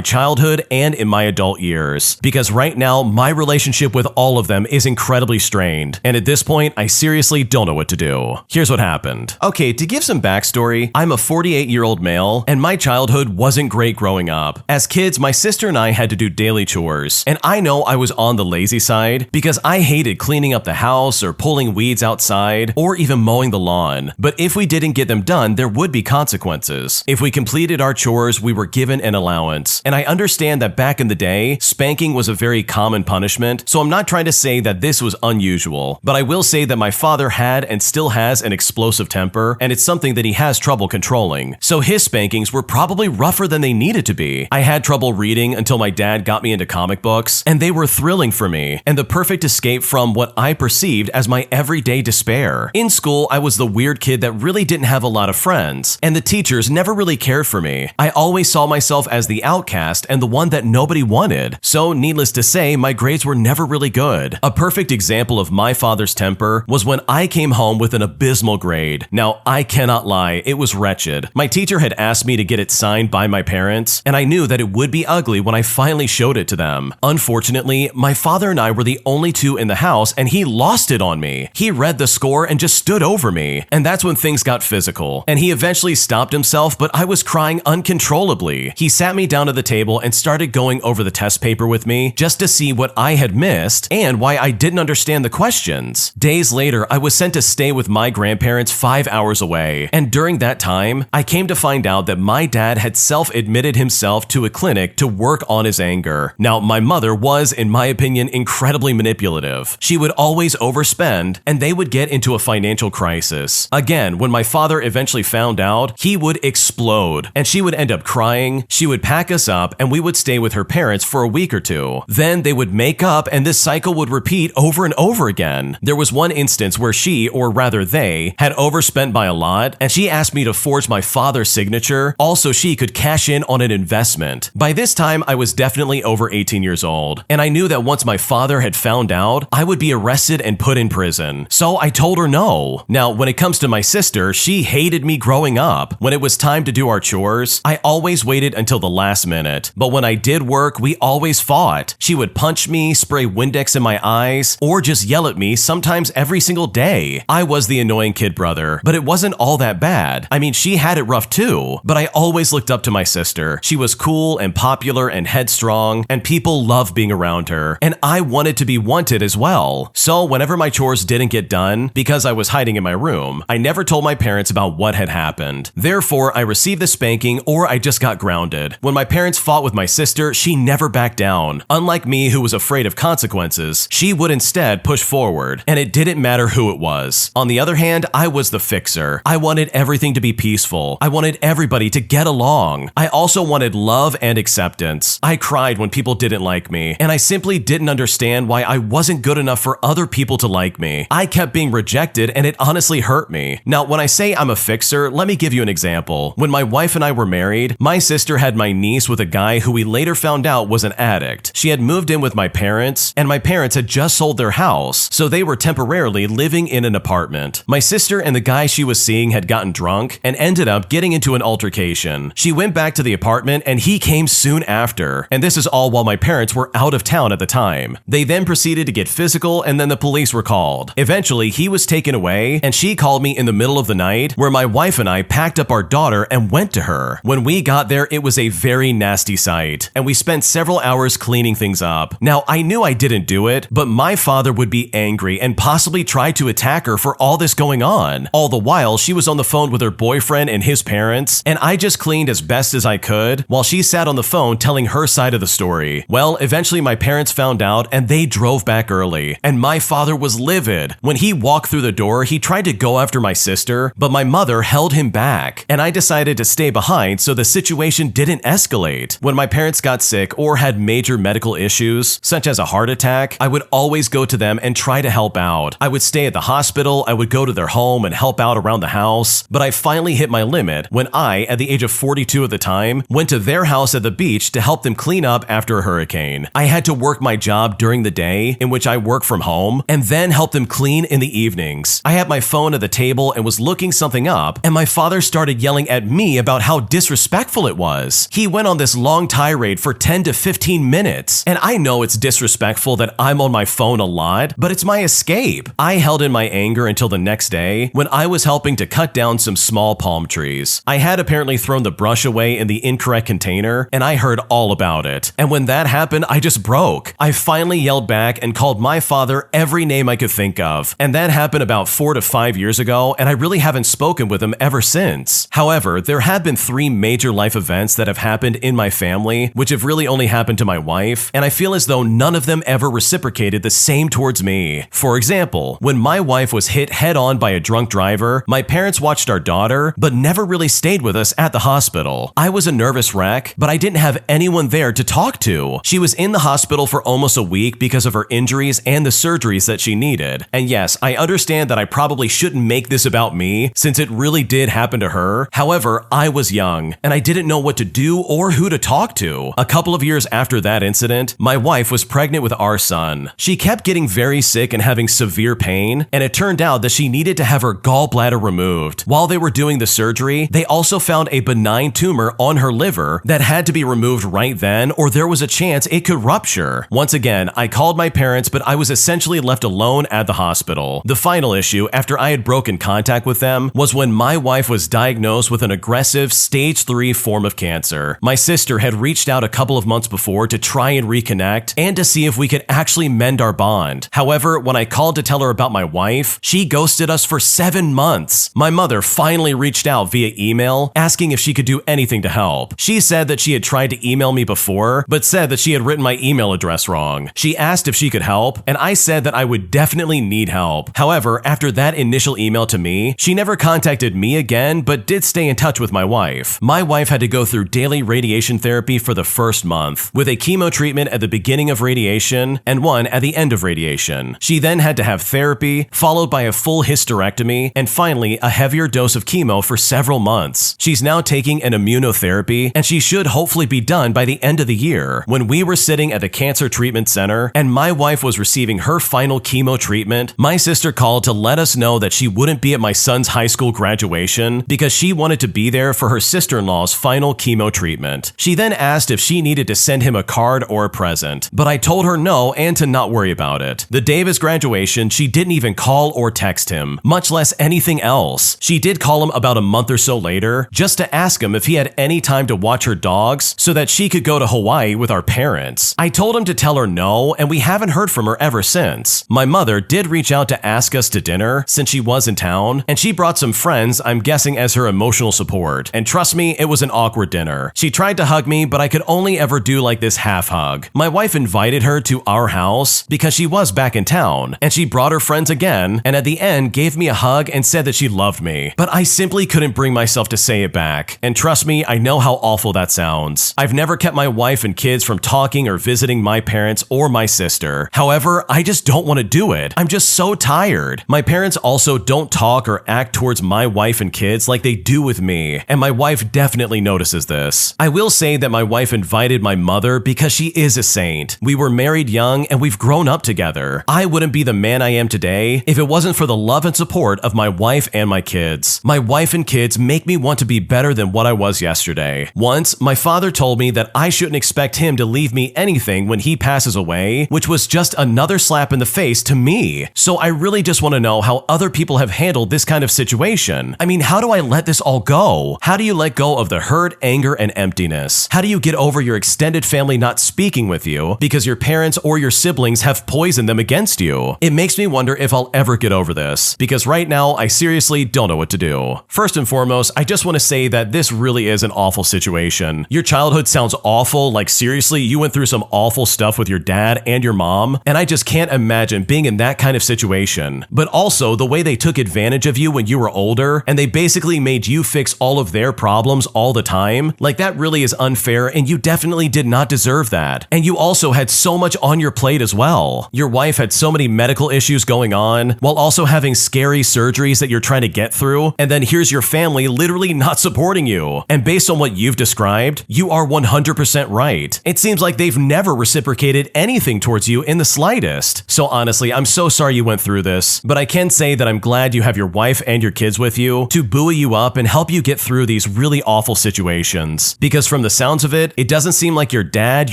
childhood and in my adult years? Because right now, my relationship with all of them is incredibly strained, and at this point, I seriously don't know what to do. Here's what happened. Okay, to give some backstory, I'm a 48-year-old male, and my childhood wasn't great growing up. As kids, my sister and I had to do daily chores, and I know I was on the lazy side because I hated cleaning up the house or pulling weeds outside or even mowing the lawn. But if we didn't get them done, there would be consequences. If we completed our chores, we were given an allowance. And I understand that back in the day, spanking was a very common punishment, so I'm not trying to say that this was unusual. But I will say that my father had and still has an explosive temper, and it's something that he has trouble controlling. So his spankings were probably rougher than they needed to be. I had trouble reading until my dad got me into comic books, and they were thrilling for me, and the perfect escape from what I perceived as my everyday despair. In school, I was the weird kid that really didn't have a lot of friends, and the teachers never really cared for me. I always saw myself as the outcast and the one that nobody wanted. So needless to say, my grades were never really good. A perfect example of my father's temper was when I came home with an abysmal grade. Now, I cannot lie, it was wretched. My teacher had asked me to get it signed by my parents, and I knew that it would be ugly when I finally showed it to them. Unfortunately, my father and I were the only two in the house, and he lost it on me. He read the score and just stood over me, and that's when things got physical. And he eventually stopped himself, but I was crying uncontrollably. He sat me down at the table and started going over the test paper with me just to see what I had missed and why I didn't understand the questions. Days later, I was sent to stay with my grandparents 5 hours away, and during that time, I came to find out that my dad had self-admitted himself to a clinic to work on his anger. Now, my mother was, in my opinion, incredibly manipulative. She would always overspend, and they would get into a financial crisis. Again, when my father eventually found out, he would explode, and she would end up crying. She would pack us up, and we would stay with her parents for a week or two. Then they would make up, and this cycle would repeat over and over again. There was one instance where she, or rather they, had overspent by a lot, and she asked me to forge my father's signature, also she could cash in on an investment. By this time, I was definitely over 18 years old, and I knew that once my father had found out, I would be arrested and put in prison. So I told her no. Now, when it comes to my sister, she hated me growing up. When it was time to do our chores, I always waited until the last minute. But when I did work, we always fought. She would punch me, spray Windex in my eyes, or just yell at me sometimes every single day. I was the annoying kid brother, but it wasn't all that bad. I mean, she had it rough too, but I always looked up to my sister. She was cool and popular and headstrong, and people loved being around her, and I wanted to be wanted as well. So whenever my chores didn't get done, because I was hiding in my room, I never told my parents about what had happened. Therefore, I received the spanking or I just got grounded. When my parents fought with my sister, she never backed down. Unlike me, who was afraid of consequences, she would instead push forward, and it didn't matter who it was. On the other hand, I was the fixer. I wanted everything to be peaceful. I wanted everybody to get along. I also wanted love and acceptance. I cried when people didn't like me, and I simply didn't understand why I wasn't good enough for other people to like me. I kept being rejected, and it honestly hurt me. Now, when I say I'm a fixer, let me give you an example. When my wife and I were married, my sister had my niece with a guy who we later found out was an addict. faked. She had moved in with my parents, and my parents had just sold their house, so they were temporarily living in an apartment. My sister and the guy she was seeing had gotten drunk and ended up getting into an altercation. She went back to the apartment and he came soon after, and this is all while my parents were out of town at the time. They then proceeded to get physical and then the police were called. Eventually, he was taken away and she called me in the middle of the night where my wife and I packed up our daughter and went to her. When we got there, it was a very nasty sight, and we spent several hours cleaning things up. Now, I knew I didn't do it, but my father would be angry and possibly try to attack her for all this going on. All the while, she was on the phone with her boyfriend and his parents, and I just cleaned as best as I could while she sat on the phone telling her side of the story. Well, eventually my parents found out and they drove back early, and my father was livid. When he walked through the door, he tried to go after my sister, but my mother held him back, and I decided to stay behind so the situation didn't escalate. When my parents got sick or had major medical issues, such as a heart attack, I would always go to them and try to help out. I would stay at the hospital, I would go to their home and help out around the house, but I finally hit my limit when I, at the age of 42 at the time, went to their house at the beach to help them clean up after a hurricane. I had to work my job during the day, in which I work from home, and then help them clean in the evenings. I had my phone at the table and was looking something up, and my father started yelling at me about how disrespectful it was. He went on this long tirade for 10 to 15 minutes, and I know it's disrespectful that I'm on my phone a lot, but it's my escape. I held in my anger until the next day when I was helping to cut down some small palm trees. I had apparently thrown the brush away in the incorrect container, and I heard all about it. And when that happened, I just broke. I finally yelled back and called my father every name I could think of, and that happened about 4 to 5 years ago, and I really haven't spoken with him ever since. However, there have been 3 major life events that have happened in my family, which have really only happened to my wife, and I feel as though none of them ever reciprocated the same towards me. For example, when my wife was hit head-on by a drunk driver, my parents watched our daughter, but never really stayed with us at the hospital. I was a nervous wreck, but I didn't have anyone there to talk to. She was in the hospital for almost a week because of her injuries and the surgeries that she needed. And yes, I understand that I probably shouldn't make this about me, since it really did happen to her. However, I was young, and I didn't know what to do or who to talk to. A couple of years after that incident, my wife was pregnant with our son. She kept getting very sick and having severe pain, and it turned out that she needed to have her gallbladder removed. While they were doing the surgery, they also found a benign tumor on her liver that had to be removed right then, or there was a chance it could rupture. Once again, I called my parents, but I was essentially left alone at the hospital. The final issue, after I had broken contact with them, was when my wife was diagnosed with an aggressive stage 3 form of cancer. My sister had reached out a couple of months before to try and reconnect and to see if we could actually mend our bond. However, when I called to tell her about my wife, she ghosted us for 7 months. My mother finally reached out via email, asking if she could do anything to help. She said that she had tried to email me before, but said that she had written my email address wrong. She asked if she could help, and I said that I would definitely need help. However, after that initial email to me, she never contacted me again, but did stay in touch with my wife. My wife had to go through daily radiation therapy for the first month, with a chemo treatment at the beginning of radiation and one at the end of radiation. She then had to have therapy, followed by a full hysterectomy, and finally a heavier dose of chemo for several months. She's now taking an immunotherapy, and she should hopefully be done by the end of the year. When we were sitting at the cancer treatment center and my wife was receiving her final chemo treatment, my sister called to let us know that she wouldn't be at my son's high school graduation because she wanted to be there for her sister-in-law's final chemo treatment. She then asked if she needed to send him a card or a present, but I told her no and to not worry about it. The day of his graduation, she didn't even call or text him, much less anything else. She did call him about a month or so later just to ask him if he had any time to watch her dogs so that she could go to Hawaii with our parents. I told him to tell her no, and we haven't heard from her ever since. My mother did reach out to ask us to dinner since she was in town, and she brought some friends, I'm guessing as her emotional support. And trust me, it was an awkward dinner. She tried to hug me, but I could only ever do like this half hug. My wife invited her to our house because she was back in town, and she brought her friends again, and at the end gave me a hug and said that she loved me. But I simply couldn't bring myself to say it back. And trust me, I know how awful that sounds. I've never kept my wife and kids from talking or visiting my parents or my sister. However, I just don't want to do it. I'm just so tired. My parents also don't talk or act towards my wife and kids like they do with me, and my wife definitely notices this. I will say that my wife invited my mother because she is a saint. We were married young and we've grown up together. I wouldn't be the man I am today if it wasn't for the love and support of my wife and my kids. My wife and kids make me want to be better than what I was yesterday. Once, my father told me that I shouldn't expect him to leave me anything when he passes away, which was just another slap in the face to me. So I really just want to know how other people have handled this kind of situation. I mean, how do I let this all go? How do you let go of the hurt, anger, and emptiness? How do you get over your extended family not speaking with you because your parents or your siblings have poisoned them against you? It makes me wonder if I'll ever get over this, because right now I seriously don't know what to do. First and foremost, I just want to say that this really is an awful situation. Your childhood sounds awful, like seriously, you went through some awful stuff with your dad and your mom, and I just can't imagine being in that kind of situation. But also, the way they took advantage of you when you were older, and they basically made you fix all of their problems all the time, like that really is unfair, and you definitely did not deserve that. And you also had so much on your plate as well. Your wife had so many medical issues going on, while also having scary surgeries that you're trying to get through, and then here's your family literally not supporting you. And based on what you've described, you are 100% right. It seems like they've never reciprocated anything towards you in the slightest. So honestly, I'm so sorry you went through this, but I can say that I'm glad you have your wife and your kids with you to buoy you up and help you get through these really awful situations. Because from the sounds of it, it doesn't seem like your dad,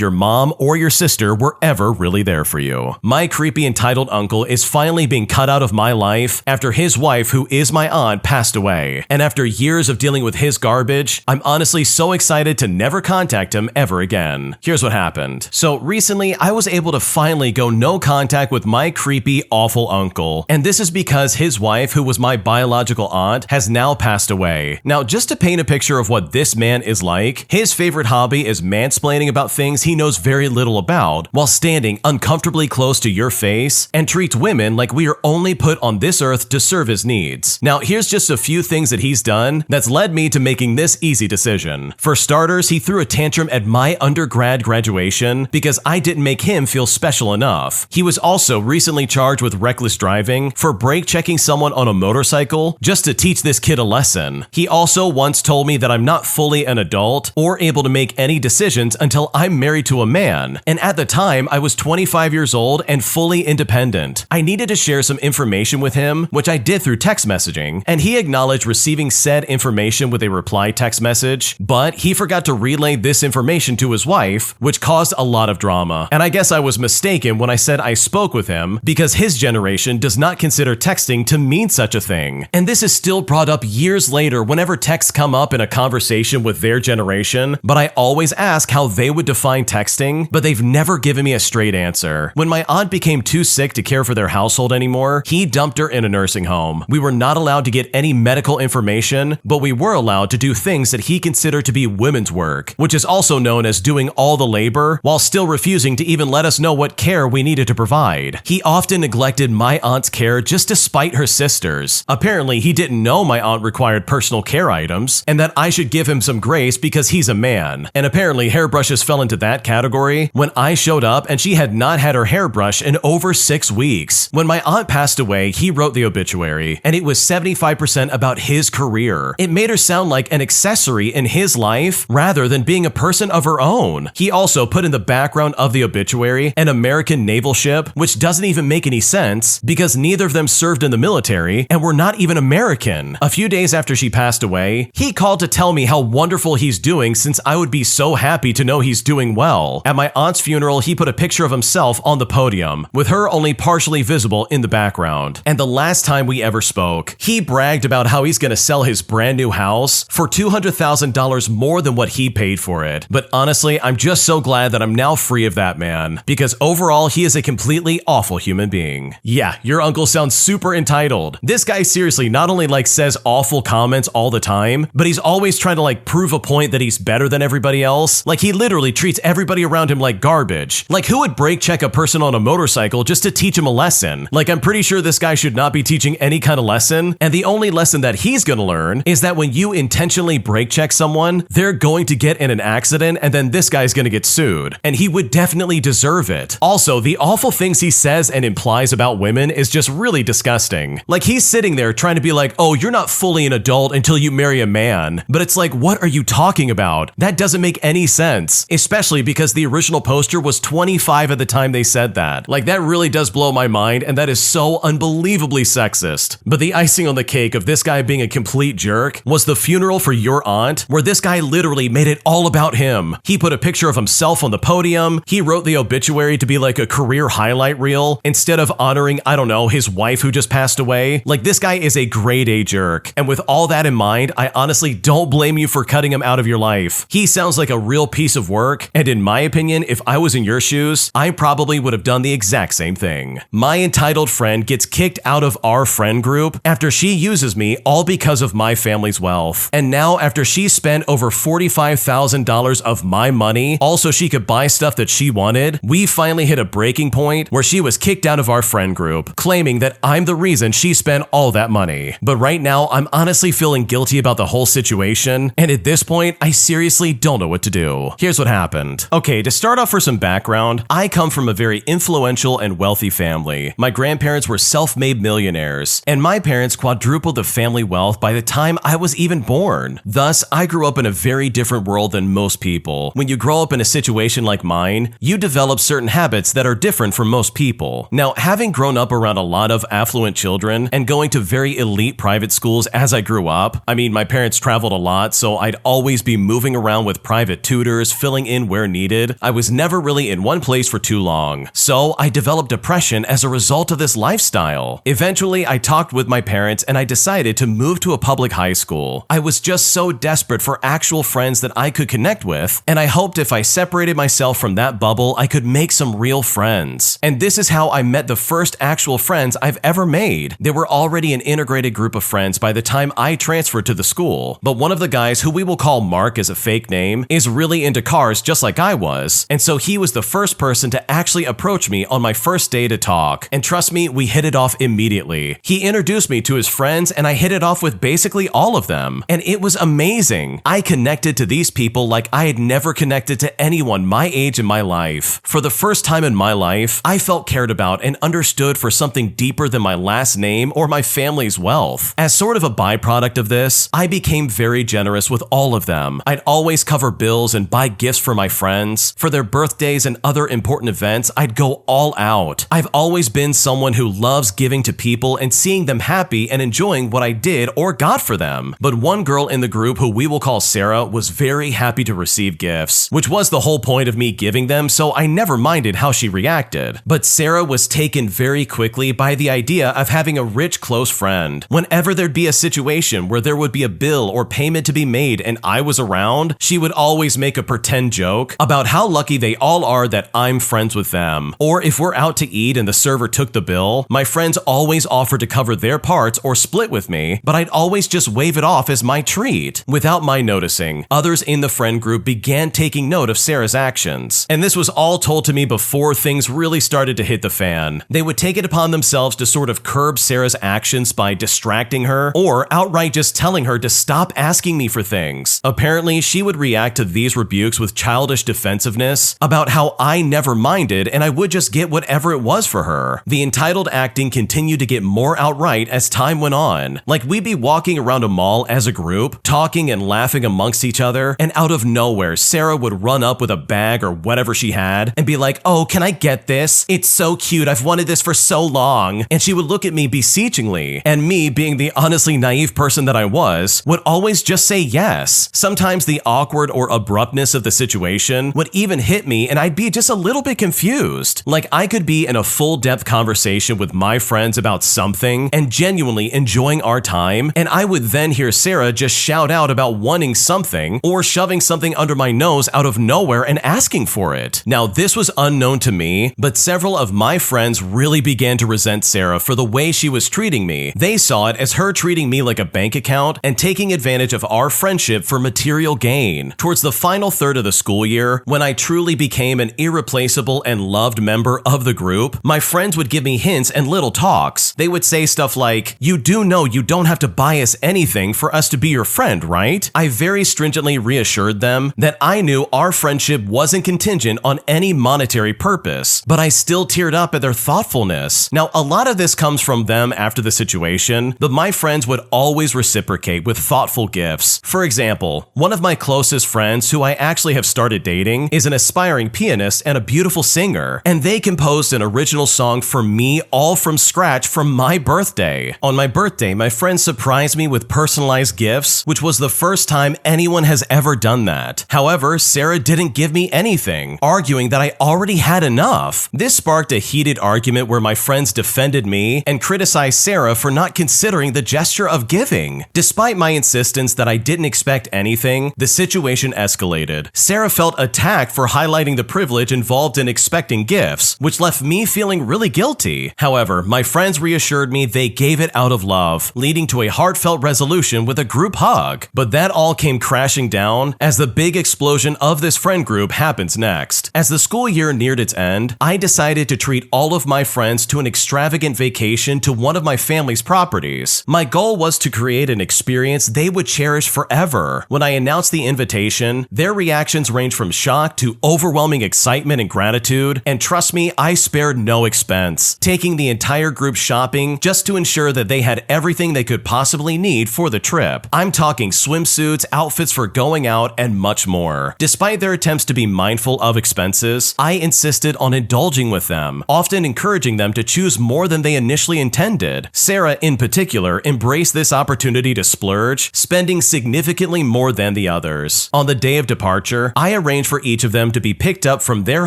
your mom, or your sister were ever really there for you. My creepy entitled uncle is finally being cut out of my life after his wife, who is my aunt, passed away. And after years of dealing with his garbage, I'm honestly so excited to never contact him ever again. Here's what happened. So recently, I was able to finally go no contact with my creepy, awful uncle. And this is because his wife, who was my biological aunt, has now passed away. Now, just to paint a picture of what this man is like, his favorite hobby is mansplaining about things he knows very little about, while standing uncomfortably close to your face, and treats women like we are only put on this earth to serve his needs. Now, here's just a few things that he's done that's led me to making this easy decision. For starters, he threw a tantrum at my undergrad graduation because I didn't make him feel special enough. He was also recently charged with reckless driving for brake checking someone on a motorcycle just to teach this kid a lesson. He also once told me that I'm not fully an adult or able to make any decisions until I'm married to a man. And at the time, I was 25 years old and fully independent. I needed to share some information with him, which I did through text messaging, and he acknowledged receiving said information with a reply text message, but he forgot to relay this information to his wife, which caused a lot of drama. And I guess I was mistaken when I said I spoke with him, because his generation does not consider texting to mean such a thing. And this is still brought up years later whenever texts come up in a conversation with their generation, but I always ask how they would define texting, but they've never given me a straight answer. When my aunt became too sick to care for their household anymore, he dumped her in a nursing home. We were not allowed to get any medical information, but we were allowed to do things that he considered to be women's work, which is also known as doing all the labor, while still refusing to even let us know what care we needed to provide. He often neglected my aunt's care just to spite her sisters. Apparently, he didn't know my aunt required personal care items, and that I should give him some grace because he's a man. And apparently, hairbrushes fell into that category when I showed up and she had not had her hair brushed in over 6 weeks. When my aunt passed away, he wrote the obituary, and it was 75% about his career. It made her sound like an accessory in his life rather than being a person of her own. He also put in the background of the obituary an American naval ship, which doesn't even make any sense because neither of them served in the military and were not even American. A few days after she passed away, he called to tell me how wonderful he's doing, since I would be so happy to know he's doing well. At my aunt's funeral, he put a picture of himself on the podium, with her only partially visible in the background. And the last time we ever spoke, he bragged about how he's gonna sell his brand new house for $200,000 more than what he paid for it. But honestly, I'm just so glad that I'm now free of that man, because overall, he is a completely awful human being. Yeah, your uncle sounds super entitled. This guy seriously not only says awful comments all the time, but he's always trying to prove a point that he's better than everybody else. He literally treats everybody around him like garbage. Who would brake check a person on a motorcycle just to teach him a lesson? I'm pretty sure this guy should not be teaching any kind of lesson, and the only lesson that he's gonna learn is that when you intentionally brake check someone, they're going to get in an accident, and then this guy's gonna get sued. And he would definitely deserve it. Also, the awful things he says and implies about women is just really disgusting. He's sitting there trying to be oh, you're not fully an adult until you marry a man. But it's what are you talking about? That doesn't make any sense. Especially because the original poster was 25 at the time they said that. Like, that really does blow my mind, and that is so unbelievably sexist. But the icing on the cake of this guy being a complete jerk was the funeral for your aunt, where this guy literally made it all about him. He put a picture of himself on the podium, he wrote the obituary to be like a career highlight reel, instead of honoring, I don't know, his wife who just passed away. Like, this guy is a grade A jerk. And with all that in mind, I honestly don't blame you for cutting him out of your life. He sounds like a real piece of work, and in my opinion, if I was in your shoes, I probably would have done the exact same thing. My entitled friend gets kicked out of our friend group after she uses me all because of my family's wealth. And now, after she spent over $45,000 of my money, all so she could buy stuff that she wanted, we finally hit a breaking point where she was kicked out of our friend group, claiming that I'm the reason she spent all that money. But right now, I'm honestly feeling guilty about the whole situation, and at this point, I seriously don't know what to do. Here's what happened. Okay, to start off for some background, I come from a very influential and wealthy family. My grandparents were self-made millionaires, and my parents quadrupled the family wealth by the time I was even born. Thus, I grew up in a very different world than most people. When you grow up in a situation like mine, you develop certain habits that are different from most people. Now, having grown up around a lot of affluent children and going to very elite private schools as I grew up, I mean, my parents traveled a lot, so I'd always be moving around with private tutors, filling in where needed. I was never really in one place for too long. So I developed depression as a result of this lifestyle. Eventually, I talked with my parents and I decided to move to a public high school. I was just so desperate for actual friends that I could connect with, and I hoped if I separated myself from that bubble, I could make some real friends. And this is how I met the first actual friends I've ever made. They were already an integrated group of friends by the time I transferred to the school, but one of the guys, who we will call Mark as a fake name, is really into cars just like I was, and so he was the first person to actually approach me on my first day to talk. And trust me, we hit it off immediately. He introduced me to his friends, and I hit it off with basically all of them, and it was amazing. I connected to these people like I had never connected to anyone my age in my life. For the first time in my life, I felt cared about and understood for something deeper than my last name or my family's wealth. As sort of a byproduct of this, I became very generous with all of them. I'd always cover bills and buy gifts for my friends. For their birthdays and other important events, I'd go all out. I've always been someone who loves giving to people and seeing them happy and enjoying what I did or got for them. But one girl in the group, who we will call Sarah, was very happy to receive gifts, which was the whole point of me giving them, so I never minded how she reacted. But Sarah was taken very quickly by the idea of having a rich, close friend. Whenever there'd be a situation where there would be a bill or payment to be made and I was around, she would always make a pretend joke about how lucky they all are that I'm friends with them. Or if we're out to eat and the server took the bill, my friends always offered to cover their parts or split with me, but I'd always just wave it off as my treat. Without my noticing, others in the friend group began taking note of Sarah's actions. And this was all told to me before things really started to hit the fan. They would take it upon themselves to sort of curb Sarah's actions by distracting her, or outright just telling her to stop asking me for things. Apparently, she would react to these rebukes with childish defensiveness about how I never minded and I would just get whatever it was for her. The entitled acting continued to get more outright as time went on. Like, we'd be walking around a mall as a group, talking and laughing amongst each other, and out of nowhere, Sarah would run up with a bag or whatever she had and be like, "Oh, can I get this? It's so cute. I've wanted this for so long." And she would look at me beseechingly, and me, being the honestly naive person that I was, would always just say yes. Sometimes the awkward or abruptness of the situation would even hit me and I'd be just a little bit confused. Like, I could be in a full-depth conversation with my friends about something and genuinely enjoying our time, and I would then hear Sarah just shout out about wanting something or shoving something under my nose out of nowhere and asking for it. Now, this was unknown to me, but several of my friends really began to resent Sarah for the way she was treating me. They saw it as her treating me like a bank account and taking advantage of our friendship for material gain. Towards the final third of the school year, when I truly became an irreplaceable and loved member of the group, my friends would give me hints and little talks. They would say stuff like, "You do know you don't have to buy us anything for us to be your friend, right?" I very stringently reassured them that I knew our friendship wasn't contingent on any monetary purpose, but I still teared up at their thoughtfulness. Now, a lot of this comes from them after the situation, but my friends would always reciprocate with thoughtful gifts. For example, one of my closest friends, who I actually have started dating dating is an aspiring pianist and a beautiful singer, and they composed an original song for me all from scratch for my birthday. On my birthday, my friend surprised me with personalized gifts, which was the first time anyone has ever done that. However, Sarah didn't give me anything, arguing that I already had enough. This sparked a heated argument where my friends defended me and criticized Sarah for not considering the gesture of giving. Despite my insistence that I didn't expect anything, the situation escalated. Sarah felt attacked for highlighting the privilege involved in expecting gifts, which left me feeling really guilty. However, my friends reassured me they gave it out of love, leading to a heartfelt resolution with a group hug. But that all came crashing down as the big explosion of this friend group happens next. As the school year neared its end, I decided to treat all of my friends to an extravagant vacation to one of my family's properties. My goal was to create an experience they would cherish forever. When I announced the invitation, their reactions ranged from shock to overwhelming excitement and gratitude, and trust me, I spared no expense, taking the entire group shopping just to ensure that they had everything they could possibly need for the trip. I'm talking swimsuits, outfits for going out, and much more. Despite their attempts to be mindful of expenses, I insisted on indulging with them, often encouraging them to choose more than they initially intended. Sarah, in particular, embraced this opportunity to splurge, spending significantly more than the others. On the day of departure, I arranged for each of them to be picked up from their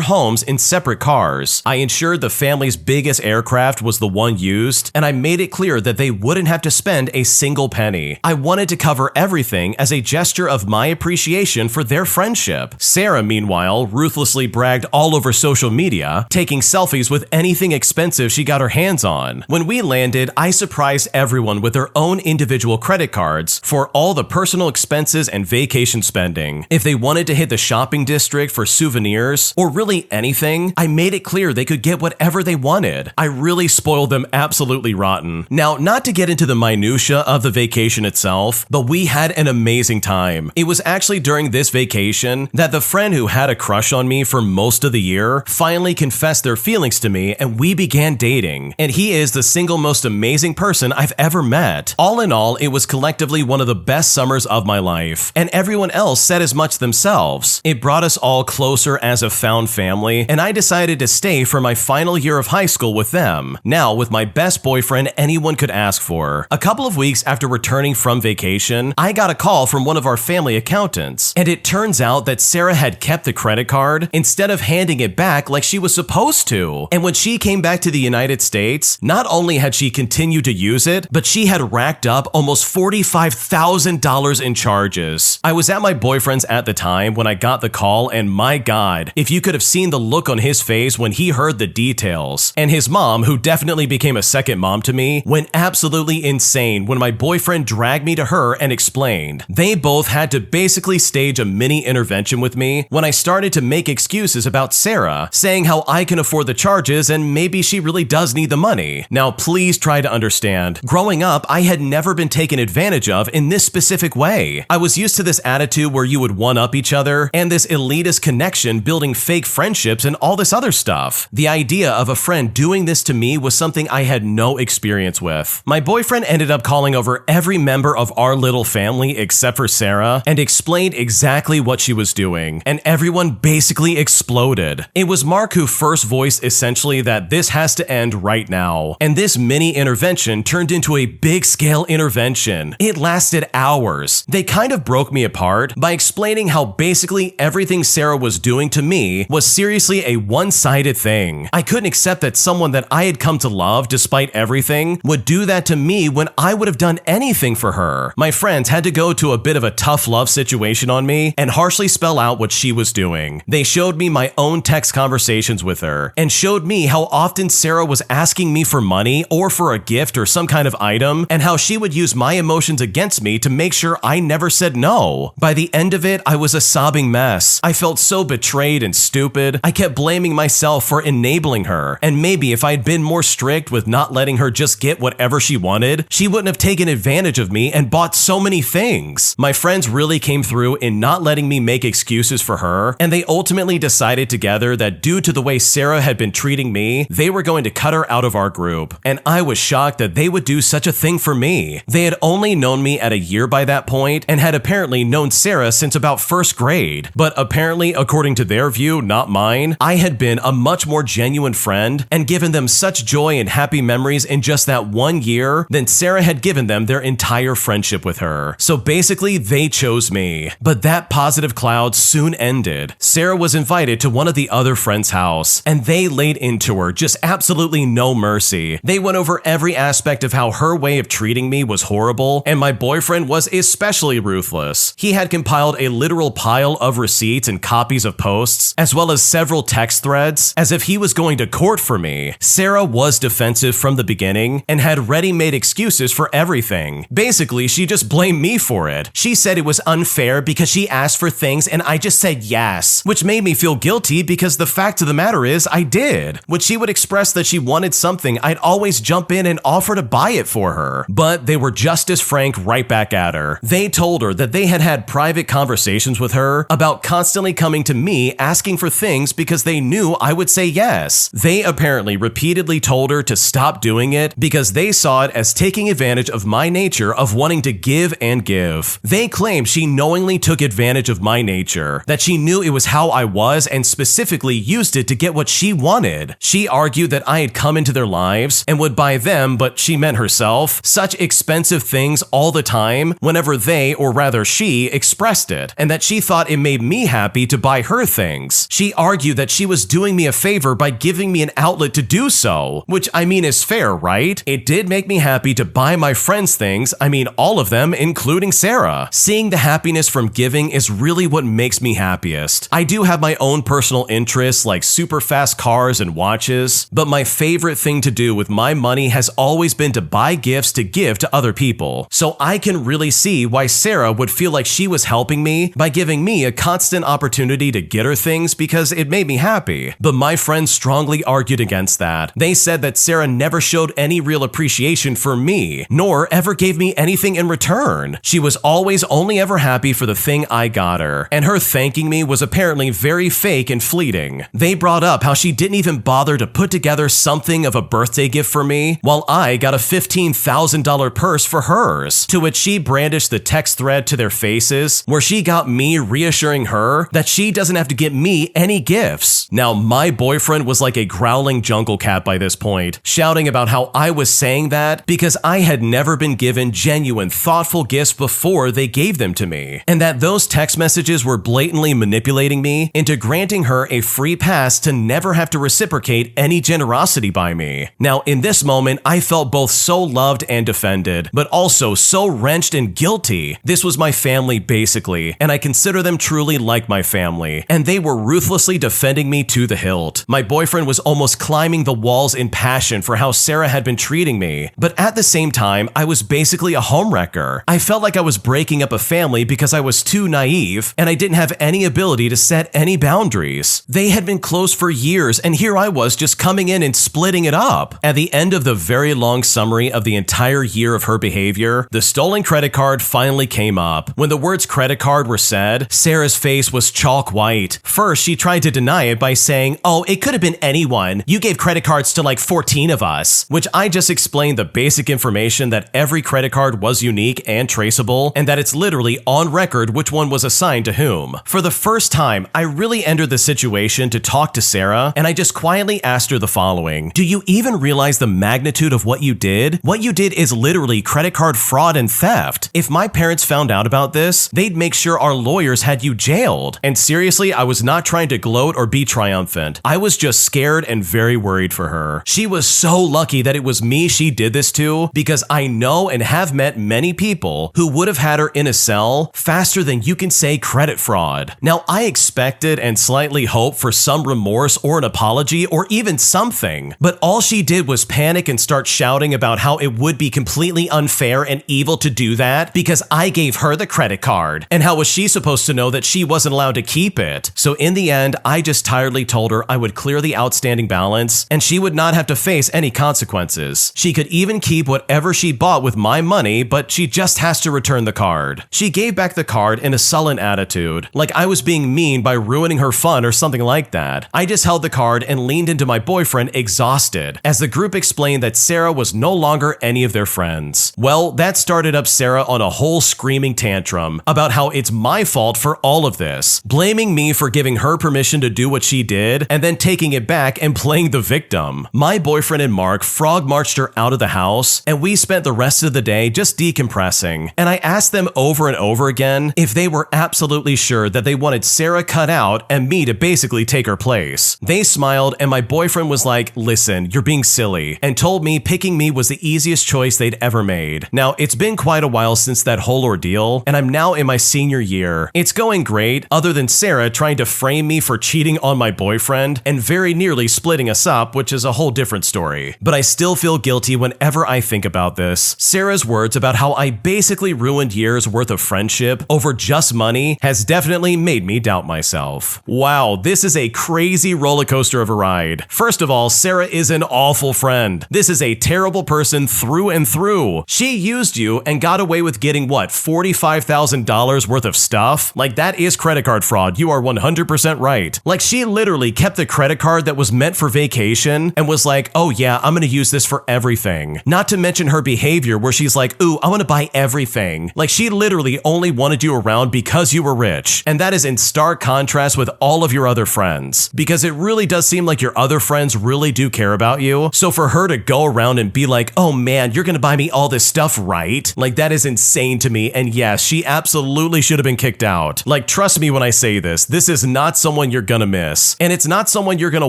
homes in separate cars. I ensured the family's biggest aircraft was the one used, and I made it clear that they wouldn't have to spend a single penny. I wanted to cover everything as a gesture of my appreciation for their friendship. Sarah, meanwhile, ruthlessly bragged all over social media, taking selfies with anything expensive she got her hands on. When we landed, I surprised everyone with their own individual credit cards for all the personal expenses and vacation spending. If they wanted to hit the shopping district for souvenirs, or really anything, I made it clear they could get whatever they wanted. I really spoiled them absolutely rotten. Now, not to get into the minutia of the vacation itself, but we had an amazing time. It was actually during this vacation that the friend who had a crush on me for most of the year finally confessed their feelings to me, and we began dating. And he is the single most amazing person I've ever met. All in all, it was collectively one of the best summers of my life, and everyone else said as much themselves. It brought us all closer as a found family, and I decided to stay for my final year of high school with them, now with my best boyfriend anyone could ask for. A couple of weeks after returning from vacation, I got a call from one of our family accountants, and it turns out that Sarah had kept the credit card instead of handing it back like she was supposed to. And when she came back to the United States, not only had she continued to use it, but she had racked up almost $45,000 in charges. I was at my boyfriend's at the time when I got the call, and my God, if you could have seen the look on his face when he heard the details. And his mom, who definitely became a second mom to me, went absolutely insane when my boyfriend dragged me to her and explained. They both had to basically stage a mini intervention with me when I started to make excuses about Sarah, saying how I can afford the charges and maybe she really does need the money. Now, please try to understand. Growing up, I had never been taken advantage of in this specific way. I was used to this attitude where you would one-up each other and this elitist connection building fake friendships and all this other stuff. The idea of a friend doing this to me was something I had no experience with. My boyfriend ended up calling over every member of our little family except for Sarah and explained exactly what she was doing, and everyone basically exploded. It was Mark who first voiced essentially that this has to end right now, and this mini intervention turned into a big-scale intervention. It lasted hours. They kind of broke me apart by explaining how basically everything Sarah was doing to me was seriously a one-sided thing. I couldn't accept that someone that I had come to love despite everything would do that to me when I would have done anything for her. My friends had to go to a bit of a tough love situation on me and harshly spell out what she was doing. They showed me my own text conversations with her and showed me how often Sarah was asking me for money or for a gift or some kind of item, and how she would use my emotions against me to make sure I never said no. By the end of it, I was a sobbing mess. I felt so betrayed and stupid. I kept blaming myself for enabling her, and maybe if I'd been more strict with not letting her just get whatever she wanted, she wouldn't have taken advantage of me and bought so many things. My friends really came through in not letting me make excuses for her, and they ultimately decided together that due to the way Sarah had been treating me, they were going to cut her out of our group, and I was shocked that they would do such a thing for me. They had only known me at a year by that point, and had apparently known Sarah since about first grade, but apparently, according to their view, not mine, I had been a much more genuine friend and given them such joy and happy memories in just that 1 year than Sarah had given them their entire friendship with her. So basically, they chose me. But that positive cloud soon ended. Sarah was invited to one of the other friends' house, and they laid into her just absolutely no mercy. They went over every aspect of how her way of treating me was horrible, and my boyfriend was especially ruthless. He had compiled a literal pile of receipts and copies of posts, as well as several text threads, as if he was going to court for me. Sarah was defensive from the beginning and had ready-made excuses for everything. Basically, she just blamed me for it. She said it was unfair because she asked for things and I just said yes, which made me feel guilty because the fact of the matter is I did. When she would express that she wanted something, I'd always jump in and offer to buy it for her. But they were just as frank right back at her. They told her that they had had private conversations with her about constantly coming to me asking for things because they knew I would say yes. They apparently repeatedly told her to stop doing it because they saw it as taking advantage of my nature of wanting to give and give. They claimed she knowingly took advantage of my nature, that she knew it was how I was and specifically used it to get what she wanted. She argued that I had come into their lives and would buy them, but she meant herself, such expensive things all the time whenever they, or rather she, expressed it, and that she thought it made me happy to buy her things. She argued that she was doing me a favor by giving me an outlet to do so, which I mean is fair, right? It did make me happy to buy my friends things, I mean all of them, including Sarah. Seeing the happiness from giving is really what makes me happiest. I do have my own personal interests like super fast cars and watches, but my favorite thing to do with my money has always been to buy gifts to give to other people. So I can really see why Sarah would feel like she was helping me by giving me a constant opportunity to get her things because it made me happy. But my friends strongly argued against that. They said that Sarah never showed any real appreciation for me, nor ever gave me anything in return. She was always only ever happy for the thing I got her, and her thanking me was apparently very fake and fleeting. They brought up how she didn't even bother to put together something of a birthday gift for me, while I got a $15,000 purse for hers, to which she brandished the text thread to their faces, where she got me reassuring her that she doesn't have to get me any gifts. Now, my boyfriend was like a growling jungle cat by this point, shouting about how I was saying that because I had never been given genuine, thoughtful gifts before they gave them to me, and that those text messages were blatantly manipulating me into granting her a free pass to never have to reciprocate any generosity by me. Now, in this moment, I felt both so loved and defended, but also so wrenched and guilty. This was my family, basically, and I consider them truly like my family, and they were ruthlessly defending me to the hilt. My boyfriend was almost climbing the walls in passion for how Sarah had been treating me, but at the same time, I was basically a homewrecker. I felt like I was breaking up a family because I was too naive, and I didn't have any ability to set any boundaries. They had been close for years, and here I was just coming in and splitting it up. At the end of the very long summary of the entire year of her behavior, the stolen credit card finally came up. When the words credit card were said, Sarah's face was chalk white. First, she tried to deny it by saying, "Oh, it could have been anyone. You gave credit cards to like 14 of us," which I just explained the basic information that every credit card was unique and traceable, and that it's literally on record which one was assigned to whom. For the first time, I really entered the situation to talk to Sarah, and I just quietly asked her the following: "Do you even realize the magnitude of what you did? What you did is literally credit card fraud and theft. If my parents found out about this, they'd make sure our lawyers had you jailed." And seriously, I was not trying to gloat or be triumphant. I was just scared and very worried for her. She was so lucky that it was me she did this to, because I know and have met many people who would have had her in a cell faster than you can say credit fraud. Now, I expected and slightly hoped for some remorse or an apology or even something, but all she did was panic and start shouting about how it would be completely unfair and evil to do that because I gave her the credit card, and how was she supposed to know that she wasn't allowed to keep it? So in the end, I just tiredly told her I would clear the outstanding balance and she would not have to face any consequences. She could even keep whatever she bought with my money, but she just has to return the card. She gave back the card in a sullen attitude, like I was being mean by ruining her fun or something like that. I just held the card and leaned into my boyfriend exhausted, as the group explained that Sarah was no longer any of their friends. Well, that started up Sarah on a whole screaming tantrum about how it's my fault for all of this. this, blaming me for giving her permission to do what she did and then taking it back and playing the victim. My boyfriend and Mark frog marched her out of the house, and we spent the rest of the day just decompressing. And I asked them over and over again if they were absolutely sure that they wanted Sarah cut out and me to basically take her place. They smiled, and my boyfriend was like, "Listen, you're being silly," and told me picking me was the easiest choice they'd ever made. Now, it's been quite a while since that whole ordeal, and I'm now in my senior year. It's going great, other than Sarah trying to frame me for cheating on my boyfriend and very nearly splitting us up, which is a whole different story. But I still feel guilty whenever I think about this. Sarah's words about how I basically ruined years worth of friendship over just money has definitely made me doubt myself. Wow, this is a crazy roller coaster of a ride. First of all, Sarah is an awful friend. This is a terrible person through and through. She used you and got away with getting what, $45,000 worth of stuff? Like, that is credit card fraud. You are 100% right. Like, she literally kept the credit card that was meant for vacation and was like, "Oh yeah, I'm gonna use this for everything." Not to mention her behavior where she's like, "Ooh, I wanna buy everything." Like, she literally only wanted you around because you were rich. And that is in stark contrast with all of your other friends. Because it really does seem like your other friends really do care about you. So for her to go around and be like, "Oh man, you're gonna buy me all this stuff, right?" Like, that is insane to me. And yes, she absolutely should have been kicked out. Like, trust me when I say this is not someone you're gonna miss. And it's not someone you're gonna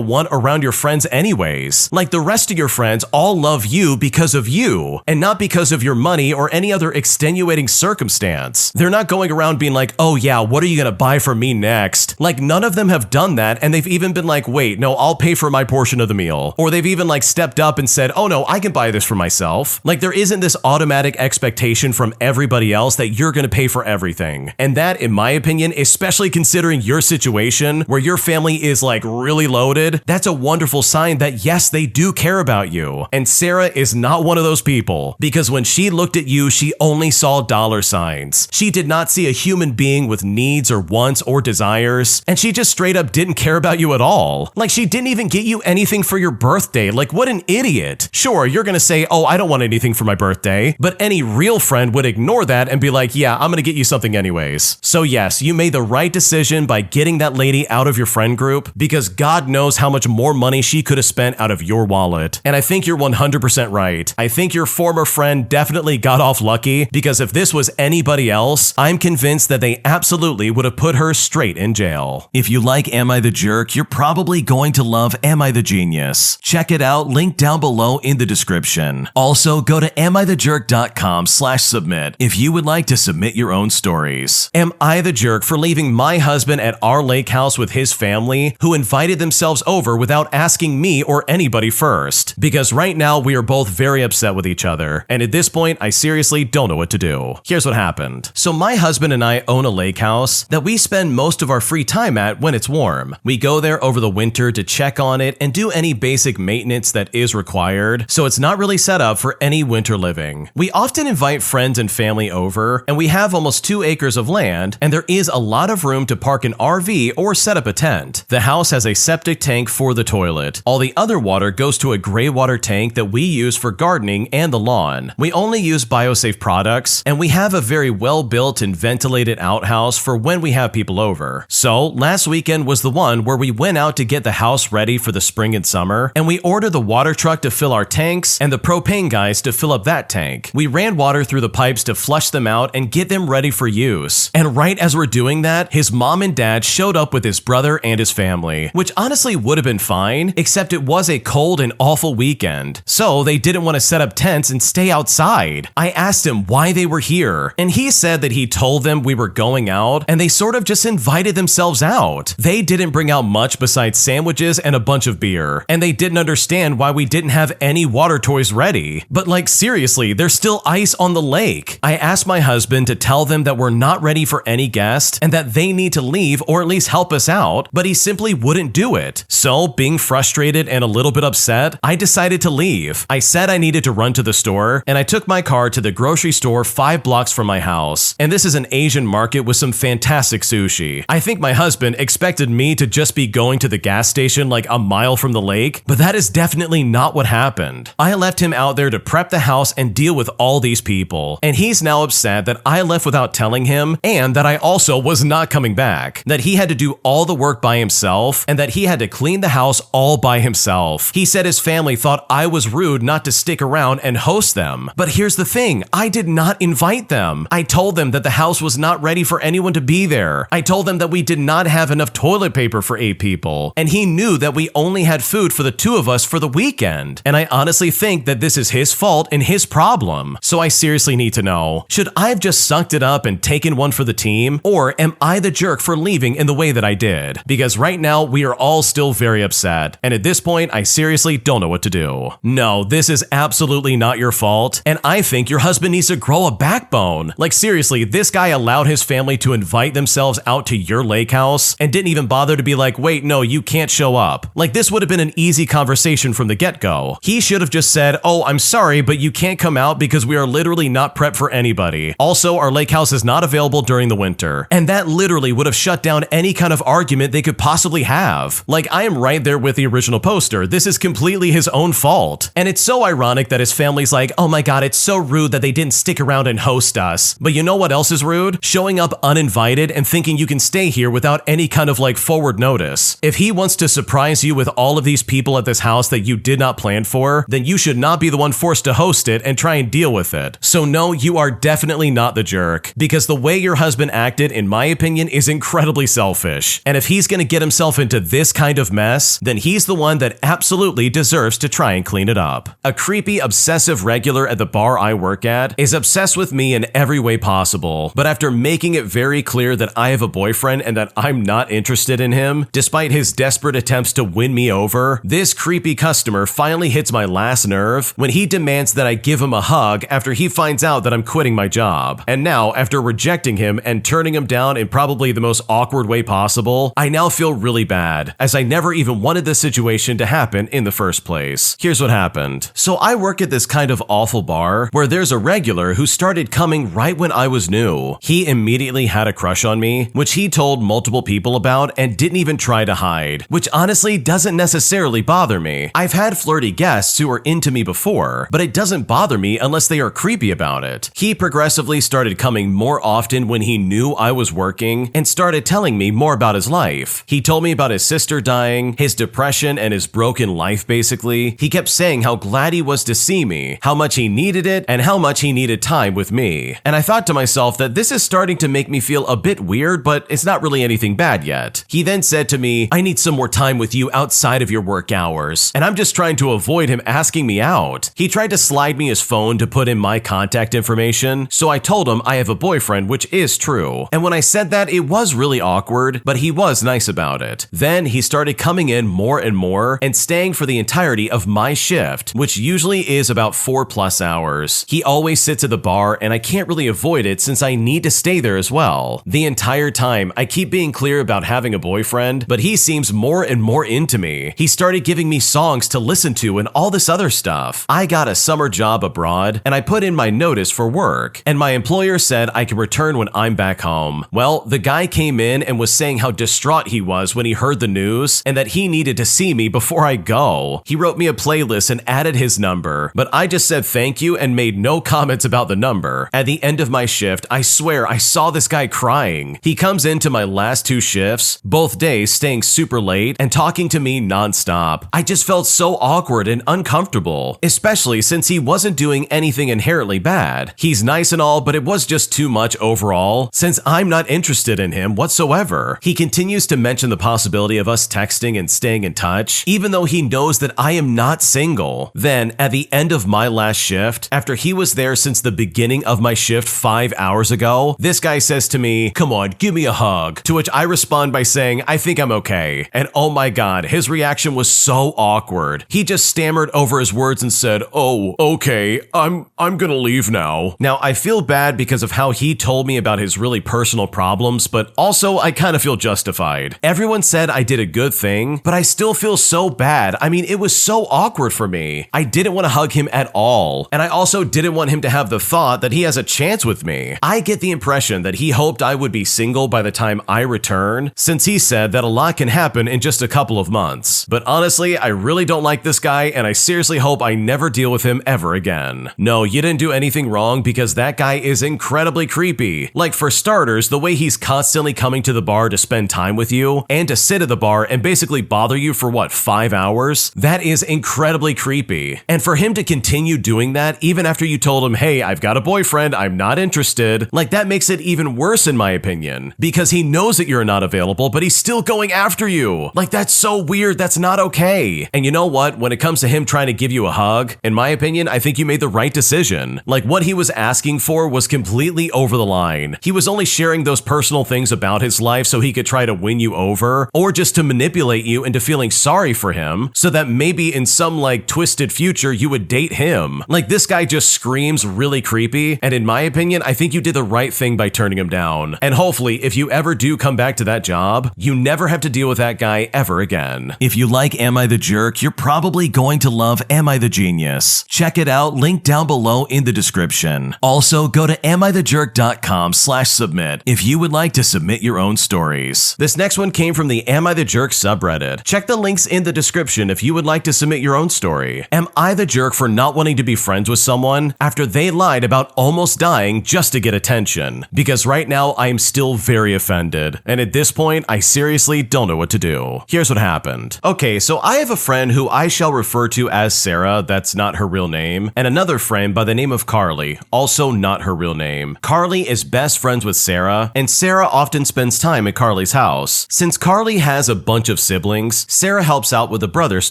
want around your friends anyways. Like, the rest of your friends all love you because of you, and not because of your money or any other extenuating circumstance. They're not going around being like, "Oh yeah, what are you gonna buy for me next?" Like, none of them have done that, and they've even been like, "Wait, no, I'll pay for my portion of the meal." Or they've even like stepped up and said, "Oh no, I can buy this for myself." Like, there isn't this automatic expectation from everybody else that you're gonna pay for everything. And that, in my opinion, especially considering your situation where your family is like really loaded, that's a wonderful sign that yes, they do care about you. And Sarah is not one of those people, because when she looked at you, she only saw dollar signs. She did not see a human being with needs or wants or desires, and she just straight up didn't care about you at all. Like, she didn't even get you anything for your birthday. Like, what an idiot. Sure, you're gonna say, "Oh, I don't want anything for my birthday," but any real friend would ignore that and be like, "Yeah, I'm gonna get you something anyways." So yes, you made the right decision by getting that lady out of your friend group, because God knows how much more money she could have spent out of your wallet. And I think you're 100% right. I think your former friend definitely got off lucky, because if this was anybody else, I'm convinced that they absolutely would have put her straight in jail. If you like Am I the Jerk, you're probably going to love Am I the Genius. Check it out, link down below in the description. Also, go to AmITheJerk.com/submit if you would like to submit your own stories. Am I the jerk for leaving my husband at our lake house with his family, who invited themselves over without asking me or anybody first? Because right now we are both very upset with each other, and at this point I seriously don't know what to do. Here's what happened. So my husband and I own a lake house that we spend most of our free time at when it's warm. We go there over the winter to check on it and do any basic maintenance that is required, so it's not really set up for any winter living. We often invite friends and family over, and we have almost 2 acres of land, and there is a lot of room to park an RV or set up a tent. The house has a septic tank for the toilet. All the other water goes to a gray water tank that we use for gardening and the lawn. We only use biosafe products, and we have a very well-built and ventilated outhouse for when we have people over. So last weekend was the one where we went out to get the house ready for the spring and summer, and we ordered the water truck to fill our tanks and the propane guys to fill up that tank. We ran water through the pipes to flush them out and get them ready for use. And right as we're doing that, his mom and dad showed up with his brother and his family, which honestly would have been fine, except it was a cold and awful weekend. So they didn't want to set up tents and stay outside. I asked him why they were here, and he said that he told them we were going out, and they sort of just invited themselves out. They didn't bring out much besides sandwiches and a bunch of beer, and they didn't understand why we didn't have any water toys ready. But like, seriously, there's still ice on the lake. I asked my husband to tell them that we're not ready for any guest and that they need to leave or at least help us out, but he simply wouldn't do it. So, being frustrated and a little bit upset, I decided to leave. I said I needed to run to the store, and I took my car to the grocery store 5 blocks from my house. And this is an Asian market with some fantastic sushi. I think my husband expected me to just be going to the gas station like a mile from the lake, but that is definitely not what happened. I left him out there to prep the house and deal with all these people, and he's now upset that I left without telling him and that I also was not coming back, that he had to do all the work by himself, and that he had to clean the house all by himself. He said his family thought I was rude not to stick around and host them. But here's the thing, I did not invite them. I told them that the house was not ready for anyone to be there. I told them that we did not have enough toilet paper for 8 people, and he knew that we only had food for the 2 of us for the weekend. And I honestly think that this is his fault and his problem. So I seriously need to know, should I have just sucked it up and taken one for the team, or am I the jerk for leaving in the way that I did? Because right now we are all still very upset, and at this point I seriously don't know what to do. No, this is absolutely not your fault, and I think your husband needs to grow a backbone. Like seriously, this guy allowed his family to invite themselves out to your lake house and didn't even bother to be like, wait, no, you can't show up. Like this would have been an easy conversation from the get-go. He should have just said, oh, I'm sorry, but you can't come out because we are literally not prepped for anybody. Also, our lake house is not available during the winter. And that literally would have shut down any kind of argument they could possibly have. Like, I am right there with the original poster. This is completely his own fault. And it's so ironic that his family's like, oh my god, it's so rude that they didn't stick around and host us. But you know what else is rude? Showing up uninvited and thinking you can stay here without any kind of like forward notice. If he wants to surprise you with all of these people at this house that you did not plan for, then you should not be the one forced to host it and try and deal with it. So no, you are definitely not the jerk, because the way your husband acted, in my opinion, is incredibly selfish. And if he's gonna get himself into this kind of mess, then he's the one that absolutely deserves to try and clean it up. A creepy, obsessive regular at the bar I work at is obsessed with me in every way possible, but after making it very clear that I have a boyfriend and that I'm not interested in him, despite his desperate attempts to win me over, this creepy customer finally hits my last nerve when he demands that I give him a hug after he finds out that I'm quitting my job. And now, after rejecting him and turning him down in probably the most awkward way possible, I now feel really bad, as I never even wanted this situation to happen in the first place. Here's what happened. So I work at this kind of awful bar where there's a regular who started coming right when I was new. He immediately had a crush on me, which he told multiple people about and didn't even try to hide, which honestly doesn't necessarily bother me. I've had flirty guests who are into me before, but it doesn't bother me unless they are creepy about it. He progressively started coming more often when he knew I was working and started telling me more about his life. He told me about his sister dying, his depression, and his broken life basically. He kept saying how glad he was to see me, how much he needed it, and how much he needed time with me. And I thought to myself that this is starting to make me feel a bit weird, but it's not really anything bad yet. He then said to me, I need some more time with you outside of your work hours, and I'm just trying to avoid him asking me out. He tried to slide me his phone to put in my contact information, so I told him I have a boyfriend, which is true. And when I said that, it was really awkward, but he was nice about it. Then he started coming in more and more and staying for the entirety of my shift, which usually is about 4+ hours. He always sits at the bar and I can't really avoid it since I need to stay there as well. The entire time, I keep being clear about having a boyfriend, but he seems more and more into me. He started giving me songs to listen to and all this other stuff. I got a summer job abroad and I put in my notice for work, and my employer said I could return when I'm back home. Well, the guy came in and was saying how distraught he was when he heard the news and that he needed to see me before I go. He wrote me a playlist and added his number, but I just said thank you and made no comments about the number. At the end of my shift, I swear I saw this guy crying. He comes into my last 2 shifts, both days staying super late and talking to me nonstop. I just felt so awkward and uncomfortable, especially since he wasn't doing anything inherently bad. He's nice and all, but it was just too much overall, since I'm not interested in him whatsoever. He continues to mention the possibility of us texting and staying in touch, even though he knows that I am not single. Then, at the end of my last shift, after he was there since the beginning of my shift 5 hours ago, this guy says to me, come on, give me a hug, to which I respond by saying, I think I'm okay. And oh my god, his reaction was so awkward. He just stammered over his words and said, oh, okay, I'm gonna leave now. Now, I feel bad because of how he told me about his really personal problems, but also I kind of feel justified. Everyone said I did a good thing, but I still feel so bad. I mean, it was so awkward for me. I didn't want to hug him at all, and I also didn't want him to have the thought that he has a chance with me. I get the impression that he hoped I would be single by the time I return, since he said that a lot can happen in just a couple of months. But honestly, I really don't like this guy, and I seriously hope I never deal with him ever again. No, you didn't do anything wrong, because that guy is incredibly creepy. Like, for starters, the way way he's constantly coming to the bar to spend time with you and to sit at the bar and basically bother you for what, 5 hours? That is incredibly creepy. And for him to continue doing that even after you told him, hey, I've got a boyfriend, I'm not interested, like that makes it even worse in my opinion, because he knows that you're not available, but he's still going after you. Like that's so weird, that's not okay. And you know what, when it comes to him trying to give you a hug, in my opinion, I think you made the right decision. Like what he was asking for was completely over the line. He was only sharing those personal things about his life so he could try to win you over, or just to manipulate you into feeling sorry for him so that maybe in some like twisted future you would date him. Like this guy just screams really creepy, and in my opinion, I think you did the right thing by turning him down. And hopefully, if you ever do come back to that job, you never have to deal with that guy ever again. If you like Am I the Jerk, you're probably going to love Am I the Genius. Check it out, link down below in the description. Also, go to AmITheJerk.com/submit if you would like to submit your own stories. This next one came from the Am I the Jerk subreddit. Check the links in the description if you would like to submit your own story. Am I the jerk for not wanting to be friends with someone after they lied about almost dying just to get attention? Because right now I am still very offended, and at this point I seriously don't know what to do. Here's what happened. Okay, so I have a friend who I shall refer to as Sarah, that's not her real name, and another friend by the name of Carly, also not her real name. Carly is best friends with Sarah, and Sarah often spends time at Carly's house. Since Carly has a bunch of siblings, Sarah helps out with the brothers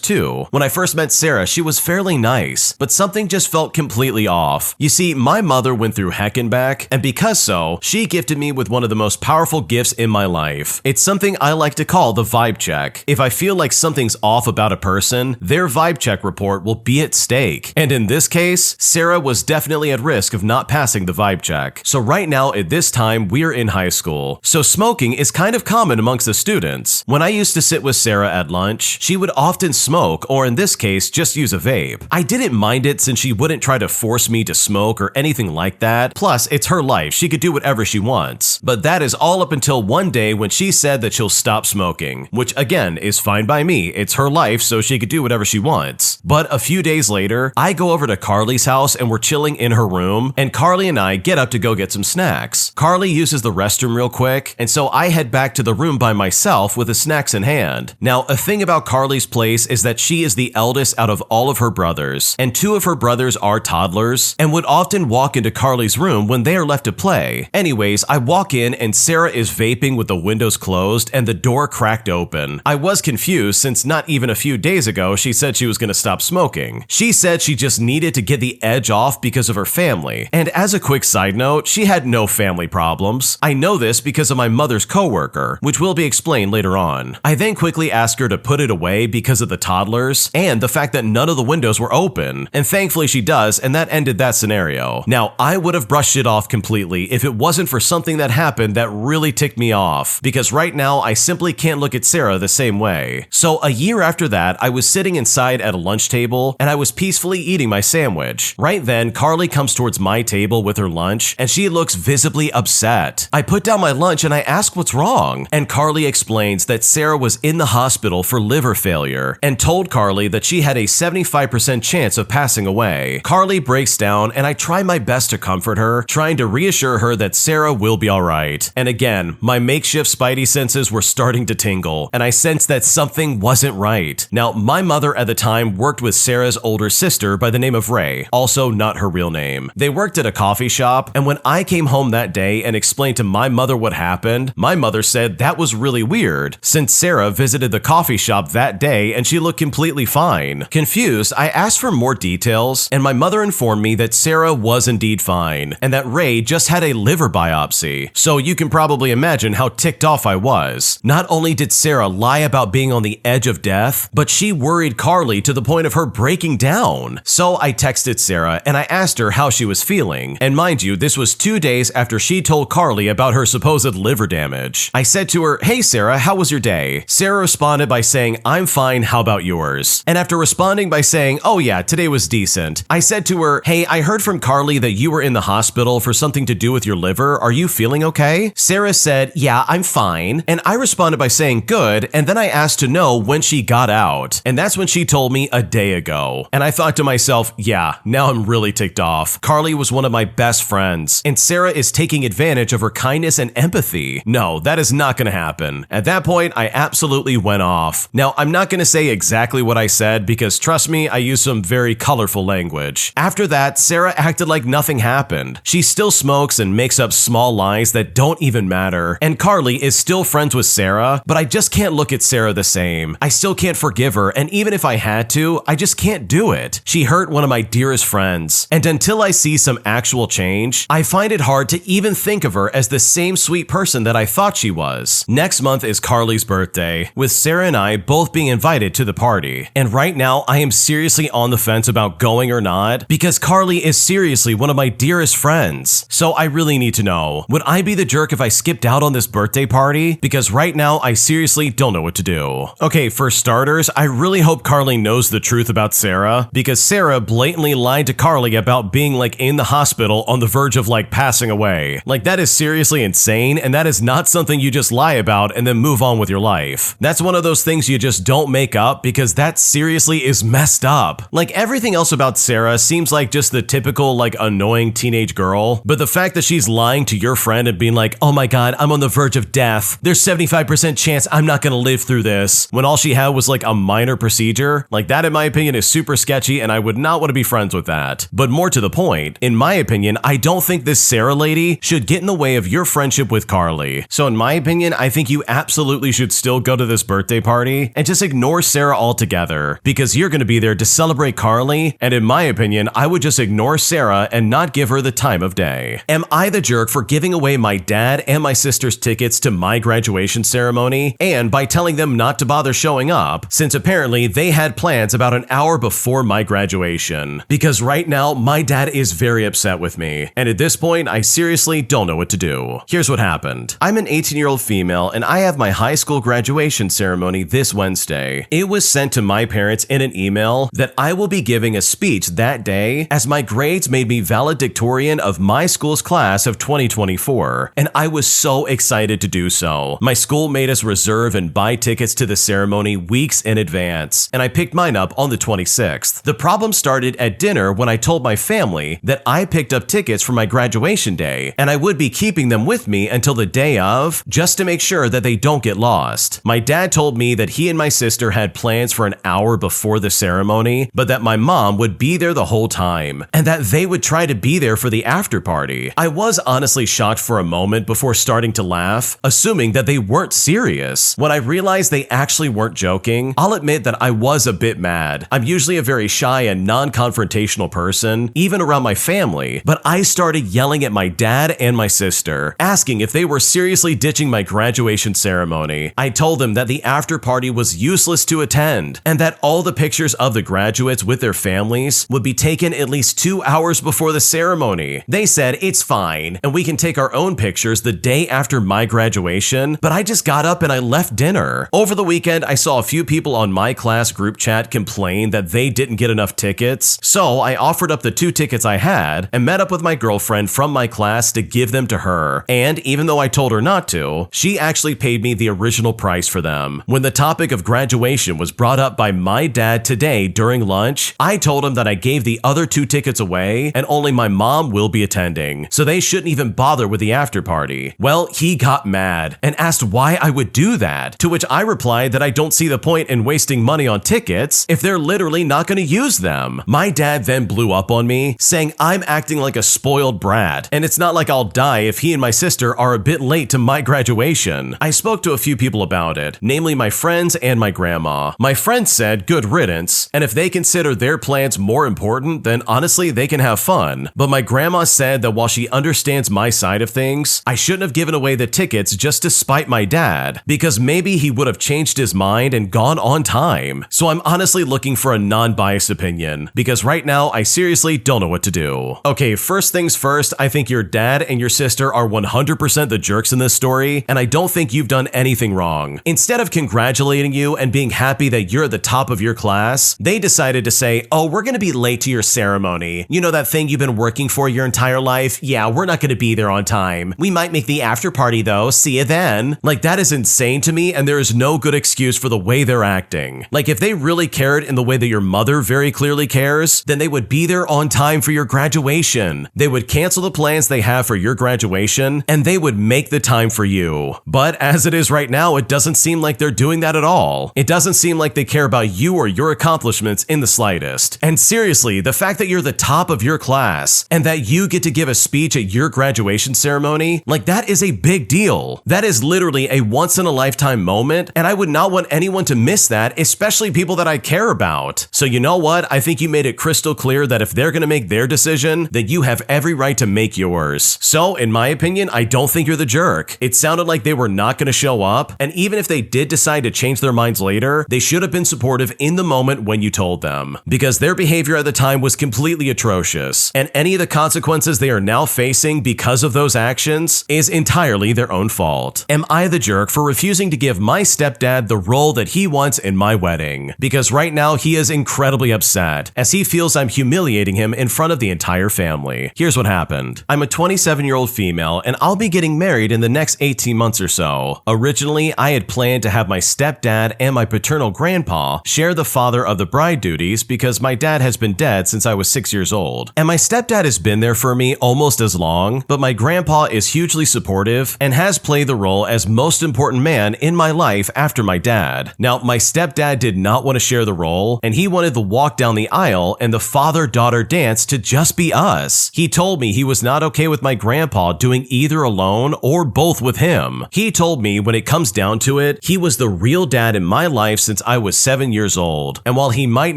too. When I first met Sarah, she was fairly nice, but something just felt completely off. You see, my mother went through heck and back, and because so, she gifted me with one of the most powerful gifts in my life. It's something I like to call the vibe check. If I feel like something's off about a person, their vibe check report will be at stake. And in this case, Sarah was definitely at risk of not passing the vibe check. So right now at this time, we're in high school. So smoking is kind of common amongst the students. When I used to sit with Sarah at lunch, she would often smoke, or in this case, just use a vape. I didn't mind it since she wouldn't try to force me to smoke or anything like that. Plus, it's her life. She could do whatever she wants. But that is all up until one day when she said that she'll stop smoking, which again is fine by me. It's her life, so she could do whatever she wants. But a few days later, I go over to Carly's house and we're chilling in her room, and Carly and I get up to go get some snacks. Carly uses the restroom real quick, and so I head back to the room by myself with the snacks in hand. Now, a thing about Carly's place is that she is the eldest out of all of her brothers, and 2 of her brothers are toddlers and would often walk into Carly's room when they are left to play. Anyways, I walk in and Sarah is vaping with the windows closed and the door cracked open. I was confused since not even a few days ago she said she was going to stop smoking. She said she just needed to get the edge off because of her family. And as a quick side note, she had no family problems. I know this because of my mother's coworker, which will be explained later on. I then quickly asked her to put it away because of the toddlers and the fact that none of the windows were open. And thankfully she does, and that ended that scenario. Now, I would have brushed it off completely if it wasn't for something that happened that really ticked me off, because right now I simply can't look at Sarah the same way. So a year after that, I was sitting inside at a lunch table and I was peacefully eating my sandwich. Right then, Carly comes towards my table with her lunch and she looks visibly upset. I put down my lunch and I ask what's wrong, and Carly explains that Sarah was in the hospital for liver failure and told Carly that she had a 75% chance of passing away. Carly breaks down and I try my best to comfort her, trying to reassure her that Sarah will be alright. And again, my makeshift spidey senses were starting to tingle, and I sensed that something wasn't right. Now, my mother at the time worked with Sarah's older sister by the name of Ray, also not her real name. They worked at a coffee shop, and when I came home that day and explained to my mother what happened, my mother said that was really weird, since Sarah visited the coffee shop that day and she looked completely fine. Confused, I asked for more details, and my mother informed me that Sarah was indeed fine, and that Ray just had a liver biopsy. So you can probably imagine how ticked off I was. Not only did Sarah lie about being on the edge of death, but she worried Carly to the point of her breaking down. So I texted Sarah and I asked her how she was feeling. And mind you, this was 2 days after she told Carly about her supposed liver damage. I said to her, "Hey Sarah, how was your day?" Sarah responded by saying, "I'm fine, how about yours?" And after responding by saying, "Oh yeah, today was decent," I said to her, "Hey, I heard from Carly that you were in the hospital for something to do with your liver. Are you feeling okay?" Sarah said, "Yeah, I'm fine." And I responded by saying, "Good," and then I asked to know when she got out. And that's when she told me a day ago. And I thought to myself, yeah, now I'm really ticked off. Carly was one of my best friends, and Sarah is taking advantage of her kindness and empathy. No, that is not going to happen. At that point, I absolutely went off. Now, I'm not going to say exactly what I said because trust me, I used some very colorful language. After that, Sarah acted like nothing happened. She still smokes and makes up small lies that don't even matter. And Carly is still friends with Sarah, but I just can't look at Sarah the same. I still can't forgive her, and even if I had to, I just can't do it. She hurt one of my dearest friends. And until I see some actual change, I find it hard to even think of her as the same sweet person that I thought she was. Next month is Carly's birthday, with Sarah and I both being invited to the party. And right now, I am seriously on the fence about going or not, because Carly is seriously one of my dearest friends. So I really need to know, would I be the jerk if I skipped out on this birthday party? Because right now, I seriously don't know what to do. Okay, for starters, I really hope Carly knows the truth about Sarah, because Sarah blatantly lied to Carly about being like in the hospital on the verge of like passing away. Like that is seriously insane, and that is not something you just lie about and then move on with your life. That's one of those things you just don't make up, because that seriously is messed up. Like everything else about Sarah seems like just the typical like annoying teenage girl, but the fact that she's lying to your friend and being like, oh my god, I'm on the verge of death, there's 75% chance I'm not gonna live through this, when all she had was like a minor procedure, like that in my opinion is super sketchy, and I would not want to be friends with that. But more to the point, in my opinion, I don't think this Sarah lady should get in the way of your friendship with Carly. So in my opinion, I think you absolutely should still go to this birthday party and just ignore Sarah altogether, because you're going to be there to celebrate Carly, and in my opinion, I would just ignore Sarah and not give her the time of day. Am I the jerk for giving away my dad and my sister's tickets to my graduation ceremony, and by telling them not to bother showing up, since apparently they had plans about an hour before my graduation? Because right now, my dad is very upset with me, and at this point, I seriously don't know what to do. Here's what happened. I'm an 18-year-old female, and I have my high school graduation ceremony this Wednesday. It was sent to my parents in an email that I will be giving a speech that day, as my grades made me valedictorian of my school's class of 2024, and I was so excited to do so. My school made us reserve and buy tickets to the ceremony weeks in advance, and I picked mine up on the 26th. The problem started at dinner when I told my family that I picked up tickets for my graduation day, and I would be keeping them with me until the day of, just to make sure that they don't get lost. My dad told me that he and my sister had plans for an hour before the ceremony, but that my mom would be there the whole time, and that they would try to be there for the after party. I was honestly shocked for a moment before starting to laugh, assuming that they weren't serious. When I realized they actually weren't joking, I'll admit that I was a bit mad. I'm usually a very shy and non-confrontational person, even around my family, but I started yelling at my dad and my sister, asking if they were seriously ditching my graduation ceremony. I told them that the after party was useless to attend, and that all the pictures of the graduates with their families would be taken at least 2 hours before the ceremony. They said it's fine, and we can take our own pictures the day after my graduation, but I just got up and I left dinner. Over the weekend, I saw a few people on my class group chat complain that they didn't get enough tickets, so I offered up the 2 tickets I had and met up with my girlfriend from my class to give them to her. And even though I told her not to, she actually paid me the original price for them. When the topic of graduation was brought up by my dad today during lunch, I told him that I gave the other 2 tickets away and only my mom will be attending, so they shouldn't even bother with the after party. Well, he got mad and asked why I would do that, to which I replied that I don't see the point in wasting money on tickets if they're literally not going to use them. My dad then blew up on me, saying I'm acting like a spoiled brat, and it's not like I'll die if he and my sister are a bit late to my graduation. I spoke to a few people about it, namely my friends and my grandma. My friends said good riddance, and if they consider their plans more important, then honestly they can have fun. But my grandma said that while she understands my side of things, I shouldn't have given away the tickets just to spite my dad, because maybe he would have changed his mind and gone on time. So I'm honestly looking for a non-biased opinion, because right now I seriously don't know what to do. Okay, first things first, I think your dad and your sister are 100% the jerks in this story, and I don't think you've done anything wrong. Instead of congratulating you and being happy that you're at the top of your class, they decided to say, oh, we're gonna be late to your ceremony. You know that thing you've been working for your entire life? Yeah, we're not gonna be there on time. We might make the after party though, see you then. Like, that is insane to me, and there is no good excuse for the way they're acting. Like, if they really cared in the way that your mother very clearly cares, then they would be there on time for your graduation. They would cancel the plans they have for your graduation situation, and they would make the time for you. But as it is right now, it doesn't seem like they're doing that at all. It doesn't seem like they care about you or your accomplishments in the slightest. And seriously, the fact that you're the top of your class and that you get to give a speech at your graduation ceremony, like that is a big deal. That is literally a once-in-a-lifetime moment, and I would not want anyone to miss that, especially people that I care about. So you know what? I think you made it crystal clear that if they're gonna make their decision, then you have every right to make yours. So, in my opinion, I don't think you're the jerk. It sounded like they were not gonna show up, and even if they did decide to change their minds later, they should have been supportive in the moment when you told them. Because their behavior at the time was completely atrocious, and any of the consequences they are now facing because of those actions is entirely their own fault. Am I the jerk for refusing to give my stepdad the role that he wants in my wedding? Because right now he is incredibly upset, as he feels I'm humiliating him in front of the entire family. Here's what happened. I'm a 27-year-old female, and I'll be getting married in the next 18 months or so. Originally, I had planned to have my stepdad and my paternal grandpa share the father of the bride duties because my dad has been dead since I was 6 years old. And my stepdad has been there for me almost as long, but my grandpa is hugely supportive and has played the role as most important man in my life after my dad. Now, my stepdad did not want to share the role, and he wanted the walk down the aisle and the father-daughter dance to just be us. He told me he was not okay with my grandpa doing either alone or both with him. He told me when it comes down to it, he was the real dad in my life since I was 7 years old. And while he might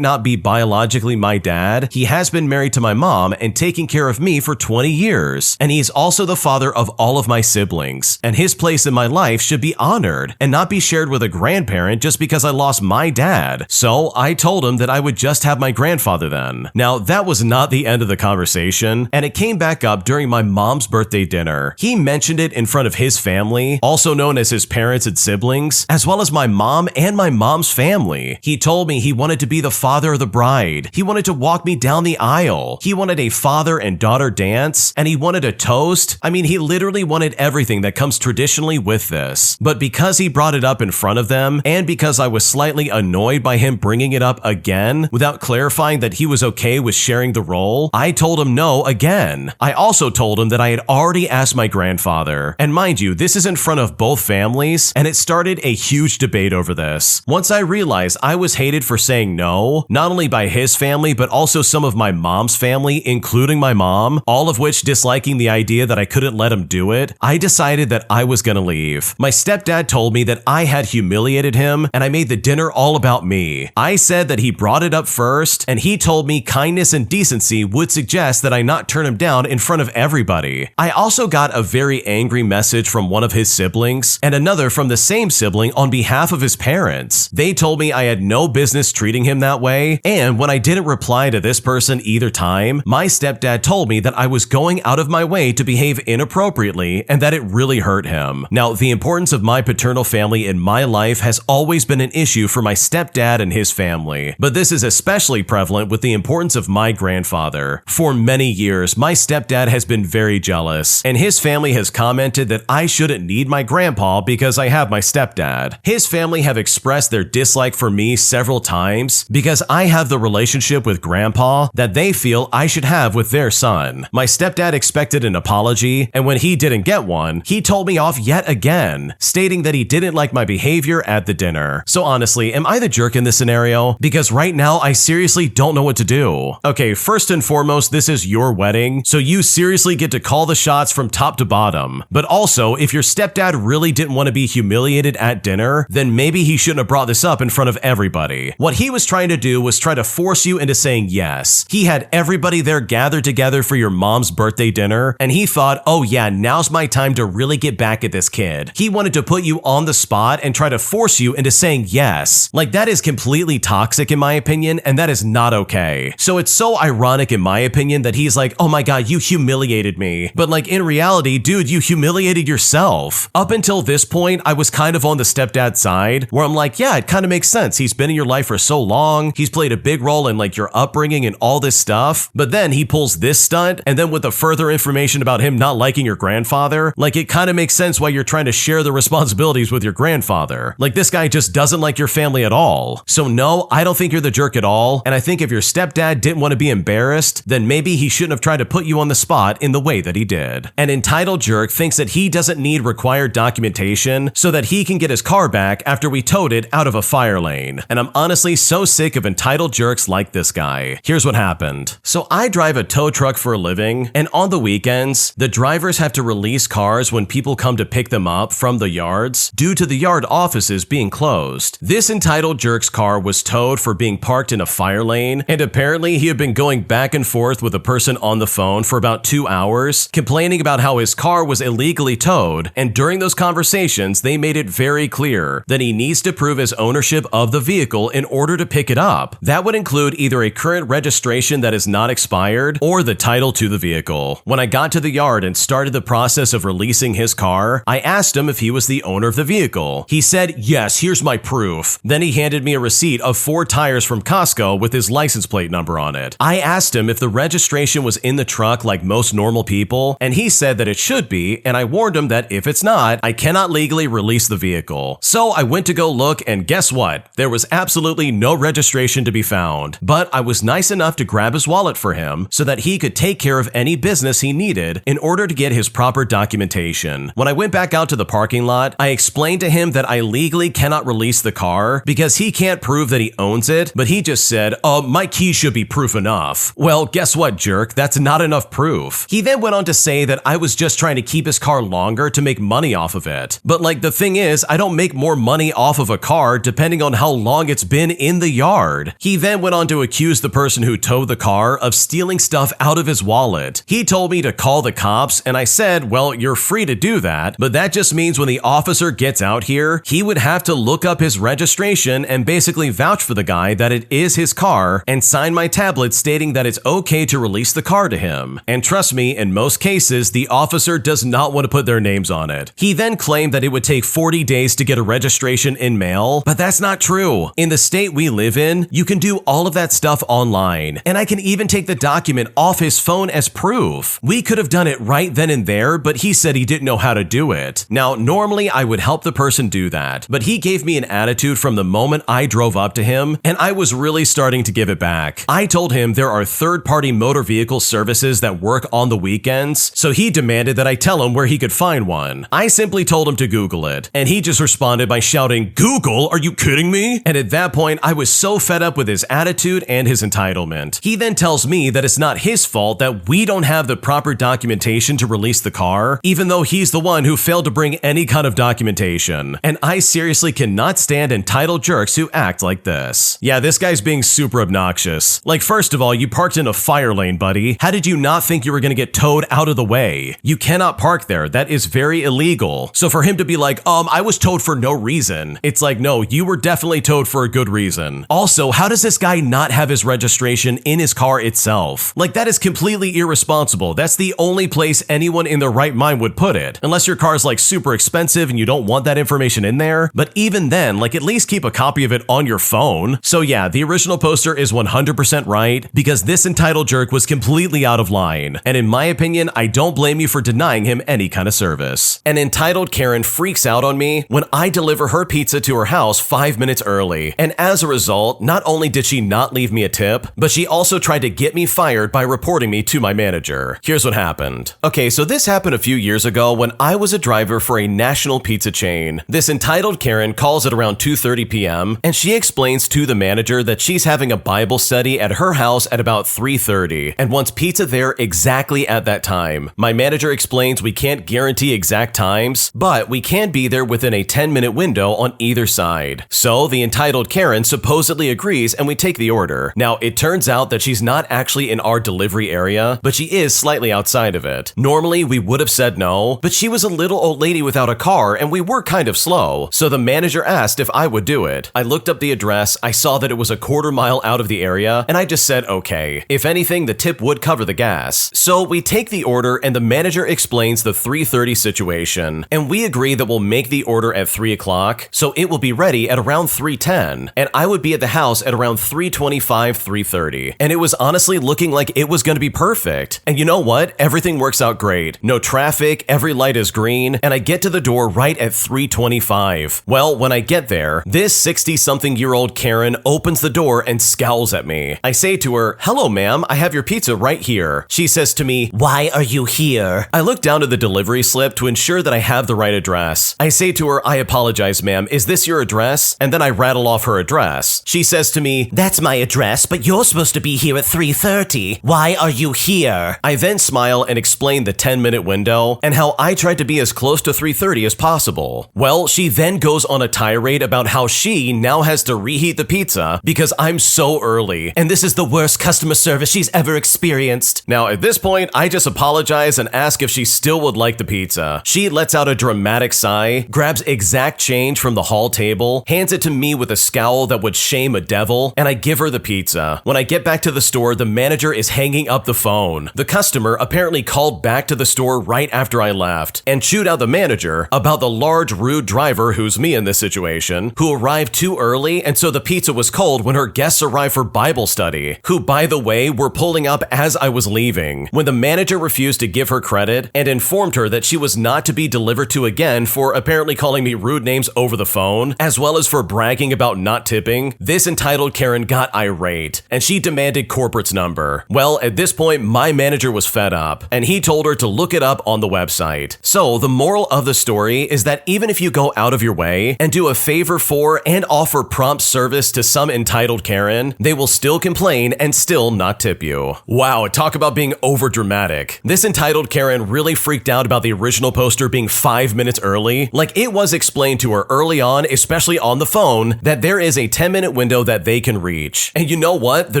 not be biologically my dad, he has been married to my mom and taking care of me for 20 years. And he's also the father of all of my siblings. And his place in my life should be honored and not be shared with a grandparent just because I lost my dad. So I told him that I would just have my grandfather then. Now, that was not the end of the conversation, and it came back up during my mom's birthday dinner. He mentioned it in front of his family, also known as his parents and siblings, as well as my mom and my mom's family. He told me he wanted to be the father of the bride. He wanted to walk me down the aisle. He wanted a father and daughter dance, and he wanted a toast. I mean, he literally wanted everything that comes traditionally with this. But because he brought it up in front of them, and because I was slightly annoyed by him bringing it up again without clarifying that he was okay with sharing the role, I told him no again. I also told him that I had already asked my grandfather. And mind you, this is in front of both families, and it started a huge debate over this. Once I realized I was hated for saying no, not only by his family, but also some of my mom's family, including my mom, all of which disliking the idea that I couldn't let him do it, I decided that I was gonna leave. My stepdad told me that I had humiliated him, and I made the dinner all about me. I said that he brought it up first, and he told me kindness and decency would suggest that I not turn him down in front of everybody. I also got a very angry message from one of his siblings, and another from the same sibling on behalf of his parents. They told me I had no business treating him that way, and when I didn't reply to this person either time, my stepdad told me that I was going out of my way to behave inappropriately and that it really hurt him. Now, the importance of my paternal family in my life has always been an issue for my stepdad and his family, but this is especially prevalent with the importance of my grandfather. For many years, my stepdad has been very jealous, and his family has commented that I shouldn't need my grandpa because I have my stepdad. His family have expressed their dislike for me several times because I have the relationship with grandpa that they feel I should have with their son. My stepdad expected an apology, and when he didn't get one, he told me off yet again, stating that he didn't like my behavior at the dinner. So honestly, am I the jerk in this scenario? Because right now, I seriously don't know what to do. Okay, first and foremost, this is your wedding, so you seriously get to call the shots from top to bottom. But also, if your stepdad really didn't want to be humiliated at dinner, then maybe he shouldn't have brought this up in front of everybody. What he was trying to do was try to force you into saying yes. He had everybody there gathered together for your mom's birthday dinner, and he thought, oh yeah, now's my time to really get back at this kid. He wanted to put you on the spot and try to force you into saying yes. Like, that is completely toxic in my opinion, and that is not okay. So it's so ironic in my opinion that he's like, oh my god, you humiliated me. But like, in reality, dude, you humiliated yourself. Up until this point, I was kind of on the stepdad side, where I'm like, yeah, it kind of makes sense. He's been in your life for so long. He's played a big role in like your upbringing and all this stuff. But then he pulls this stunt, and then with the further information about him not liking your grandfather, like, it kind of makes sense why you're trying to share the responsibilities with your grandfather. Like, this guy just doesn't like your family at all. So no, I don't think you're the jerk at all, and I think if your stepdad didn't want to be embarrassed, then maybe he shouldn't have tried to put you on the spot in the way that he did. And entitled jerk thinks that he doesn't need required documentation so that he can get his car back after we towed it out of a fire lane. And I'm honestly so sick of entitled jerks like this guy. Here's what happened. So I drive a tow truck for a living, and on the weekends, the drivers have to release cars when people come to pick them up from the yards due to the yard offices being closed. This entitled jerk's car was towed for being parked in a fire lane, and apparently he had been going back and forth with a person on the phone for about 2 hours, complaining about how his car was illegally towed, and during those conversations, they made it very clear that he needs to prove his ownership of the vehicle in order to pick it up. That would include either a current registration that is not expired or the title to the vehicle. When I got to the yard and started the process of releasing his car, I asked him if he was the owner of the vehicle. He said, "Yes, here's my proof." Then he handed me a receipt of 4 tires from Costco with his license plate number on it. I asked him if the registration was in the truck like most normal people, and he said that it should be, and I warned him that if it's not, I cannot legally release the vehicle. So I went to go look, and guess what? There was absolutely no registration to be found. But I was nice enough to grab his wallet for him so that he could take care of any business he needed in order to get his proper documentation. When I went back out to the parking lot, I explained to him that I legally cannot release the car because he can't prove that he owns it, but he just said, my keys should be proof enough. Well, guess what, jerk? That's not enough proof. He then went on to say that I was just trying to keep his car longer to make money off of it. But like, the thing is, I don't make more money off of a car depending on how long it's been in the yard. He then went on to accuse the person who towed the car of stealing stuff out of his wallet. He told me to call the cops, and I said, well, you're free to do that, but that just means when the officer gets out here, he would have to look up his registration and basically vouch for the guy that it is his car and sign my tablet stating that it's okay to release the car to him. And trust me, in most cases, the officer does not want to put their names on it. He then claimed that it would take 40 days to get a registration in mail, but that's not true. In the state we live in, you can do all of that stuff online, and I can even take the document off his phone as proof. We could have done it right then and there, but he said he didn't know how to do it. Now, normally I would help the person do that, but he gave me an attitude from the moment I drove up to him, and I was really starting to give it back. I told him there are third-party motor vehicle services that work on the weekends, so he demanded that I tell him where he could find one. I simply told him to Google it, and he just responded by shouting, "Google? Are you kidding me?" And at that point, I was so fed up with his attitude and his entitlement. He then tells me that it's not his fault that we don't have the proper documentation to release the car, even though he's the one who failed to bring any kind of documentation. And I seriously cannot stand entitled jerks who act like this. Yeah, this guy's being super obnoxious. Like, first of all, you parked in a fire lane, buddy. How did you not think you were gonna get towed out of the way? You cannot park there. That is very illegal. So for him to be like, I was towed for no reason. It's like, no, you were definitely towed for a good reason. Also, how does this guy not have his registration in his car itself? Like, that is completely irresponsible. That's the only place anyone in their right mind would put it. Unless your car is like super expensive and you don't want that information in there. But even then, like, at least keep a copy of it on your phone. So yeah, the original poster is 100% right because this entitled jerk was completely out of line. And in my opinion, I don't blame you for denying him any kind of service. An entitled Karen freaks out on me when I deliver her pizza to her house 5 minutes early. And as a result, not only did she not leave me a tip, but she also tried to get me fired by reporting me to my manager. Here's what happened. Okay, so this happened a few years ago when I was a driver for a national pizza chain. This entitled Karen calls at around 2:30 p.m. and she explains to the manager that she's having a Bible study at her house at about 3:30 and wants pizza there exactly at that time. My manager explains we can't guarantee exact times, but we can be there within a 10-minute window on either side. So the entitled Karen supposedly agrees and we take the order. Now, it turns out that she's not actually in our delivery area, but she is slightly outside of it. Normally, we would have said no, but she was a little old lady without a car and we were kind of slow, so the manager asked if I would do it. I looked up the address, I saw that it was a quarter mile out of the area, and I just said okay. If anything, the tip would cover the gas. So we take the order and the manager explains the 3:30 situation, and we agree that we'll make the order at 3 o'clock, so it will be ready at around 3:10, and I would be at the house at around 3:25, 3:30, and it was honestly looking like it was going to be perfect. And you know what? Everything works out great. No traffic, every light is green, and I get to the door right at 3:25. Well, when I get there, this 60-something-year-old Karen opens the door and scowls at me. I say to her, "Hello, ma'am, I have your pizza right here." She says to me, "Why are you here?" here. I look down at the delivery slip to ensure that I have the right address. I say to her, I apologize, ma'am, is this your address? And then I rattle off her address. She says to me, That's my address, but you're supposed to be here at 3:30. Why are you here? I then smile and explain the 10-minute window and how I tried to be as close to 3:30 as possible. Well, she then goes on a tirade about how she now has to reheat the pizza because I'm so early, and this is the worst customer service she's ever experienced. Now, at this point, I just apologize and ask if she still would like the pizza. She lets out a dramatic sigh, grabs exact change from the hall table, hands it to me with a scowl that would shame a devil, and I give her the pizza. When I get back to the store, the manager is hanging up the phone. The customer apparently called back to the store right after I left and chewed out the manager about the large, rude driver, who's me in this situation, who arrived too early, and so the pizza was cold when her guests arrived for Bible study, who, by the way, were pulling up as I was leaving, when the manager refused to give her credit and informed her that she was not to be delivered to again for apparently calling me rude names over the phone, as well as for bragging about not tipping. This entitled Karen got irate, and she demanded corporate's number. Well, at this point, my manager was fed up, and he told her to look it up on the website. So, the moral of the story is that even if you go out of your way and do a favor for and offer prompt service to some entitled Karen, they will still complain and still not tip you. Wow, talk about being overdramatic. This entitled Karen really freaked out about the original poster being 5 minutes early. Like, it was explained to her early on, especially on the phone, that there is a 10-minute window that they can reach. And you know what? The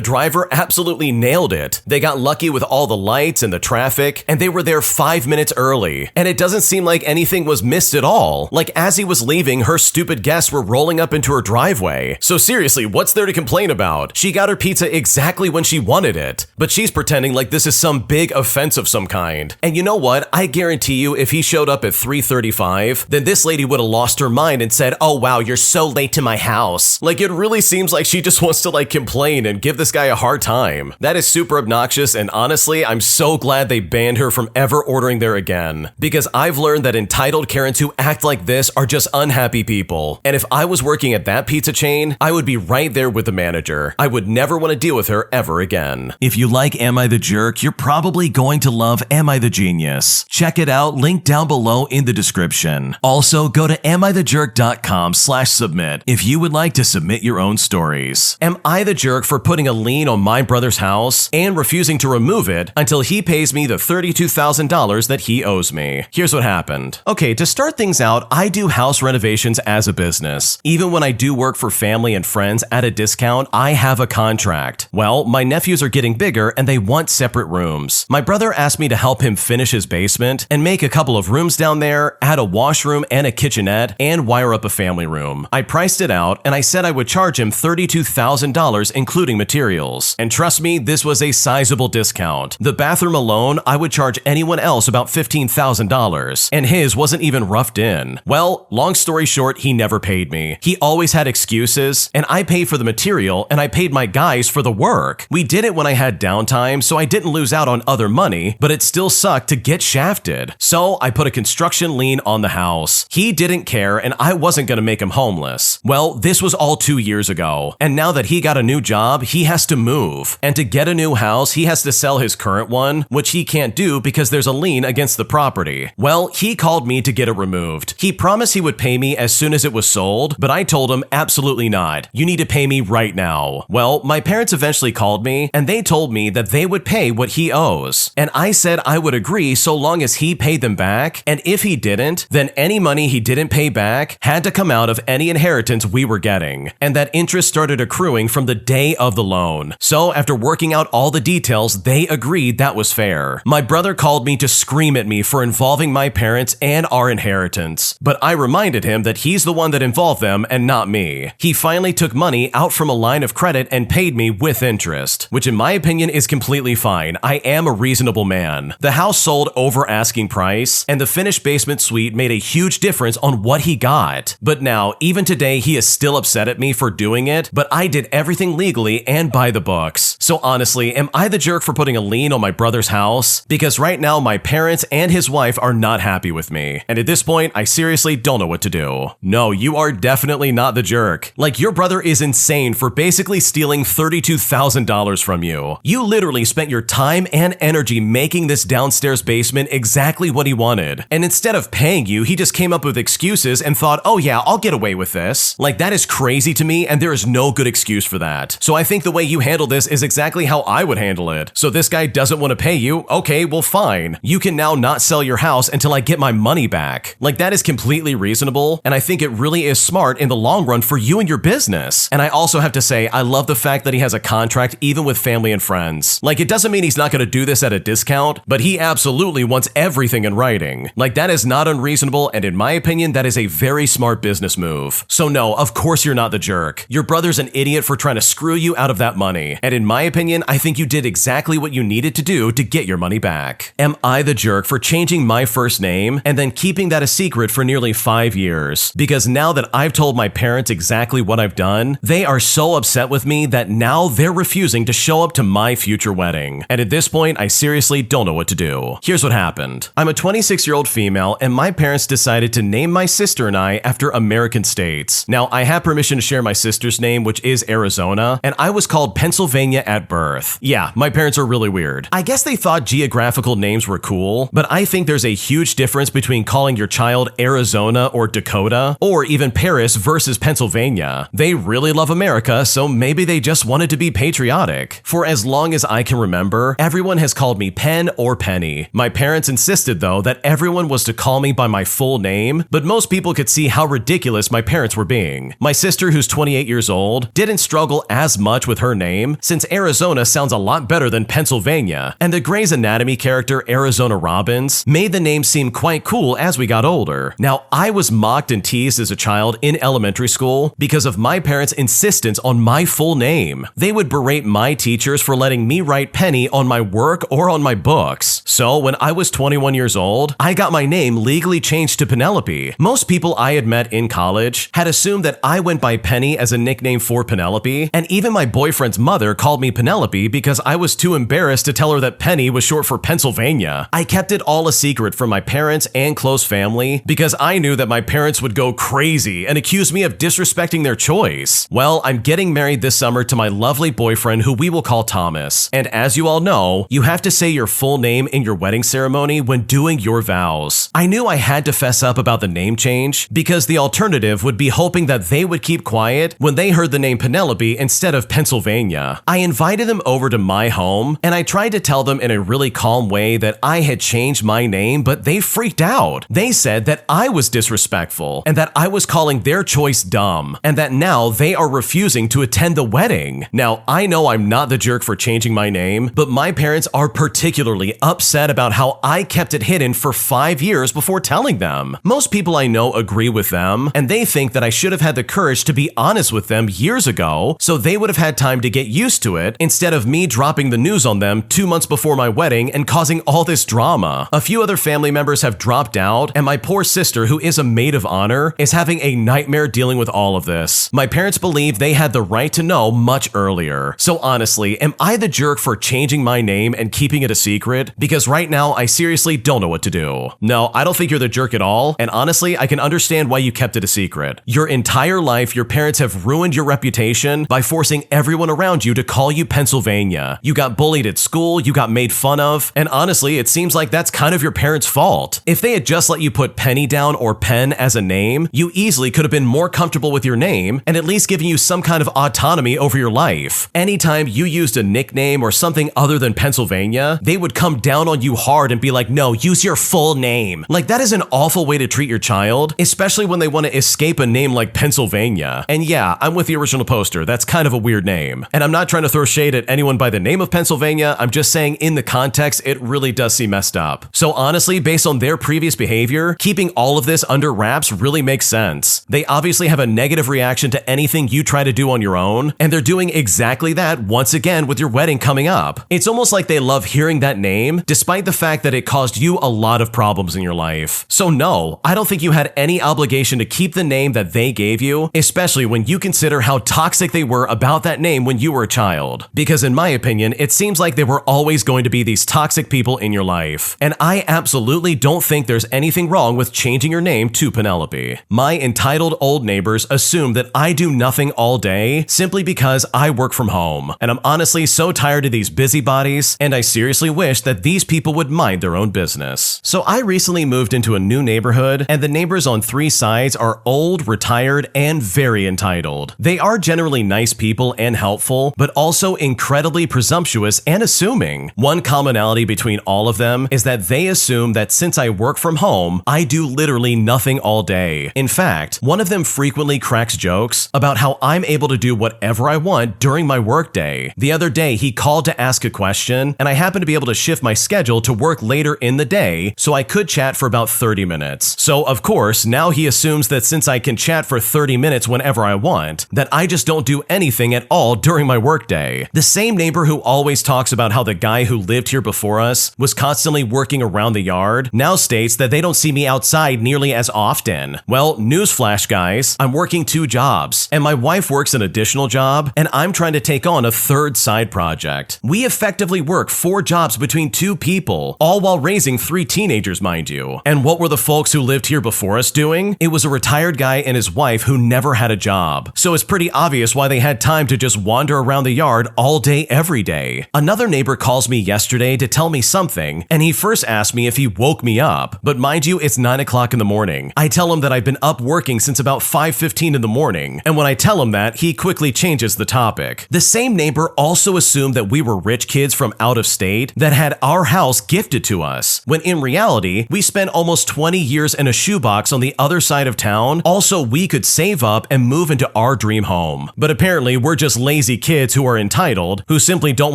driver absolutely nailed it. They got lucky with all the lights and the traffic, and they were there 5 minutes early. And it doesn't seem like anything was missed at all. Like, as he was leaving, her stupid guests were rolling up into her driveway. So seriously, what's there to complain about? She got her pizza exactly when she wanted it. But she's pretending like this is some big offense of some kind. And you know what? I guarantee you, if he showed up at 3:35, then this lady would have lost her mind and said, oh wow, you're so late to my house. Like, it really seems like she just wants to complain and give this guy a hard time. That is super obnoxious, and honestly, I'm so glad they banned her from ever ordering there again. Because I've learned that entitled Karens who act like this are just unhappy people. And if I was working at that pizza chain, I would be right there with the manager. I would never want to deal with her ever again. If you like Am I the Jerk, you're probably going to love Am I the Genius. Check it out, link down below in the description. Also, go to AmITheJerk.com/submit if you would like to submit your own stories. Am I the jerk for putting a lien on my brother's house and refusing to remove it until he pays me the $32,000 that he owes me? Here's what happened. Okay, to start things out, I do house renovations as a business. Even when I do work for family and friends at a discount, I have a contract. Well, my nephews are getting bigger and they want separate rooms. My brother asked me to help him finish his basement and make a couple of rooms down there, add a washroom and a kitchenette, and wire up a family room. I priced it out and I said I would charge him $32,000 including materials. And trust me, this was a sizable discount. The bathroom alone, I would charge anyone else about $15,000, and his wasn't even roughed in. Well, long story short, he never paid me. He always had excuses, and I paid for the material and I paid my guys for the work. We did it when I had downtime, so I didn't lose out on other money, but it still sucked to get shafted. So I put a construction lien on the house. He didn't care, and I wasn't gonna make him homeless. Well, this was all 2 years ago, and now that he got a new job, he has to move. And to get a new house, he has to sell his current one, which he can't do because there's a lien against the property. Well, he called me to get it removed. He promised he would pay me as soon as it was sold, but I told him absolutely not. You need to pay me right now. Well, my parents eventually called me, and they told me that they would pay what he owes. And I said I would agree so long as he paid them back, and if he didn't, then any money he didn't pay back had to come out of any inheritance we were getting. And that interest started accruing from the day of the loan. So after working out all the details, they agreed that was fair. My brother called me to scream at me for involving my parents and our inheritance, but I reminded him that he's the one that involved them and not me. He finally took money out from a line of credit and paid me with interest, which in my opinion is completely fine. I am a reasonable man. The house sold over asking price, and the finished basement suite made a huge difference on what he got. But now, even today, he is still upset at me for doing it, but I did everything legally and by the books. So honestly, am I the jerk for putting a lien on my brother's house? Because right now, my parents and his wife are not happy with me. And at this point, I seriously don't know what to do. No, you are definitely not the jerk. Like, your brother is insane for basically stealing $32,000 from you. You literally spent your time and energy making this down downstairs basement exactly what he wanted. And instead of paying you, he just came up with excuses and thought, oh yeah, I'll get away with this. Like, that is crazy to me, and there is no good excuse for that. So I think the way you handle this is exactly how I would handle it. So this guy doesn't want to pay you, okay, well fine. You can now not sell your house until I get my money back. Like, that is completely reasonable, and I think it really is smart in the long run for you and your business. And I also have to say, I love the fact that he has a contract even with family and friends. Like, it doesn't mean he's not going to do this at a discount, but he absolutely wants everything in writing. Like, that is not unreasonable, and in my opinion, that is a very smart business move. So no, of course you're not the jerk. Your brother's an idiot for trying to screw you out of that money. And in my opinion, I think you did exactly what you needed to do to get your money back. Am I the jerk for changing my first name and then keeping that a secret for nearly 5 years? Because now that I've told my parents exactly what I've done, they are so upset with me that now they're refusing to show up to my future wedding. And at this point, I seriously don't know what to do. Here's what happened. I'm a 26-year-old female, and my parents decided to name my sister and I after American states. Now, I have permission to share my sister's name, which is Arizona, and I was called Pennsylvania at birth. Yeah, my parents are really weird. I guess they thought geographical names were cool, but I think there's a huge difference between calling your child Arizona or Dakota, or even Paris versus Pennsylvania. They really love America, so maybe they just wanted to be patriotic. For as long as I can remember, everyone has called me Penn or Penny. My parents insisted, though, that everyone was to call me by my full name, but most people could see how ridiculous my parents were being. My sister, who's 28 years old, didn't struggle as much with her name, since Arizona sounds a lot better than Pennsylvania, and the Grey's Anatomy character Arizona Robbins made the name seem quite cool as we got older. Now, I was mocked and teased as a child in elementary school because of my parents' insistence on my full name. They would berate my teachers for letting me write Penny on my work or on my books. So when I was 21 years old, I got my name legally changed to Penelope. Most people I had met in college had assumed that I went by Penny as a nickname for Penelope, and even my boyfriend's mother called me Penelope because I was too embarrassed to tell her that Penny was short for Pennsylvania. I kept it all a secret from my parents and close family because I knew that my parents would go crazy and accuse me of disrespecting their choice. Well, I'm getting married this summer to my lovely boyfriend, who we will call Thomas. And as you all know, you have to say your full name in your wedding ceremony when doing your vows. I knew I had to fess up about the name change because the alternative would be hoping that they would keep quiet when they heard the name Penelope instead of Pennsylvania. I invited them over to my home, and I tried to tell them in a really calm way that I had changed my name, but they freaked out. They said that I was disrespectful and that I was calling their choice dumb, and that now they are refusing to attend the wedding. Now, I know I'm not the jerk for changing my name, but my parents are particularly upset about how I kept it hidden for 5 years before telling them. Most people I know agree with them, and they think that I should have had the courage to be honest with them years ago, so they would have had time to get used to it instead of me dropping the news on them 2 months before my wedding and causing all this drama. A few other family members have dropped out, and my poor sister, who is a maid of honor, is having a nightmare dealing with all of this. My parents believe they had the right to know much earlier. So honestly, am I the jerk for changing my name and keeping it a secret? Because right now, I seriously don't know what to do. No, I don't think you're the jerk at all, and honestly, I can understand why you kept it a secret. Your entire life, your parents have ruined your reputation by forcing everyone around you to call you Pennsylvania. You got bullied at school, you got made fun of, and honestly, it seems like that's kind of your parents' fault. If they had just let you put Penny down or Penn as a name, you easily could have been more comfortable with your name and at least given you some kind of autonomy over your life. Anytime you used a nickname or something other than Pennsylvania, they would come down on you hard and be like, no, use your full name. Like, that is an awful way to treat your child, especially when they want to escape a name like Pennsylvania. And yeah, I'm with the original poster. That's kind of a weird name. And I'm not trying to throw shade at anyone by the name of Pennsylvania. I'm just saying in the context, it really does seem messed up. So honestly, based on their previous behavior, keeping all of this under wraps really makes sense. They obviously have a negative reaction to anything you try to do on your own, and they're doing exactly that once again with your wedding coming up. It's almost like they love hearing that name, despite the fact that it caused you a lot of problems in your life. So no, I don't think you had any obligation to keep the name that they gave you, especially when you consider how toxic they were about that name when you were a child. Because in my opinion, it seems like there were always going to be these toxic people in your life. And I absolutely don't think there's anything wrong with changing your name to Penelope. My entitled old neighbors assume that I do nothing all day simply because I work from home. And I'm honestly so tired of these busybodies, and I seriously wish that these these people would mind their own business. So I recently moved into a new neighborhood, and the neighbors on 3 sides are old, retired, and very entitled. They are generally nice people and helpful, but also incredibly presumptuous and assuming. One commonality between all of them is that they assume that since I work from home, I do literally nothing all day. In fact, one of them frequently cracks jokes about how I'm able to do whatever I want during my workday. The other day, he called to ask a question, and I happened to be able to shift my schedule to work later in the day, so I could chat for about 30 minutes. So, of course, now he assumes that since I can chat for 30 minutes whenever I want, that I just don't do anything at all during my workday. The same neighbor who always talks about how the guy who lived here before us was constantly working around the yard now states that they don't see me outside nearly as often. Well, newsflash, guys, I'm working 2 jobs, and my wife works an additional job, and I'm trying to take on a 3rd side project. We effectively work 4 jobs between 2 people, all while raising 3 teenagers, mind you. And what were the folks who lived here before us doing? It was a retired guy and his wife who never had a job. So it's pretty obvious why they had time to just wander around the yard all day, every day. Another neighbor calls me yesterday to tell me something, and he first asked me if he woke me up. But mind you, it's 9 o'clock in the morning. I tell him that I've been up working since about 5:15 in the morning, and when I tell him that, he quickly changes the topic. The same neighbor also assumed that we were rich kids from out of state that had our house gifted to us, when in reality, we spent almost 20 years in a shoebox on the other side of town, also we could save up and move into our dream home. But apparently, we're just lazy kids who are entitled, who simply don't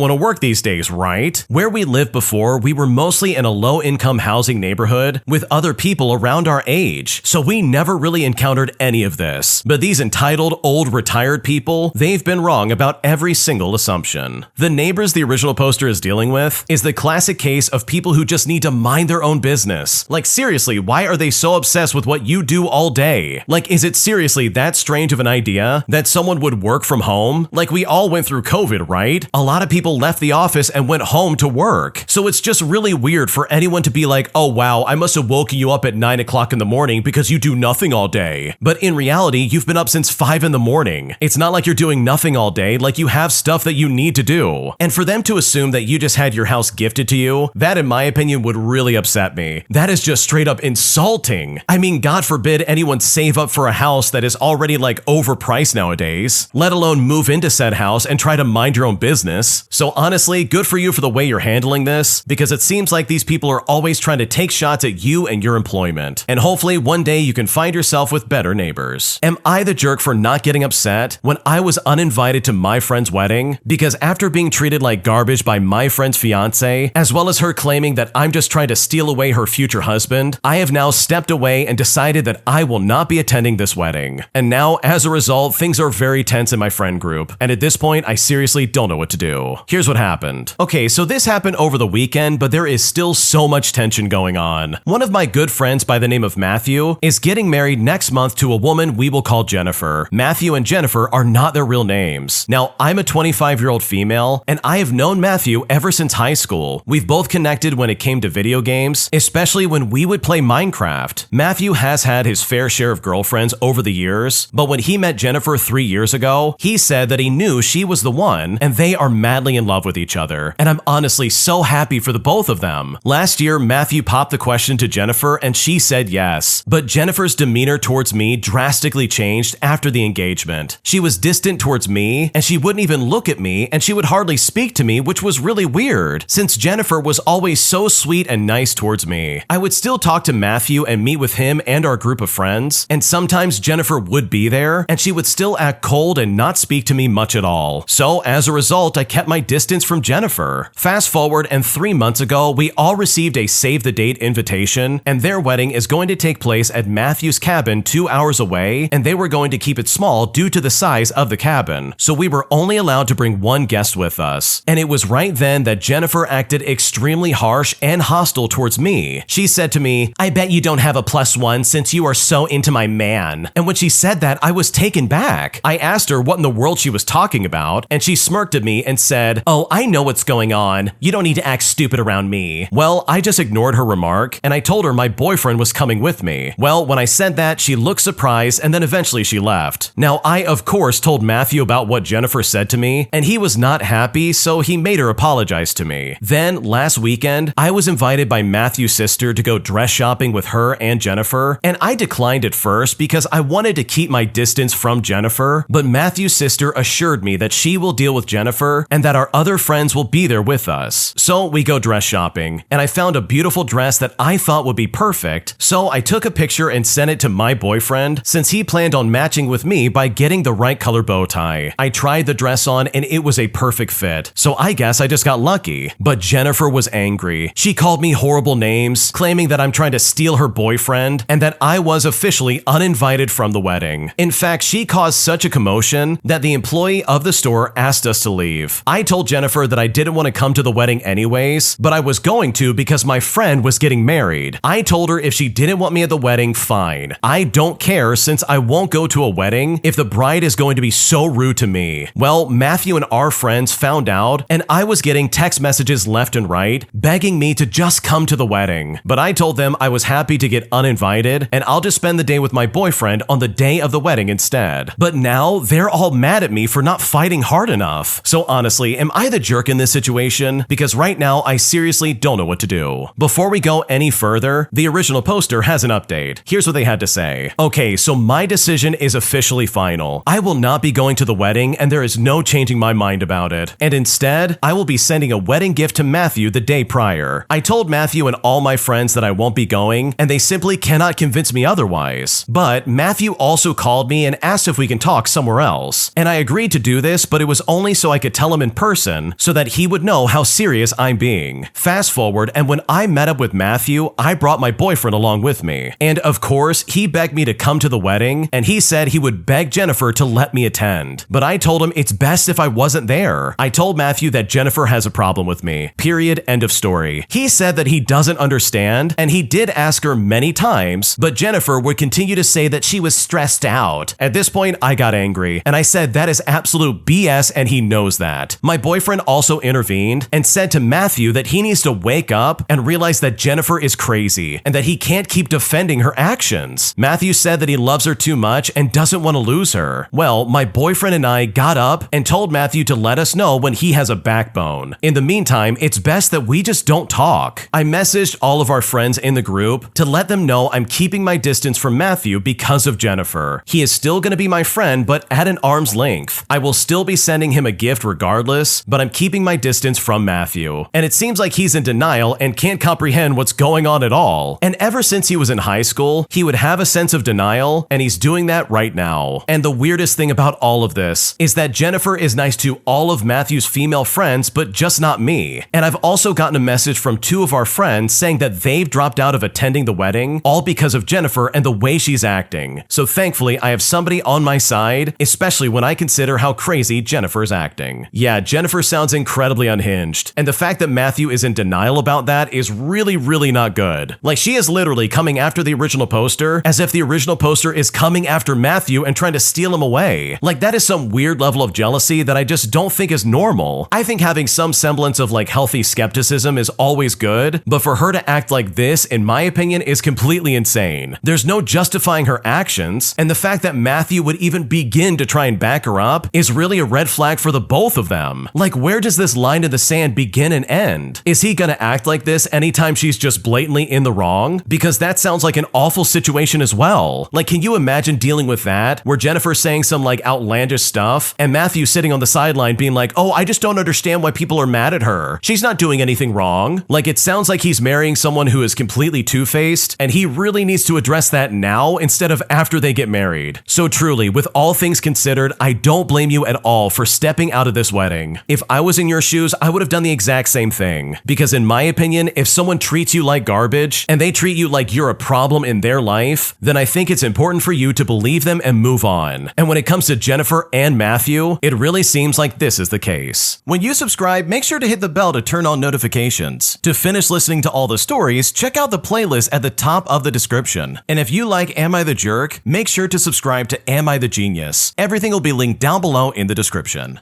want to work these days, right? Where we lived before, we were mostly in a low-income housing neighborhood with other people around our age, so we never really encountered any of this. But these entitled, old, retired people, they've been wrong about every single assumption. The neighbors the original poster is dealing with is the classic case of people who just need to mind their own business. Like seriously, why are they so obsessed with what you do all day? Like, is it seriously that strange of an idea that someone would work from home? Like, we all went through COVID, right? A lot of people left the office and went home to work. So it's just really weird for anyone to be like, oh wow, I must have woken you up at 9 o'clock in the morning because you do nothing all day. But in reality, you've been up since 5 in the morning. It's not like you're doing nothing all day, like you have stuff that you need to do. And for them to assume that you just had your house gifted to you, that in my opinion would really upset me. That is just straight up insulting. I mean, God forbid anyone save up for a house that is already like overpriced nowadays, let alone move into said house and try to mind your own business. So honestly, good for you for the way you're handling this, because it seems like these people are always trying to take shots at you and your employment. And hopefully one day you can find yourself with better neighbors. Am I the jerk for not getting upset when I was uninvited to my friend's wedding? Because after being treated like garbage by my friend's fiance, as well as her claiming that I'm just trying to steal away her future husband, I have now stepped away and decided that I will not be attending this wedding. And now, as a result, things are very tense in my friend group, and at this point, I seriously don't know what to do. Here's what happened. Okay, so this happened over the weekend, but there is still so much tension going on. One of my good friends by the name of Matthew is getting married next month to a woman we will call Jennifer. Matthew and Jennifer are not their real names. Now, I'm a 25-year-old female, and I have known Matthew ever since high school. We've both connected when it came to video games, especially when we would play Minecraft. Matthew has had his fair share of girlfriends over the years, but when he met Jennifer 3 years ago, he said that he knew she was the one, and they are madly in love with each other. And I'm honestly so happy for the both of them. Last year, Matthew popped the question to Jennifer, and she said yes. But Jennifer's demeanor towards me drastically changed after the engagement. She was distant towards me, and she wouldn't even look at me, and she would hardly speak to me, which was really weird, since Jennifer was always so sweet and nice towards me. I would still talk to Matthew and meet with him and our group of friends, and sometimes Jennifer would be there, and she would still act cold and not speak to me much at all. So as a result, I kept my distance from Jennifer. Fast forward, and 3 months ago, we all received a save the date invitation, and their wedding is going to take place at Matthew's cabin 2 hours away, and they were going to keep it small due to the size of the cabin. So we were only allowed to bring one guest with us. And it was right then that Jennifer acted extremely harsh and hostile towards me. She said to me, "I bet you don't have a +1 since you are so into my man." And when she said that, I was taken back. I asked her what in the world she was talking about, and she smirked at me and said, "Oh, I know what's going on. You don't need to act stupid around me." Well, I just ignored her remark, and I told her my boyfriend was coming with me. Well, when I said that, she looked surprised, and then eventually she left. Now, I of course told Matthew about what Jennifer said to me, and he was not happy, so he made her apologize to me. Then, last weekend, I was invited by Matthew's sister to go dress shopping with her and Jennifer, and I declined at first because I wanted to keep my distance from Jennifer, but Matthew's sister assured me that she will deal with Jennifer and that our other friends will be there with us. So we go dress shopping, and I found a beautiful dress that I thought would be perfect, so I took a picture and sent it to my boyfriend since he planned on matching with me by getting the right color bow tie. I tried the dress on and it was a perfect fit, so I guess I just got lucky. But Jennifer was angry. She called me horrible names, claiming that I'm trying to steal her boyfriend and that I was officially uninvited from the wedding. In fact, she caused such a commotion that the employee of the store asked us to leave. I told Jennifer that I didn't want to come to the wedding anyways, but I was going to because my friend was getting married. I told her if she didn't want me at the wedding, fine. I don't care since I won't go to a wedding if the bride is going to be so rude to me. Well, Matthew and our friends found out, and I was getting text messages left and right begging me to just come to the wedding. But I told them I was happy to get uninvited and I'll just spend the day with my boyfriend on the day of the wedding instead. But now they're all mad at me for not fighting hard enough. So honestly, am I the jerk in this situation? Because right now I seriously don't know what to do. Before we go any further, the original poster has an update. Here's what they had to say. Okay, so my decision is officially final. I will not be going to the wedding and there is no changing my mind about it. And instead, I will be sending a wedding gift to Matthew the day prior. I told Matthew and all my friends that I won't be going, and they simply cannot convince me otherwise. But Matthew also called me and asked if we can talk somewhere else. And I agreed to do this, but it was only so I could tell him in person so that he would know how serious I'm being. Fast forward, and when I met up with Matthew, I brought my boyfriend along with me. And of course, he begged me to come to the wedding, and he said he would beg Jennifer to let me attend. But I told him it's best if I wasn't there. I told Matthew that Jennifer has a problem with me. Period. End of story. He said that he doesn't understand, and he did ask her many times, but Jennifer would continue to say that she was stressed out. At this point, I got angry, and I said that is absolute BS and he knows that. My boyfriend also intervened and said to Matthew that he needs to wake up and realize that Jennifer is crazy and that he can't keep defending her actions. Matthew said that he loves her too much and doesn't want to lose her. Well, my boyfriend and I got up and told Matthew to let us know when he has a backbone. In the meantime, it's best that we just don't talk. I messaged all of our friends in the group to let them know I'm keeping my distance from Matthew because of Jennifer. He is still going to be my friend, but at an arm's length. I will still be sending him a gift regardless, but I'm keeping my distance from Matthew. And it seems like he's in denial and can't comprehend what's going on at all. And ever since he was in high school, he would have a sense of denial, and he's doing that right now. And the weirdest thing about all of this is that Jennifer is nice to all of Matthew's female friends, but just not me. And I've also gotten a message from two of our friends saying that they've dropped out of attending the wedding, all because of Jennifer and the way she's acting. So thankfully, I have somebody on my side, especially when I consider how crazy Jennifer's acting. Yeah, Jennifer sounds incredibly unhinged, and the fact that Matthew is in denial about that is really not good. Like, she is literally coming after the original poster as if the original poster is coming after Matthew and trying to steal him away. Like, that is some weird level of jealousy that I just don't think is normal. I think having some semblance of like healthy skepticism is always good, but for her to act like this, in my opinion, is completely insane. There's no justifying her actions, and the fact that Matthew would even begin to try and back her up is really a red flag for the both of them. Like, where does this line in the sand begin and end? Is he gonna act like this anytime she's just blatantly in the wrong? Because that sounds like an awful situation as well. Like, can you imagine dealing with that, where Jennifer's saying some like outlandish stuff, and Matthew sitting on the sideline being like, oh, I just don't understand why people are mad at her. She's not doing anything wrong. Like, it sounds like he's marrying someone who is completely two-faced, and he really needs to address that now instead of after they get married. So truly, with all things considered, I don't blame you at all for stepping out of this wedding. If I was in your shoes, I would have done the exact same thing. Because in my opinion, if someone treats you like garbage, and they treat you like you're a problem in their life, then I think it's important for you to believe them and move on. And when it comes to Jennifer and Matthew, it really seems like this is the case. When you subscribe, make sure to hit the bell to turn on notifications. To finish listening to all the stories, check out the playlist at the top of the description. And if you like Am I the Jerk, make sure to subscribe to Am I the Genius. Everything will be linked down below in the description.